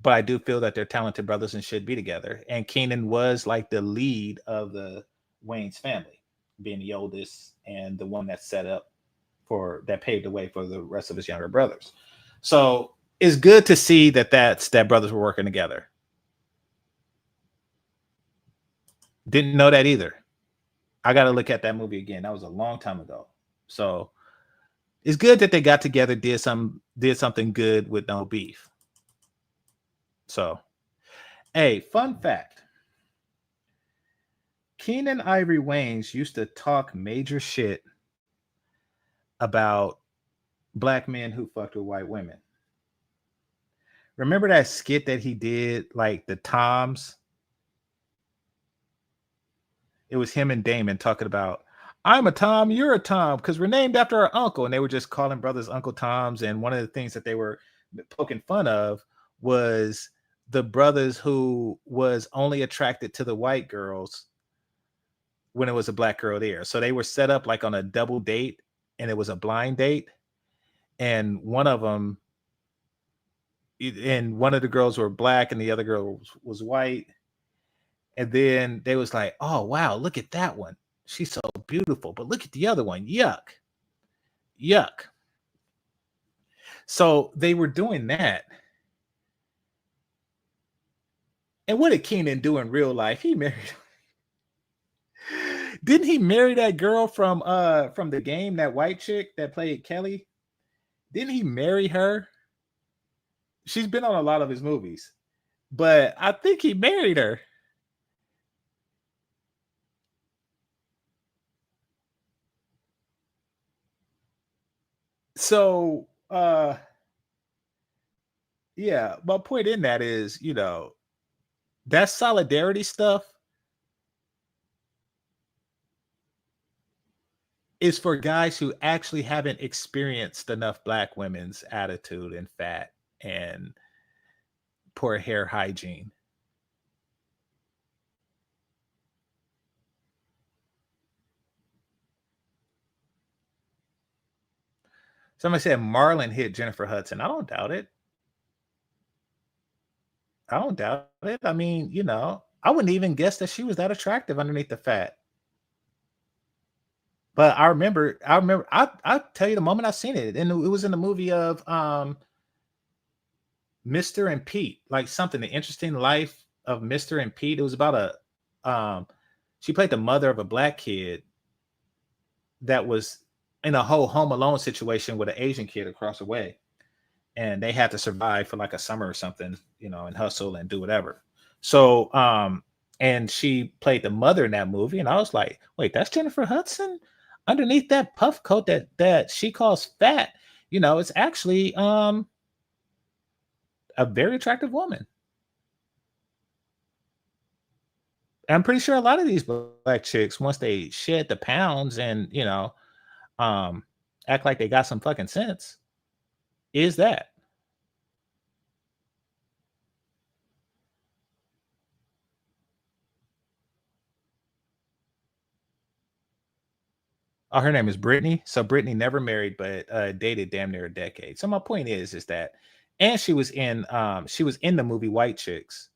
But I do feel that they're talented brothers and should be together. And Kenyan was like the lead of the Wayans family, being the oldest and the one that that paved the way for the rest of his younger brothers. So it's good to see that brothers were working together. Didn't know that either. I got to look at that movie again. That was a long time ago. So it's good that they got together, did something good with no beef. So, hey, fun fact. Kenyan Ivory Wayans used to talk major shit about black men who fucked with white women. Remember that skit that he did, like the Toms? It was him and Damon talking about, I'm a Tom, you're a Tom, because we're named after our uncle. And they were just calling brothers Uncle Toms. And one of the things that they were poking fun of was the brothers who was only attracted to the white girls when it was a black girl there. So they were set up like on a double date, and it was a blind date. And one of the girls were black and the other girl was white. And then they was like, oh, wow, look at that one. She's so beautiful. But look at the other one. Yuck. Yuck. So they were doing that. And what did Kenyan do in real life? He married. Didn't he marry that girl from the game, that white chick that played Kelly? Didn't he marry her? She's been on a lot of his movies. But I think he married her. So, yeah, my point in that is, you know, that solidarity stuff is for guys who actually haven't experienced enough black women's attitude and fat and poor hair hygiene. Somebody said Marlon hit Jennifer Hudson. I don't doubt it. I don't doubt it. I mean, you know, I wouldn't even guess that she was that attractive underneath the fat. But I remember, I'll tell you the moment I seen it. And it was in the movie of Mr. and Pete, like something, The Interesting Life of Mr. and Pete. It was about she played the mother of a black kid that was in a whole Home Alone situation with an Asian kid across the way. and they had to survive for like a summer or something, you know, and hustle and do whatever. So, and she played the mother in that movie, and I was like, wait, that's Jennifer Hudson underneath that puff coat that she calls fat. You know, it's actually a very attractive woman. I'm pretty sure a lot of these black chicks, once they shed the pounds and, you know, act like they got some fucking sense, is that. Oh, her name is Brittany. So Brittany never married, but dated damn near a decade. So my point is that, and she was in the movie White Chicks,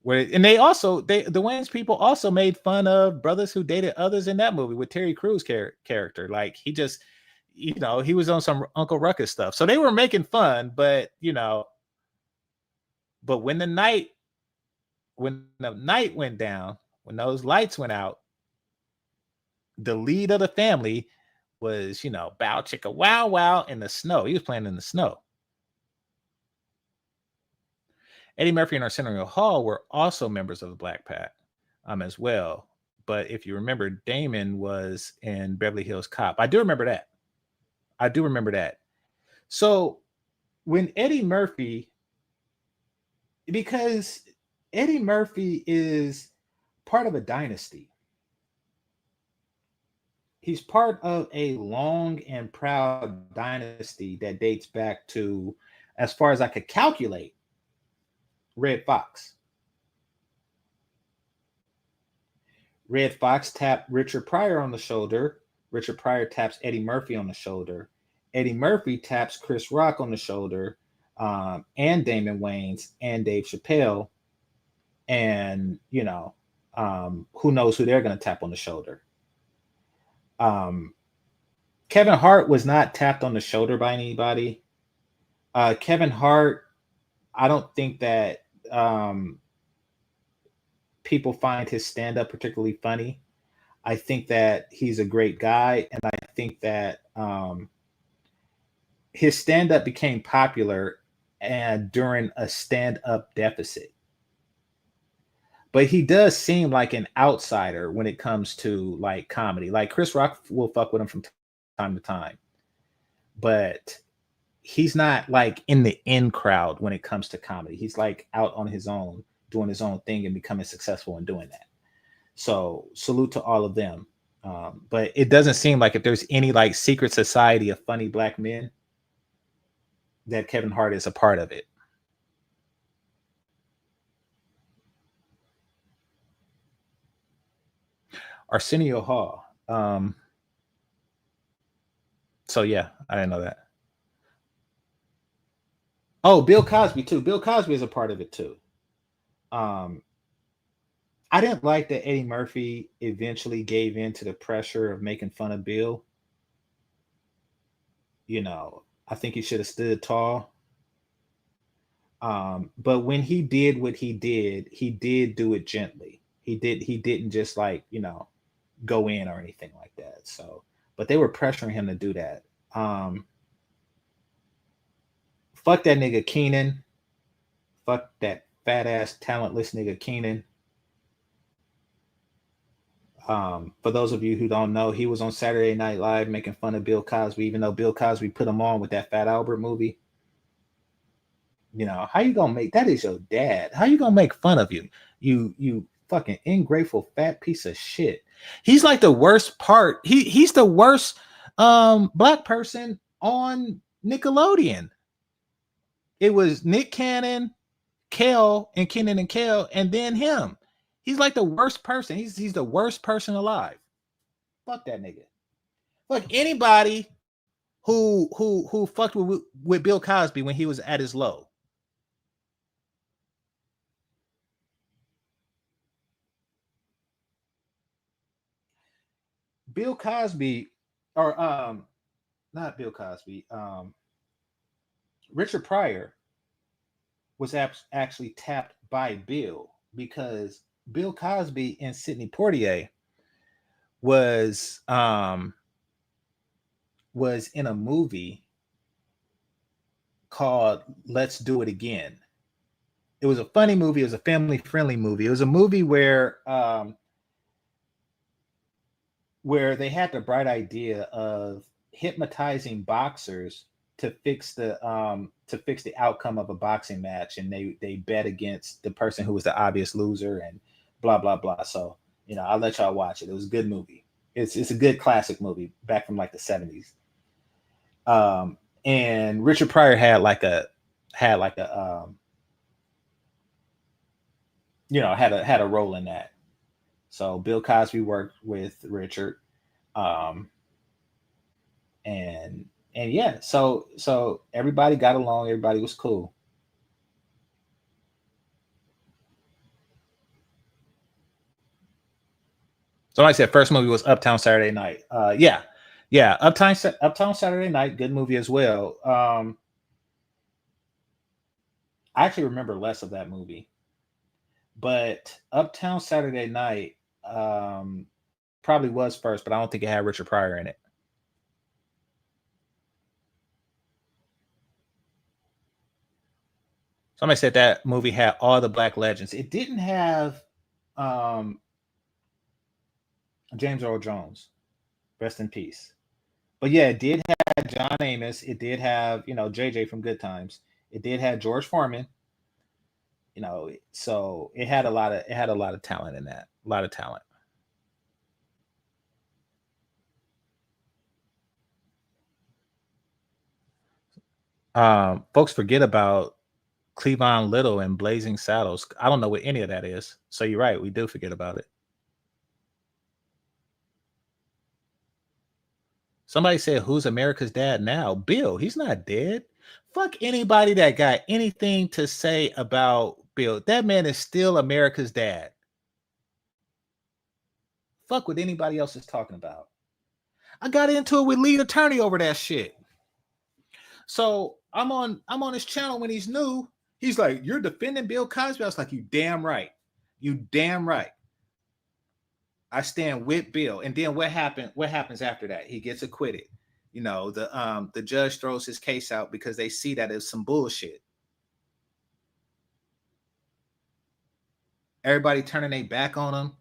where, and the Wayans people also made fun of brothers who dated others in that movie with Terry Crews character. Like he just, you know, he was on some Uncle Ruckus stuff. So they were making fun, but you know, but when the night went down, when those lights went out, the lead of the family was, you know, bow chicka wow wow in the snow. He was playing in the snow. Eddie Murphy and Arsenio Hall were also members of the Black Pack as well. But if you remember, Damon was in Beverly Hills Cop. I do remember that. So when Eddie Murphy, because Eddie Murphy is part of a dynasty. He's part of a long and proud dynasty that dates back to, as far as I could calculate, Red Fox. Red Fox tapped Richard Pryor on the shoulder. Richard Pryor taps Eddie Murphy on the shoulder. Eddie Murphy taps Chris Rock on the shoulder, and Damon Wayans and Dave Chappelle. And, you know, who knows who they're going to tap on the shoulder. Kevin Hart was not tapped on the shoulder by anybody. Kevin Hart, I don't think that people find his stand-up particularly funny. I think that he's a great guy, and I think that his stand-up became popular and during a stand-up deficit. But he does seem like an outsider when it comes to like comedy. Like Chris Rock will fuck with him from time to time, but he's not like in the in crowd when it comes to comedy. He's like out on his own, doing his own thing and becoming successful in doing that. So salute to all of them. But it doesn't seem like if there's any like secret society of funny black men, that Kevin Hart is a part of it. Arsenio Hall. So yeah, I didn't know that. Oh, Bill Cosby too. Bill Cosby is a part of it too. I didn't like that Eddie Murphy eventually gave in to the pressure of making fun of Bill. You know, I think he should have stood tall. But when he did what he did do it gently. He didn't just like, you know, go in or anything like that. So, but they were pressuring him to do that. Fuck that nigga Keenan. Fuck that fat ass talentless nigga Keenan. For those of you who don't know, he was on Saturday Night Live making fun of Bill Cosby, even though Bill Cosby put him on with that Fat Albert movie. You know, how you gonna make, that is your dad. How you gonna make fun of you? You fucking ingrateful fat piece of shit. He's like the worst part. He's the worst black person on Nickelodeon. It was Nick Cannon, Kel, and Kenan and Kel, and then him. He's like the worst person. He's the worst person alive. Fuck that nigga. Fuck anybody who fucked with Bill Cosby when he was at his low. Bill Cosby, or not Bill Cosby, Richard Pryor was actually tapped by Bill because Bill Cosby and Sidney Poitier was in a movie called Let's Do It Again. It was a funny movie. It was a family-friendly movie. It was a movie where they had the bright idea of hypnotizing boxers to fix the outcome of a boxing match, and they bet against the person who was the obvious loser and blah blah blah. So I'll let y'all watch it. It was a good movie. It's a good classic movie back from like the 70s. And Richard Pryor had a role in that. So Bill Cosby worked with Richard. And yeah, so everybody got along, everybody was cool. Somebody said first movie was Uptown Saturday Night. Yeah, Uptown Saturday Night, good movie as well. I actually remember less of that movie, but Uptown Saturday Night probably was first, but I don't think it had Richard Pryor in it. Somebody said that movie had all the black legends. It didn't have James Earl Jones, rest in peace. But yeah, it did have John Amos. It did have JJ from Good Times. It did have George Foreman. So it had a lot of talent in that. A lot of talent. Folks forget about Cleavon Little and Blazing Saddles. I don't know what any of that is. So you're right. We do forget about it. Somebody said, who's America's dad now? Bill. He's not dead. Fuck anybody that got anything to say about Bill. That man is still America's dad. Fuck what anybody else is talking about. I got into it with Lead Attorney over that shit. So I'm on his channel when he's new. He's like, you're defending Bill Cosby? I was like, you damn right. You damn right. I stand with Bill. And then what happens after that? He gets acquitted. The judge throws his case out because they see that it's some bullshit. Everybody turning their back on him,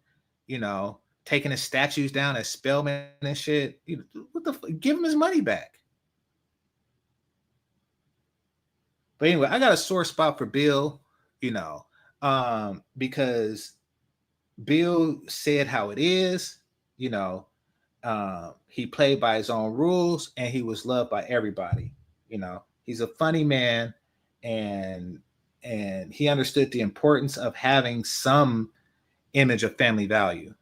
taking his statues down as Spellman and shit. Give him his money back. But anyway, I got a sore spot for Bill, because Bill said how it is, he played by his own rules and he was loved by everybody. He's a funny man, and he understood the importance of having some image of family value.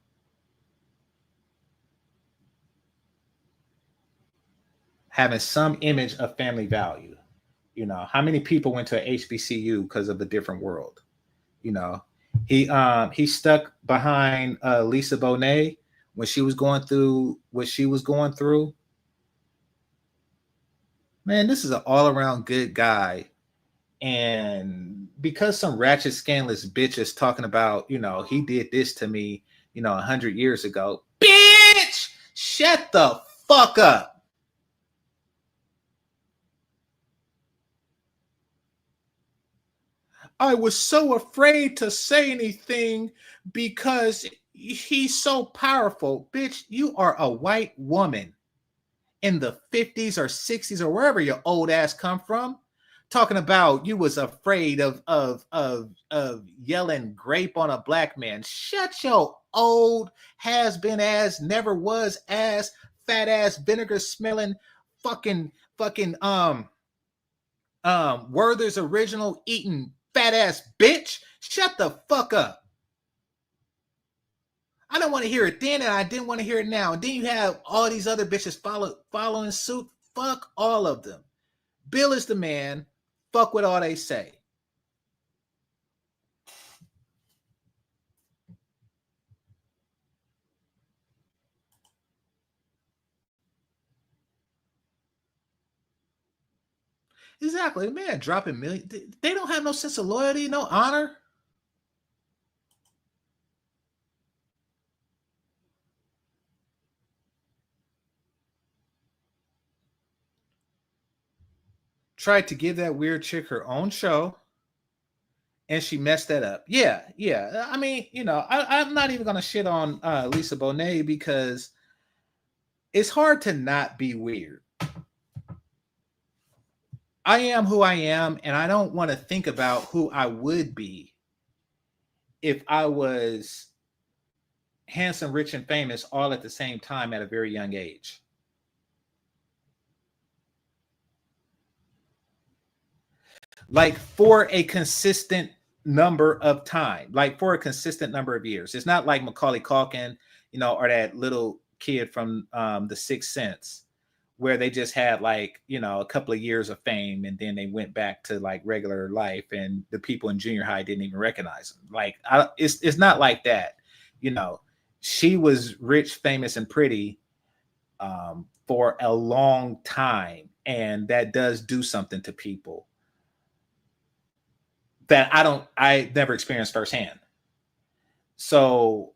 Having some image of family value. How many people went to a HBCU because of a different world? He stuck behind Lisa Bonet when she was going through what she was going through. Man, this is an all-around good guy. And because some ratchet, scandalous bitch is talking about, he did this to me, 100 years ago. Bitch! Shut the fuck up. I was so afraid to say anything because he's so powerful. Bitch, you are a white woman in the 50s or 60s or wherever your old ass come from, talking about you was afraid of yelling grape on a black man. Shut your old has-been ass, never was ass, fat ass, vinegar smelling fucking Werther's Original eating fat ass bitch. Shut the fuck up. I don't want to hear it then, and I didn't want to hear it now. And then you have all these other bitches following suit. Fuck all of them. Bill is the man. Fuck what all they say. Exactly. Man, dropping millions. They don't have no sense of loyalty, no honor. tried to give that weird chick her own show, and she messed that up. Yeah. I mean, I'm not even gonna shit on Lisa Bonet because it's hard to not be weird. I am who I am, and I don't want to think about who I would be if I was handsome, rich, and famous all at the same time at a very young age. Like for a consistent number of time, like for a consistent number of years. It's not like Macaulay Culkin, or that little kid from The Sixth Sense, where they just had like, a couple of years of fame and then they went back to like regular life and the people in junior high didn't even recognize them. Like it's not like that. She was rich, famous, and pretty for a long time, and that does do something to people that I never experienced firsthand. So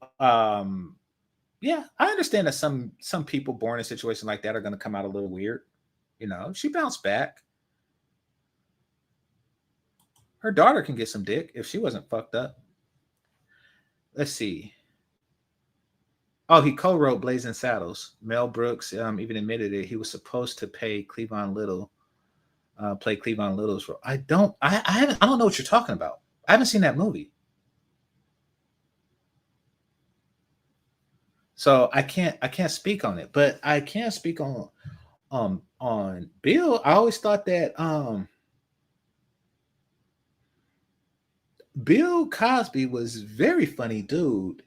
yeah, I understand that some people born in a situation like that are going to come out a little weird. She bounced back. Her daughter can get some dick if she wasn't fucked up. Let's see. Oh, he co-wrote Blazing Saddles. Mel Brooks even admitted it. He was supposed to play Cleavon Little's role. I don't know what you're talking about. I haven't seen that movie. So I can't speak on it, but I can speak on Bill. I always thought that Bill Cosby was very funny dude.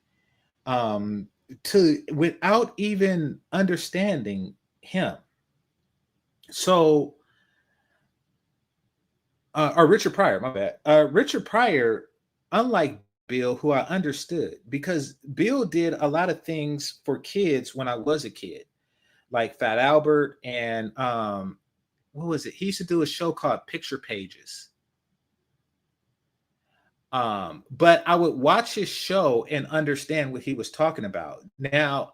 Without even understanding him. So or Richard Pryor, my bad. Richard Pryor, unlike Bill, who I understood, because Bill did a lot of things for kids when I was a kid, like Fat Albert and what was it? He used to do a show called Picture Pages. But I would watch his show and understand what he was talking about. Now,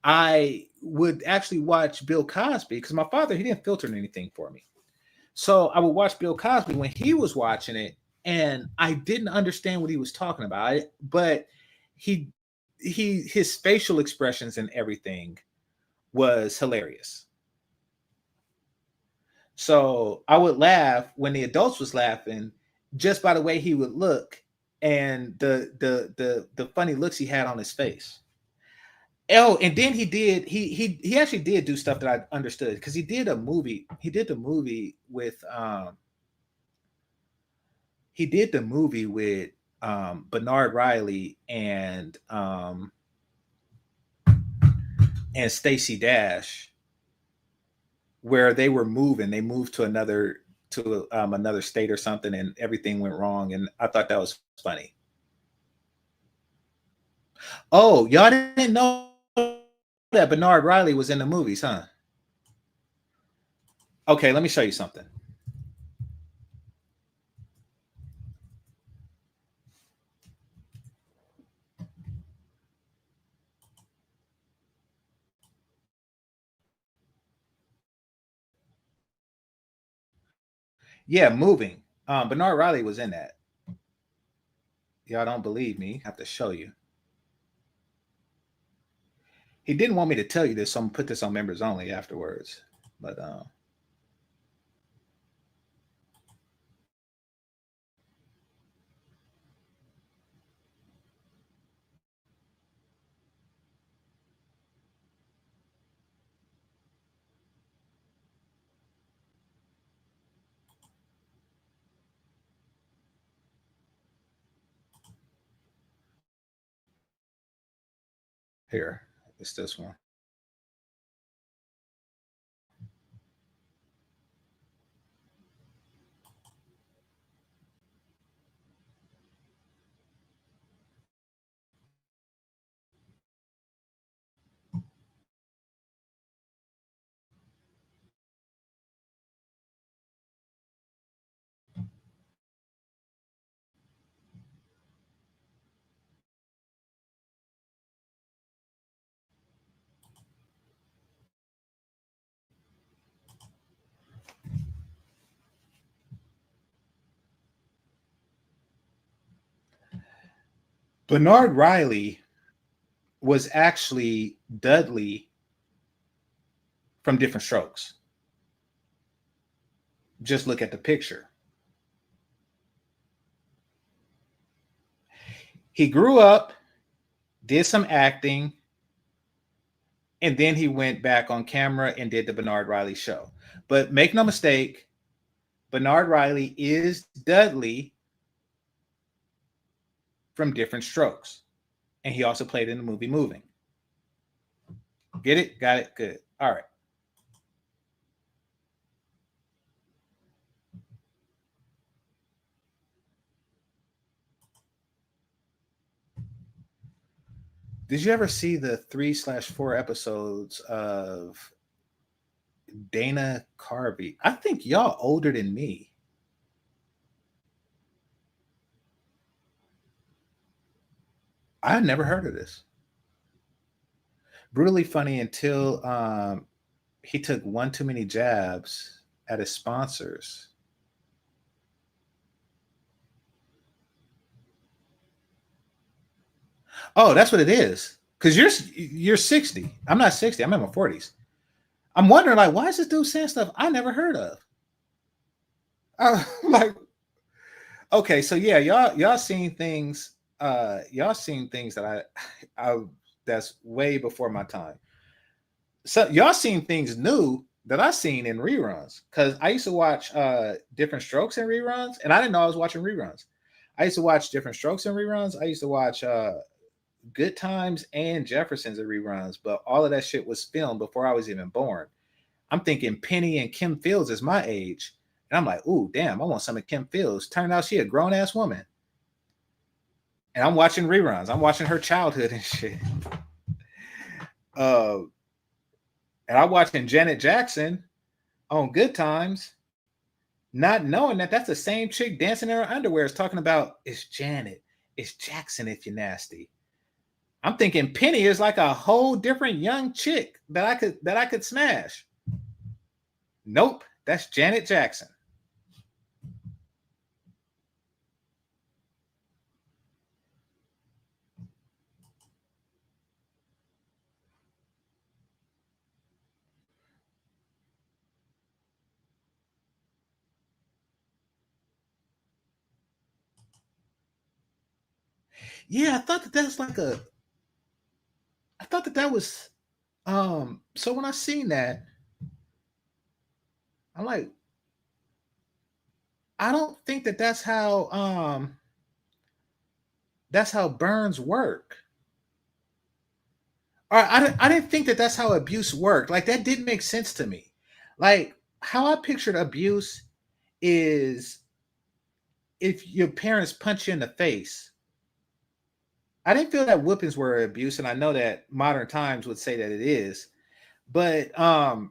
I would actually watch Bill Cosby because my father, he didn't filter anything for me. So I would watch Bill Cosby when he was watching it, and I didn't understand what he was talking about. But his facial expressions and everything was hilarious. So I would laugh when the adults was laughing just by the way he would look and the funny looks he had on his face. Oh, and then he actually did do stuff that I understood because he did the movie with Bernard Riley and Stacey Dash, where they were moving. They moved to another state or something, and everything went wrong. And I thought that was funny. Oh, y'all didn't know that Bernard Riley was in the movies, huh? Okay, let me show you something. Yeah, Moving. Bernard Riley was in that. Y'all don't believe me? I have to show you. He didn't want me to tell you this, so I'm gonna put this on members only afterwards. But here, it's this one. Bernard Riley was actually Dudley from Different Strokes. Just look at the picture. He grew up, did some acting, and then he went back on camera and did the Bernard Riley show. But make no mistake, Bernard Riley is Dudley from Different Strokes. And he also played in the movie Moving. Get it? Got it? Good. All right. Did you ever see the 3/4 episodes of Dana Carvey? I think y'all older than me. I had never heard of this. Brutally funny until he took one too many jabs at his sponsors. Oh, that's what it is. Because you're 60. I'm not 60. I'm in my 40s. I'm wondering, like, why is this dude saying stuff I never heard of? Like, okay, so yeah, y'all seen things. Y'all seen things that I that's way before my time. So y'all seen things new that I seen in reruns. Because I used to watch Different Strokes in reruns, and I didn't know I was watching reruns. I used to watch Different Strokes in reruns. I used to watch Good Times and Jefferson's in reruns, but all of that shit was filmed before I was even born. I'm thinking Penny and Kim Fields is my age. And I'm like, ooh, damn, I want some of Kim Fields. Turned out she a grown-ass woman. And I'm watching reruns. I'm watching her childhood and shit. And I'm watching Janet Jackson on Good Times, not knowing that that's the same chick dancing in her underwear is talking about, it's Janet, it's Jackson if you're nasty. I'm thinking Penny is like a whole different young chick that I could smash. Nope, that's Janet Jackson. Yeah, I thought that was like a. I thought that was. So when I seen that, I'm like, I don't think that that's how burns work. Or I didn't think that that's how abuse worked. Like that didn't make sense to me. Like how I pictured abuse is if your parents punch you in the face. I didn't feel that whoopings were abuse, and I know that modern times would say that it is, but I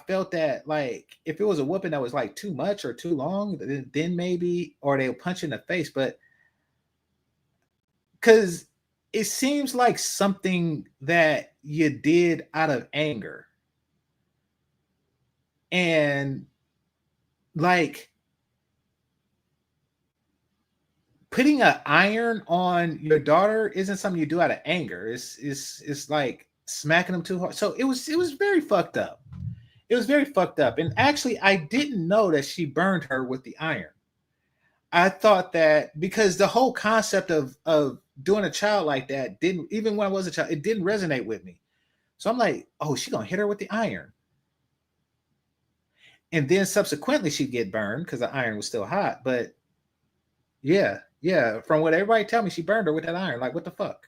felt that like if it was a whooping that was like too much or too long, then maybe, or they'll punch in the face, but because it seems like something that you did out of anger. And like putting an iron on your daughter isn't something you do out of anger. It's like smacking them too hard. So it was very fucked up. It was very fucked up. And actually, I didn't know that she burned her with the iron. I thought that because the whole concept of doing a child like that didn't, even when I was a child, it didn't resonate with me. So I'm like, oh, she gonna hit her with the iron. And then subsequently she'd get burned because the iron was still hot. But yeah, from what everybody tell me, she burned her with that iron. Like, what the fuck?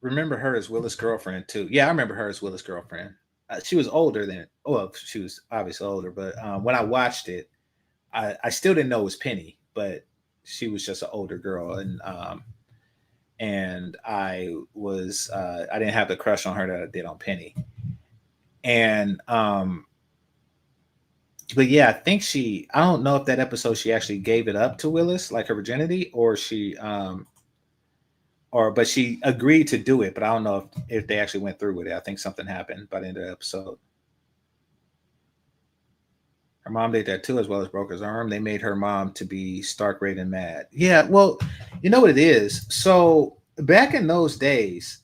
Remember her as Willis' girlfriend too. Yeah, I remember her as Willis' girlfriend. She was older than, well, she was obviously older, but when I watched it, I still didn't know it was Penny, but she was just an older girl, and I didn't have the crush on her that I did on Penny. And but yeah, I think I don't know if that episode she actually gave it up to Willis, like her virginity, or she but she agreed to do it, but I don't know if they actually went through with it. I think something happened by the end of the episode. Her mom did that too, as well as broke his arm. They made her mom to be stark red and mad. Yeah, well, you know what it is. So back in those days,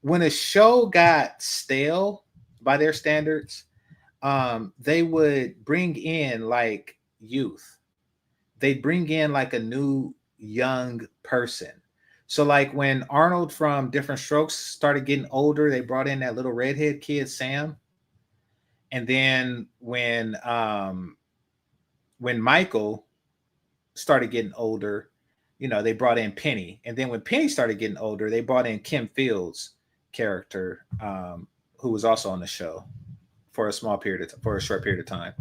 when a show got stale by their standards, they would bring in like youth. They'd bring in like a new young person. So like when Arnold from Different Strokes started getting older, they brought in that little redhead kid, Sam. And then when Michael started getting older, you know, they brought in Penny. And then when Penny started getting older, they brought in Kim Fields' character, who was also on the show for a short period of time.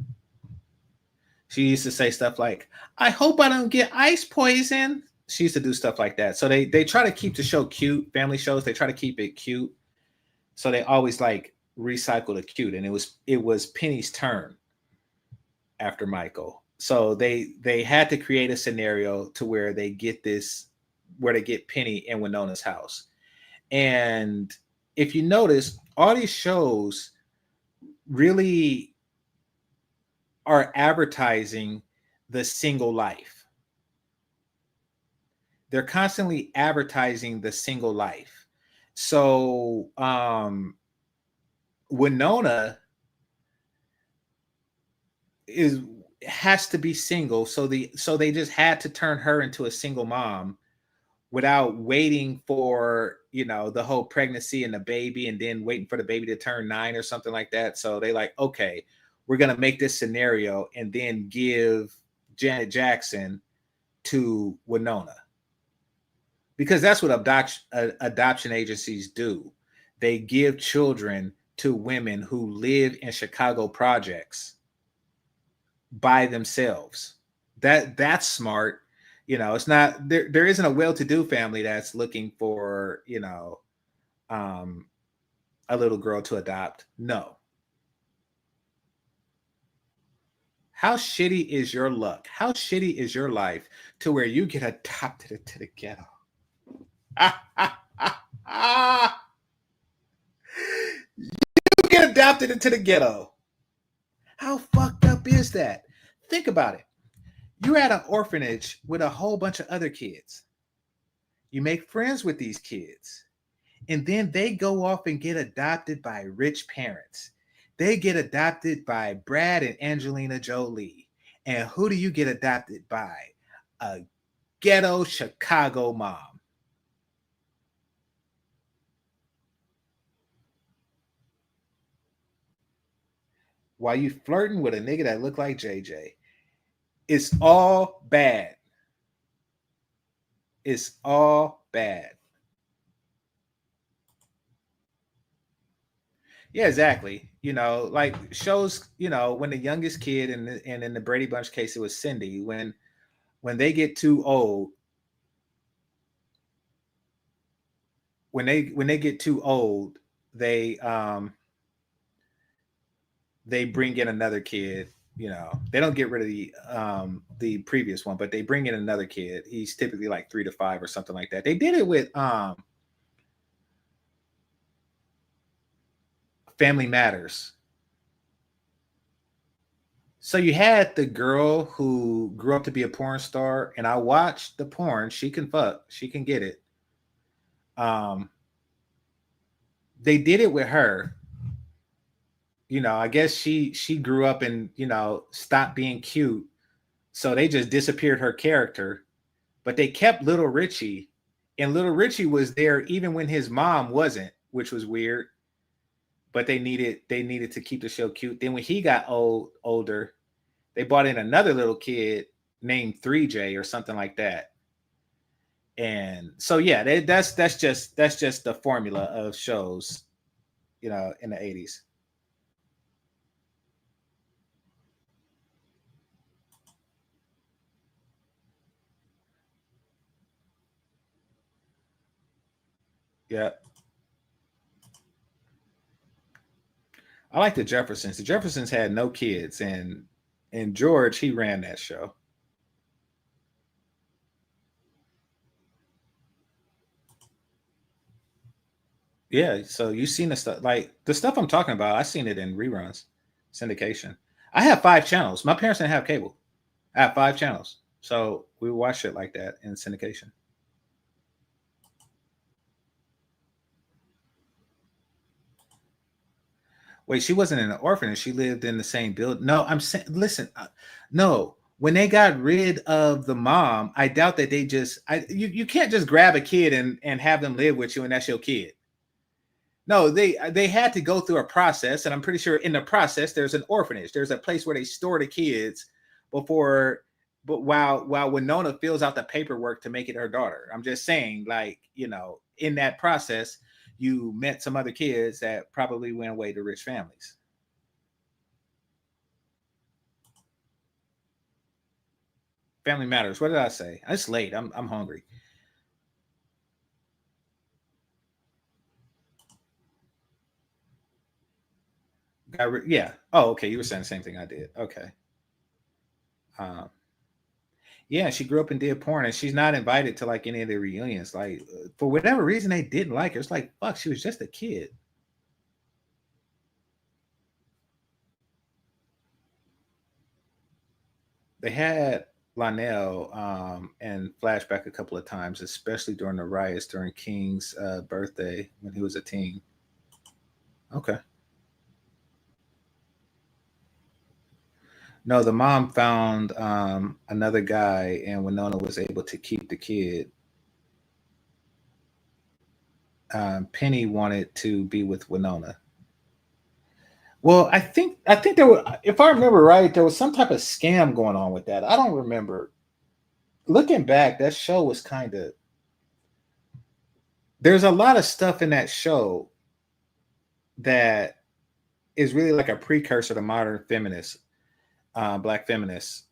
She used to say stuff like, "I hope I don't get ice poison." She used to do stuff like that. So they try to keep the show cute. Family shows, they try to keep it cute. So they always like recycle the cute. And it was Penny's turn after Michael. So they had to create a scenario to where they get Penny in Winona's house. And if you notice, all these shows really are advertising the single life. They're constantly advertising the single life. So Winona has to be single, so they just had to turn her into a single mom without waiting for, you know, the whole pregnancy and the baby, and then waiting for the baby to turn 9 or something like that. So they like, okay, we're gonna make this scenario and then give Janet Jackson to Winona, because that's what adoption agencies do. They give children to women who live in Chicago projects by themselves. That's smart. You know, it's not there isn't a well-to-do family that's looking for, you know, a little girl to adopt. No. How shitty is your luck? How shitty is your life to where you get adopted into the ghetto? You get adopted into the ghetto. How fucked up is that? Think about it. You're at an orphanage with a whole bunch of other kids. You make friends with these kids, and then they go off and get adopted by rich parents. They get adopted by Brad and Angelina Jolie. And who do you get adopted by? A ghetto Chicago mom. While you flirting with a nigga that look like JJ. It's all bad. It's all bad. Yeah, exactly. You know, like shows, you know, when the youngest kid, and in the Brady Bunch case, it was Cindy, when they get too old, when they get too old, they bring in another kid. You know, they don't get rid of the previous one, but they bring in another kid. He's typically like 3 to 5 or something like that. They did it with Family Matters. So you had the girl who grew up to be a porn star, and I watched the porn. She can fuck. She can get it. They did it with her. You know, I guess she grew up and, you know, stopped being cute. So they just disappeared her character. But they kept Little Richie. And Little Richie was there even when his mom wasn't, which was weird. But they needed to keep the show cute. Then when he got older, they brought in another little kid named 3J or something like that. And so yeah, that's just the formula of shows, you know, in the 80s. Yeah. I like the Jeffersons. The Jeffersons had no kids, and George, he ran that show. Yeah, so you've seen the stuff, like the stuff I'm talking about. I've seen it in reruns, syndication. I have 5 channels. My parents didn't have cable. I have 5 channels, so we watch it like that in syndication. Wait, she wasn't in an orphanage. She lived in the same building. No, I'm saying, listen, no. When they got rid of the mom, I doubt that they just. You can't just grab a kid and have them live with you, and that's your kid. No, they had to go through a process, and I'm pretty sure in the process there's an orphanage. There's a place where they store the kids before, but while Winona fills out the paperwork to make it her daughter. I'm just saying, like, you know, in that process, you met some other kids that probably went away to rich families. Family Matters. What did I say? It's late. I'm hungry. Yeah. Oh, okay. You were saying the same thing I did. Okay. Yeah, she grew up and did porn, and she's not invited to like any of the reunions. Like, for whatever reason, they didn't like her. It's like, fuck, she was just a kid. They had Lionel and flashback a couple of times, especially during the riots during King's birthday when he was a teen. Okay. No, the mom found another guy, and Winona was able to keep the kid. Penny wanted to be with Winona. Well, I think there were, if I remember right, there was some type of scam going on with that. I don't remember. Looking back, that show was kind of. There's a lot of stuff in that show that is really like a precursor to modern feminists, black feminists.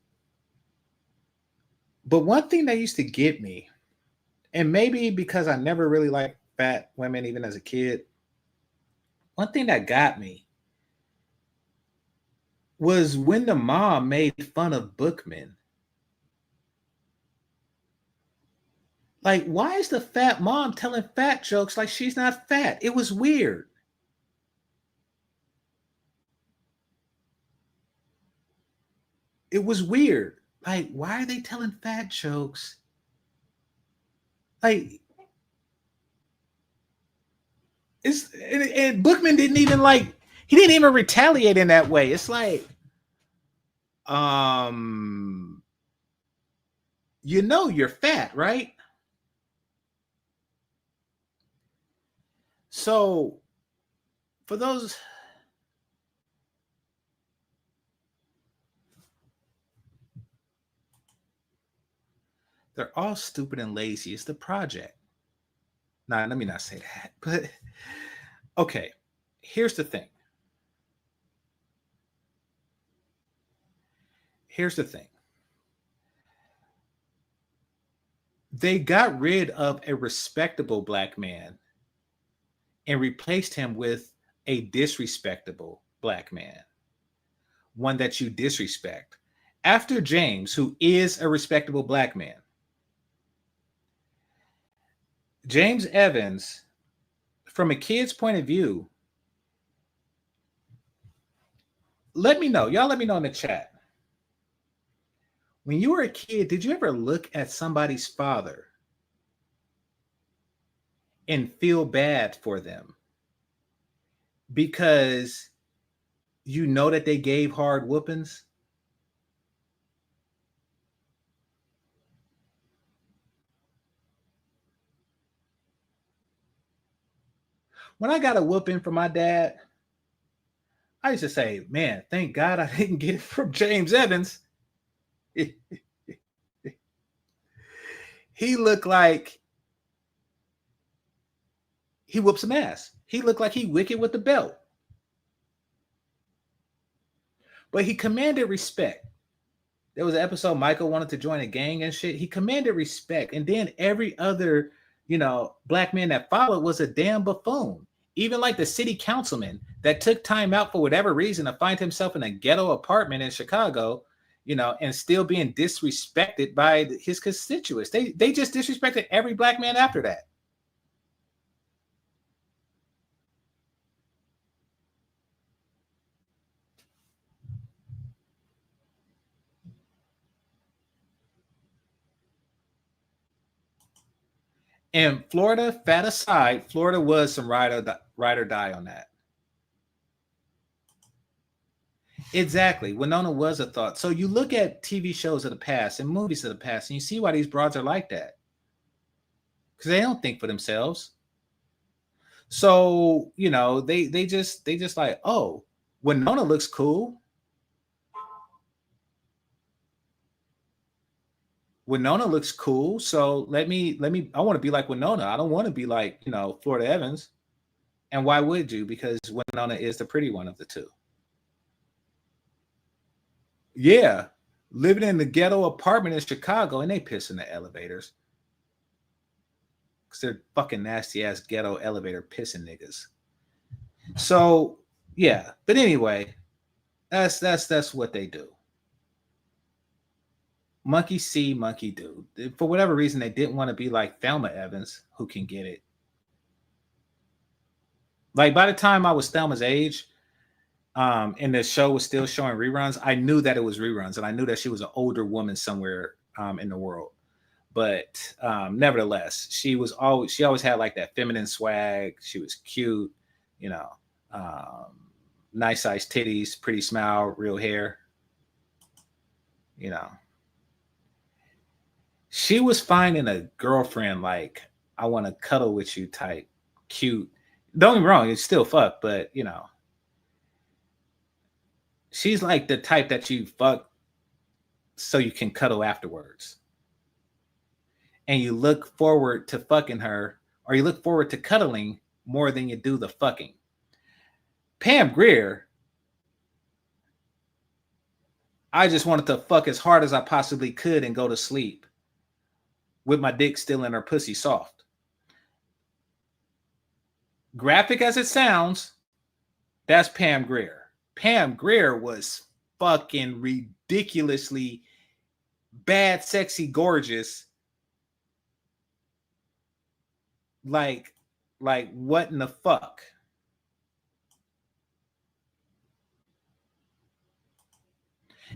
But one thing that used to get me, and maybe because I never really liked fat women even as a kid, one thing that got me was when the mom made fun of Bookman. Like, why is the fat mom telling fat jokes like she's not fat? It was weird. It was weird. Like, why are they telling fat jokes? Like, and Bookman didn't even he didn't even retaliate in that way. It's like, you know, you're fat, right? So, for those, they're all stupid and lazy. It's the project. Nah, let me not say that. But okay, here's the thing. Here's the thing. They got rid of a respectable black man and replaced him with a disrespectable black man, one that you disrespect. After James, who is a respectable black man, James Evans, from a kid's point of view, let me know. Y'all let me know in the chat. When you were a kid, did you ever look at somebody's father and feel bad for them because you know that they gave hard whoopings? When I got a whooping from my dad, I used to say, man, thank God I didn't get it from James Evans. He looked like he whooped some ass. He looked like he wicked with the belt. But he commanded respect. There was an episode Michael wanted to join a gang and shit. He commanded respect. And then every other, black man that followed was a damn buffoon. Even like the city councilman that took time out for whatever reason to find himself in a ghetto apartment in Chicago, and still being disrespected by his constituents. They just disrespected every black man after that. And Florida, fat aside, Florida was some ride or die on that. Exactly. Winona was a thought. So you look at TV shows of the past and movies of the past, and you see why these broads are like that. Because they don't think for themselves. So, you know, they just like, oh, Winona looks cool. Winona looks cool. So let me, I want to be like Winona. I don't want to be like, you know, Florida Evans. And why would you? Because Winona is the pretty one of the two. Yeah. Living in the ghetto apartment in Chicago, and they piss in the elevators. Because they're fucking nasty ass ghetto elevator pissing niggas. So yeah. But anyway, that's what they do. Monkey see, monkey do. For whatever reason, they didn't want to be like Thelma Evans, who can get it. Like by the time I was Thelma's age, and the show was still showing reruns, I knew that it was reruns, and I knew that she was an older woman somewhere in the world. But nevertheless, she always had like that feminine swag. She was cute, you know, nice sized titties, pretty smile, real hair, you know. She was finding a girlfriend like, I want to cuddle with you type, cute. Don't get me wrong, it's still fuck, but you know, she's like the type that you fuck so you can cuddle afterwards. And you look forward to fucking her, or you look forward to cuddling more than you do the fucking. Pam Grier, I just wanted to fuck as hard as I possibly could and go to sleep with my dick still in her pussy soft. Graphic as it sounds, that's Pam Grier. Pam Grier was fucking ridiculously bad, sexy, gorgeous. Like what in the fuck?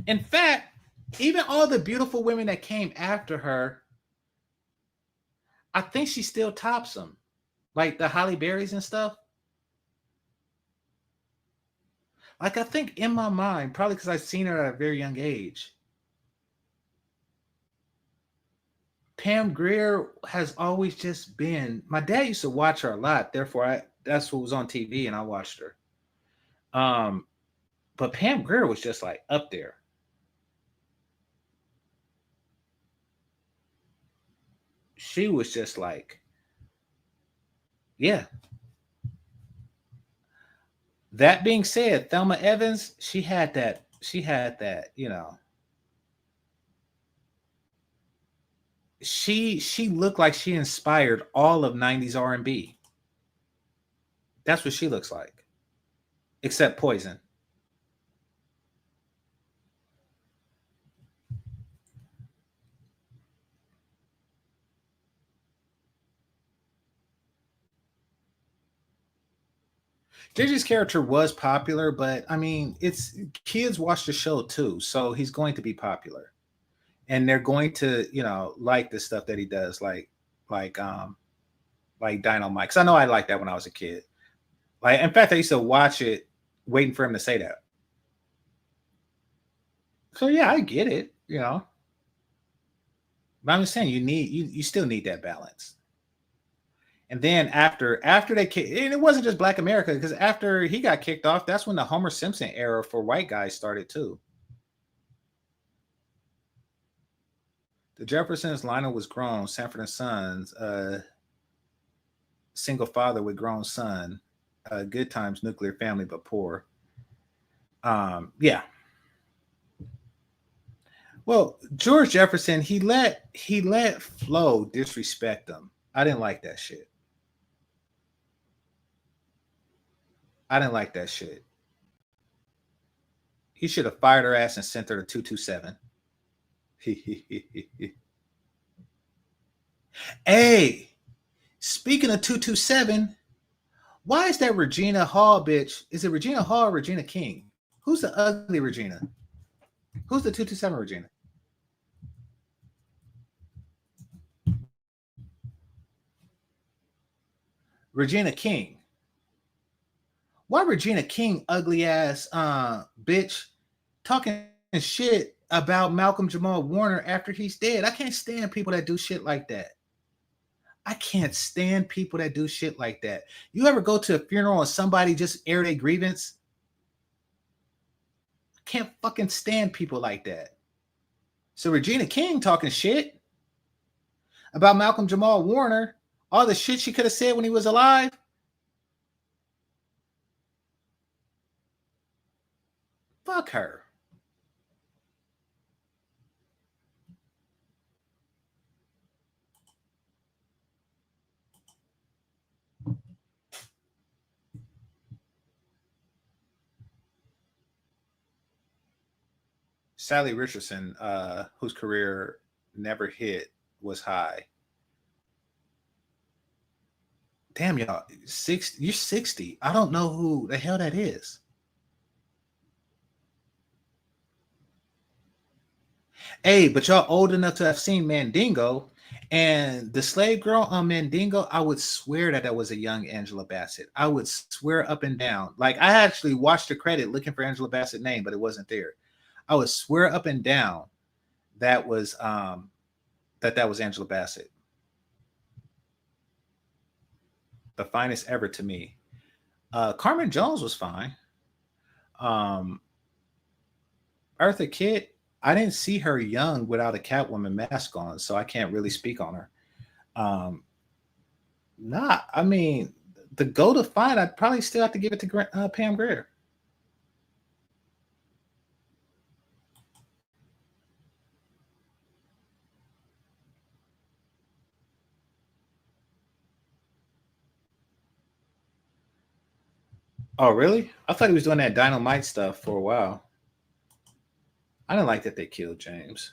In fact, even all the beautiful women that came after her, I think she still tops them. Like the Halle Berrys and stuff. Like I think in my mind, probably because I've seen her at a very young age, Pam Grier has always just been. My dad used to watch her a lot, therefore that's what was on TV, and I watched her. But Pam Grier was just like up there. She was just like, yeah. That being said, Thelma Evans, she had that, you know. She looked like she inspired all of 90s R&B. That's what she looks like. Except Poison. JJ's character was popular, but I mean, it's kids watch the show too, so he's going to be popular. And they're going to, you know, like the stuff that he does, like Dynamite. Because I know I liked that when I was a kid. Like, in fact, I used to watch it waiting for him to say that. So yeah, I get it, you know. But I'm just saying you still need that balance. And then after they kicked, and it wasn't just Black America, because after he got kicked off, that's when the Homer Simpson era for white guys started too. The Jeffersons, Lionel was grown. Sanford and Sons, single father with grown son. Good Times, nuclear family but poor. Yeah. Well, George Jefferson, he let Flo disrespect him. I didn't like that shit. He should have fired her ass and sent her to 227. Hey, speaking of 227, why is that Regina Hall bitch? Is it Regina Hall or Regina King? Who's the ugly Regina? Who's the 227 Regina? Regina King. Why Regina King, ugly ass bitch, talking shit about Malcolm Jamal Warner after he's dead? I can't stand people that do shit like that. I can't stand people that do shit like that. You ever go to a funeral and somebody just air their grievance? I can't fucking stand people like that. So Regina King talking shit about Malcolm Jamal Warner, all the shit she could have said when he was alive. Fuck her. Sally Richardson, whose career never hit, was high. Damn, y'all, you're 60. I don't know who the hell that is. Hey, but y'all old enough to have seen Mandingo, and the slave girl on Mandingo, I would swear that was a young Angela Bassett. I would swear up and down. Like, I actually watched the credit looking for Angela Bassett's name, but it wasn't there. I would swear up and down that was that was Angela Bassett. The finest ever to me. Carmen Jones was fine. Eartha Kitt, I didn't see her young without a Catwoman mask on, so I can't really speak on her. I mean, the go to find, I'd probably still have to give it to Pam Grier. Oh, really? I thought he was doing that Dynamite stuff for a while. I didn't like that they killed James,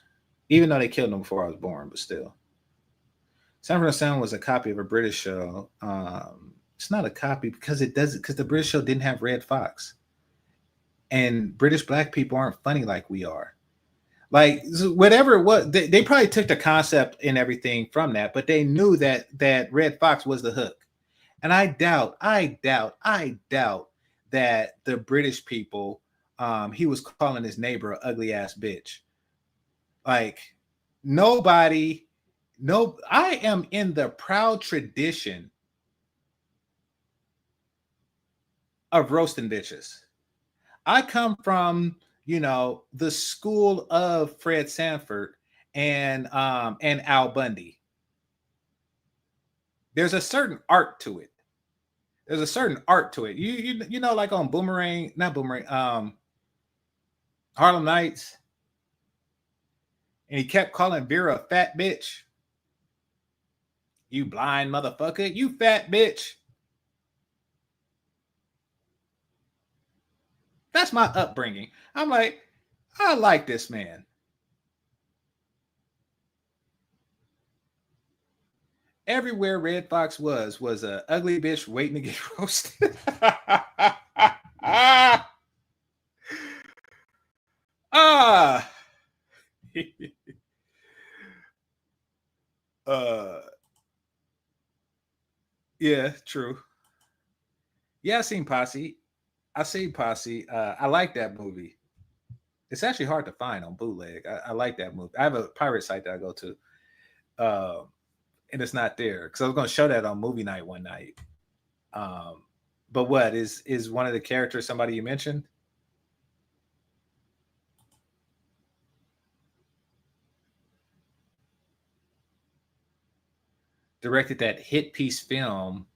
even though they killed him before I was born, but still. Sanford and Son was a copy of a British show. It's not a copy because the British show didn't have Red Fox. And British black people aren't funny like we are. Like, whatever it was, they probably took the concept and everything from that, but they knew that Red Fox was the hook. And I doubt that the British people, he was calling his neighbor an ugly ass bitch. Like, I am in the proud tradition of roasting bitches. I come from, the school of Fred Sanford and Al Bundy. There's a certain art to it. There's a certain art to it. You know, like on Harlem Nights, and he kept calling Vera a fat bitch. You blind motherfucker, you fat bitch. That's my upbringing. I'm like, I like this man. Everywhere Red Fox was a ugly bitch waiting to get roasted. Yeah, true. Yeah, I seen Posse. I like that movie. It's actually hard to find on bootleg. I like that movie. I have a pirate site that I go to. And it's not there because I was going to show that on movie night one night. But what is one of the characters somebody you mentioned? Directed that hit piece film,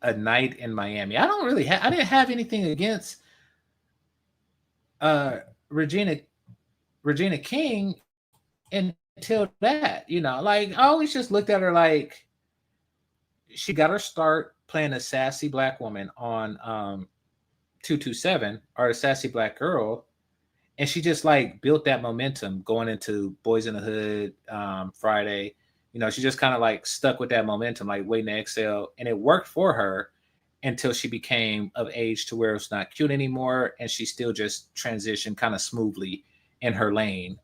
A Night in Miami. I didn't have anything against Regina King until that, like I always just looked at her like she got her start playing a sassy black woman on 227, or a sassy black girl, and she just like built that momentum going into Boys in the Hood, Friday. She just kind of like stuck with that momentum, like Waiting to Exhale, and it worked for her until she became of age to where it's not cute anymore, and she still just transitioned kind of smoothly in her lane.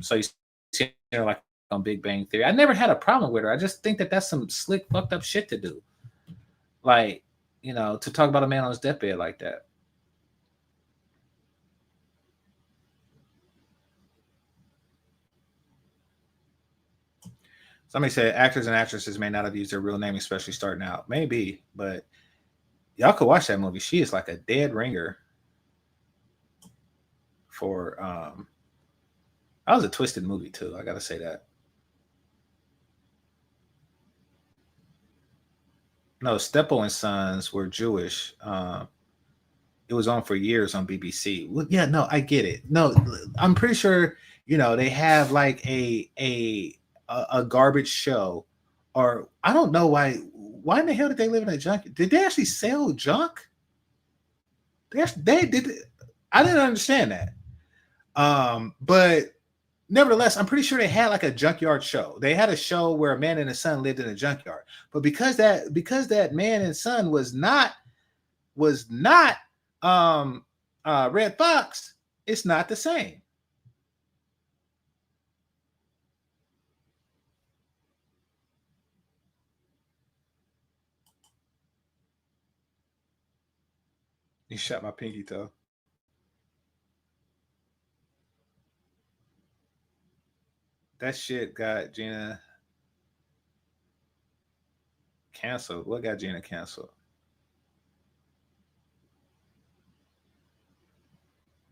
So you see her like on Big Bang Theory. I never had a problem with her. I just think that that's some slick, fucked up shit to do. Like, you know, to talk about a man on his deathbed like that. Somebody said actors and actresses may not have used their real name, especially starting out. Maybe, but y'all could watch that movie. She is like a dead ringer for that was a twisted movie too. I gotta say that. No, Steppo and Sons were Jewish. It was on for years on BBC. Well, yeah, no, I get it. No, I'm pretty sure, you know, they have like a garbage show, or I don't know why in the hell did they live in a junk? Did they actually sell junk? They did. I didn't understand that. But nevertheless, I'm pretty sure they had like a junkyard show. They had a show where a man and his son lived in a junkyard. But because that man and son was not Red Fox, it's not the same. You shot my pinky toe. That shit got Gina canceled. What got Gina canceled?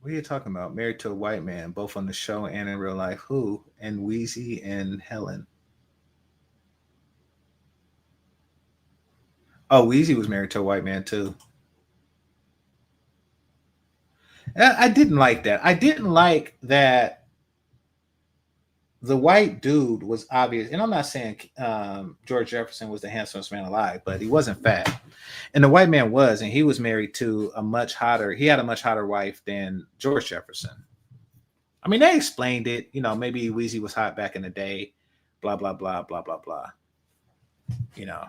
What are you talking about? Married to a White Man, both on the show and in real life. Who? And Wheezy and Helen. Oh, Wheezy was married to a white man too. I didn't like that. I didn't like that the white dude was obvious. And I'm not saying George Jefferson was the handsomest man alive, but he wasn't fat. And the white man was, and he was married to he had a much hotter wife than George Jefferson. I mean, they explained it. You know, maybe Wheezy was hot back in the day, blah, blah, blah, blah, blah, blah. You know.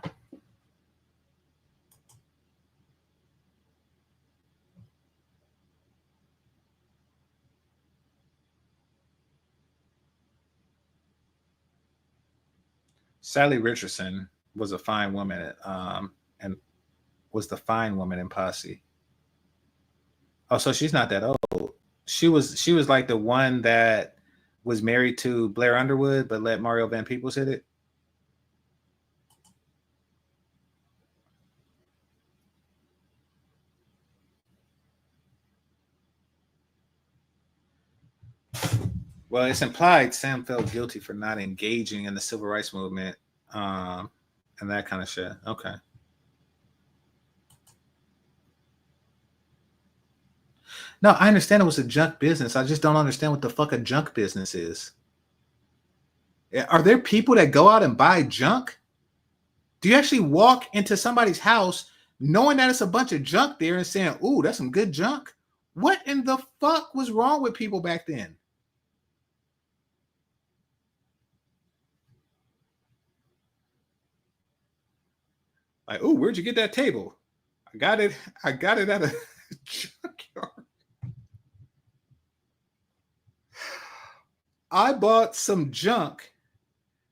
Sally Richardson was a fine woman, and was the fine woman in Posse. Oh, so she's not that old. She was like the one that was married to Blair Underwood, but let Mario Van Peebles hit it. Well, it's implied Sam felt guilty for not engaging in the civil rights movement, and that kind of shit. Okay. No, I understand it was a junk business. I just don't understand what the fuck a junk business is. Are there people that go out and buy junk? Do you actually walk into somebody's house knowing that it's a bunch of junk there and saying, ooh, that's some good junk? What in the fuck was wrong with people back then? Like, ooh, where'd you get that table? I got it at a junkyard. I bought some junk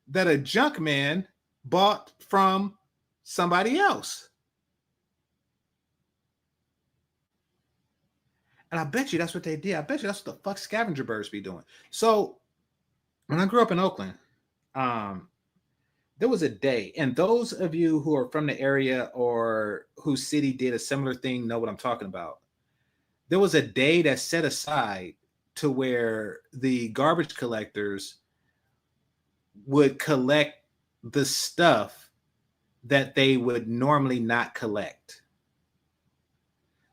that a junk man bought from somebody else. And I bet you that's what they did. I bet you that's what the fuck scavenger birds be doing. So when I grew up in Oakland, there was a day, and those of you who are from the area or whose city did a similar thing know what I'm talking about. There was a day that's set aside to where the garbage collectors would collect the stuff that they would normally not collect.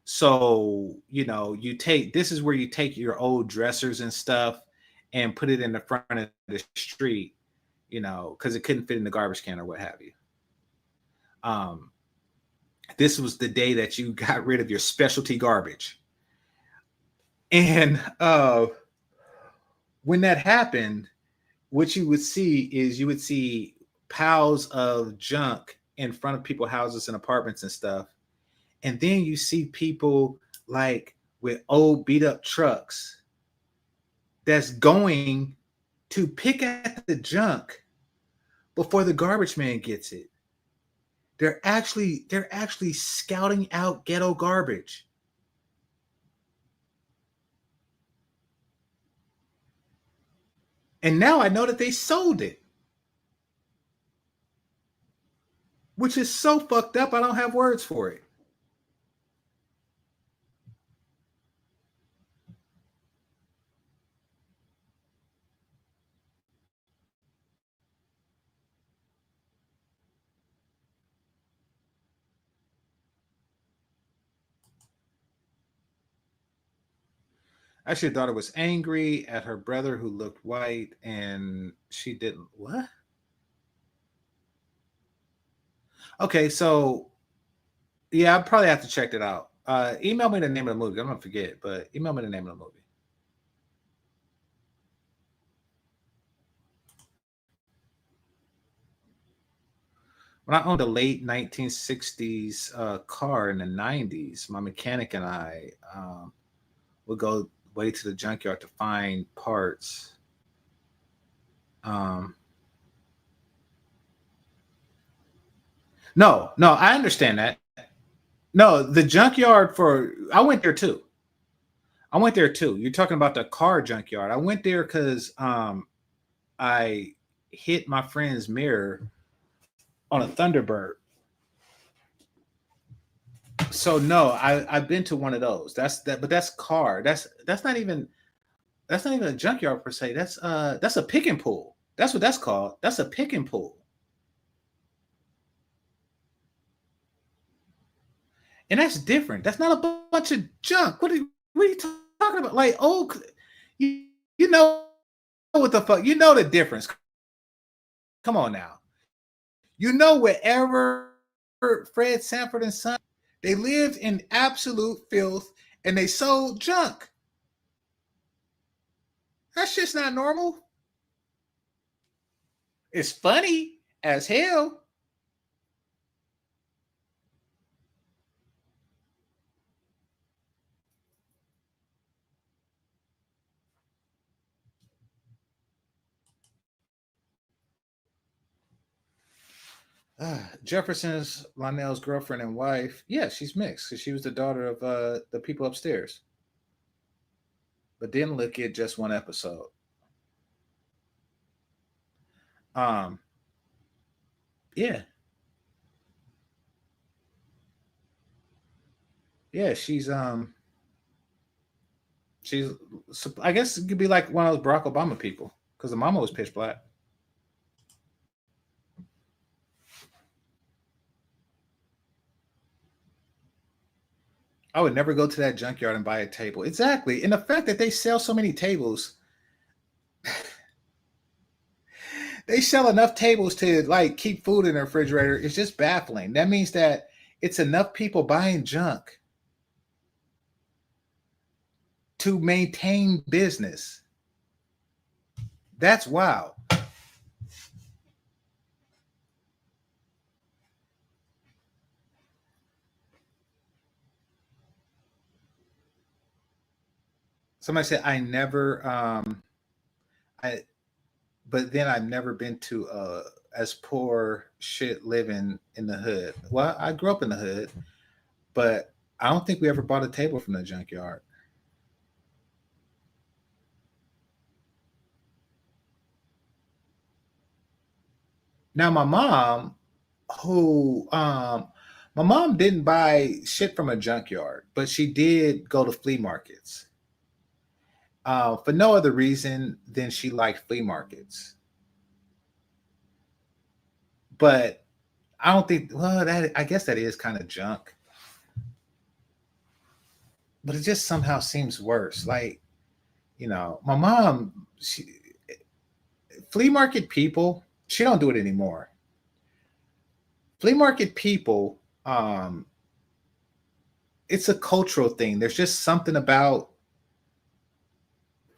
So, you know, this is where you take your old dressers and stuff and put it in the front of the street, you know, because it couldn't fit in the garbage can or what have you. This was the day that you got rid of your specialty garbage. And when that happened, what you would see piles of junk in front of people's houses and apartments and stuff. And then you see people like with old beat up trucks that's going to pick at the junk before the garbage man gets it. They're actually scouting out ghetto garbage. And now I know that they sold it. Which is so fucked up, I don't have words for it. Actually, daughter was angry at her brother who looked white, and she didn't. What? Okay, so yeah, I probably have to check it out. Email me the name of the movie. I'm gonna forget, but email me the name of the movie. When I owned a late 1960s car in the 90s, my mechanic and I would go way to the junkyard to find parts. No, I understand that. No, the junkyard I went there too. You're talking about the car junkyard. I went there because I hit my friend's mirror on a Thunderbird. So no, I've been to one of those. But that's car. That's not even a junkyard per se. That's a pick and pull. That's what that's called. That's a pick and pull. And that's different. That's not a bunch of junk. What are you talking about? Like, oh, you know what the fuck? You know the difference. Come on now. You know, wherever Fred Sanford and Son, they lived in absolute filth and they sold junk. That's just not normal. It's funny as hell. Jefferson's Lionel's girlfriend and wife. Yeah, she's mixed because she was the daughter of the people upstairs. But didn't look at just one episode. Yeah. Yeah, she's I guess it could be like one of those Barack Obama people because the mama was pitch black. I would never go to that junkyard and buy a table. Exactly. And the fact that they sell so many tables, they sell enough tables to like keep food in the refrigerator is just baffling. That means that it's enough people buying junk to maintain business. That's wild. Somebody said but then I've never been to as poor shit living in the hood. Well, I grew up in the hood, but I don't think we ever bought a table from the junkyard. Now my mom didn't buy shit from a junkyard, but she did go to flea markets. For no other reason than she liked flea markets. But I don't think, I guess that is kind of junk. But it just somehow seems worse. Like, my mom, flea market people, she don't do it anymore. Flea market people, it's a cultural thing. There's just something about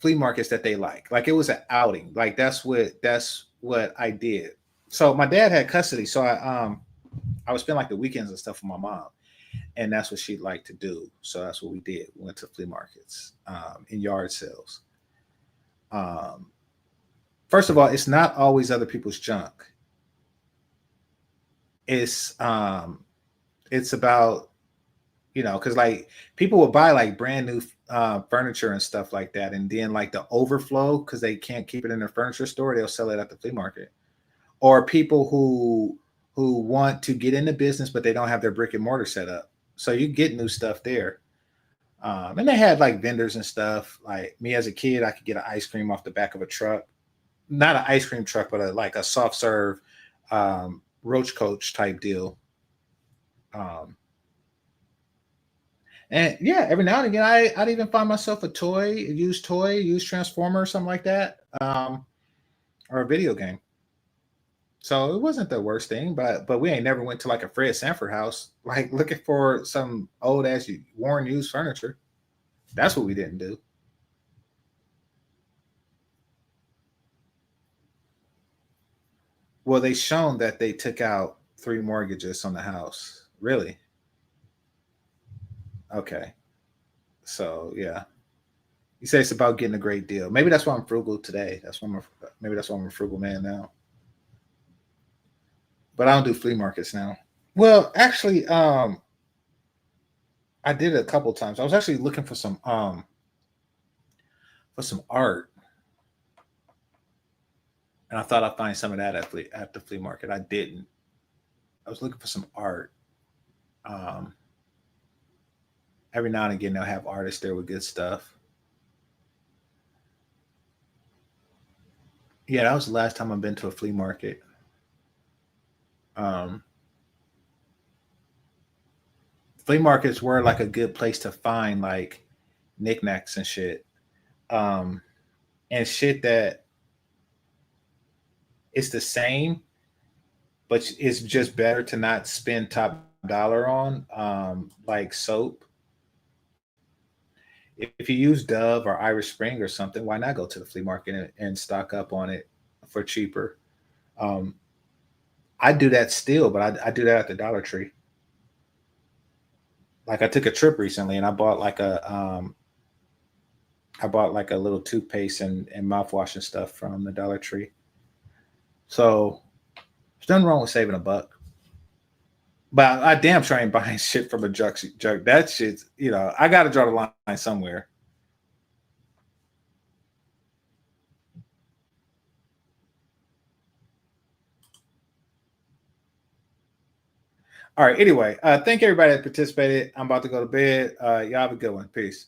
flea markets that they like. Like it was an outing. Like that's what I did. So my dad had custody, so I would spend like the weekends and stuff with my mom, and that's what she'd like to do. So that's what we did. We went to flea markets, in yard sales. first of all, it's not always other people's junk. It's about, you know, because like people will buy like brand new furniture and stuff like that, and then like the overflow, because they can't keep it in their furniture store, they'll sell it at the flea market. Or people who want to get into business but they don't have their brick and mortar set up, so you get new stuff there. And they had like vendors and stuff. Like me as a kid, I could get an ice cream off the back of a truck, not an ice cream truck, but like a soft serve roach coach type deal. And yeah, every now and again, I'd even find myself a used transformer or something like that, or a video game. So it wasn't the worst thing, but we ain't never went to like a Fred Sanford house, like looking for some old ass worn used furniture. That's what we didn't do. Well, they shown that they took out 3 mortgages on the house. Really? Okay. So yeah, you say it's about getting a great deal. Maybe that's why I'm frugal today. Maybe that's why I'm a frugal man now. But I don't do flea markets now. Well, actually, I did it a couple times. I was actually looking for some art, and I thought I'd find some of that at the flea market. I didn't. I was looking for some art. Every now and again, they'll have artists there with good stuff. Yeah, that was the last time I've been to a flea market. Flea markets were like a good place to find like knickknacks and shit. And shit that it's the same, but it's just better to not spend top dollar on, like soap. If you use Dove or Irish Spring or something, why not go to the flea market and stock up on it for cheaper? I do that still, but I do that at the Dollar Tree. Like I took a trip recently and I bought like a little toothpaste and mouthwash and stuff from the Dollar Tree. So there's nothing wrong with saving a buck. But I damn sure ain't buying shit from a junk. That shit's, you know, I got to draw the line somewhere. All right. Anyway, thank everybody that participated. I'm about to go to bed. Y'all have a good one. Peace.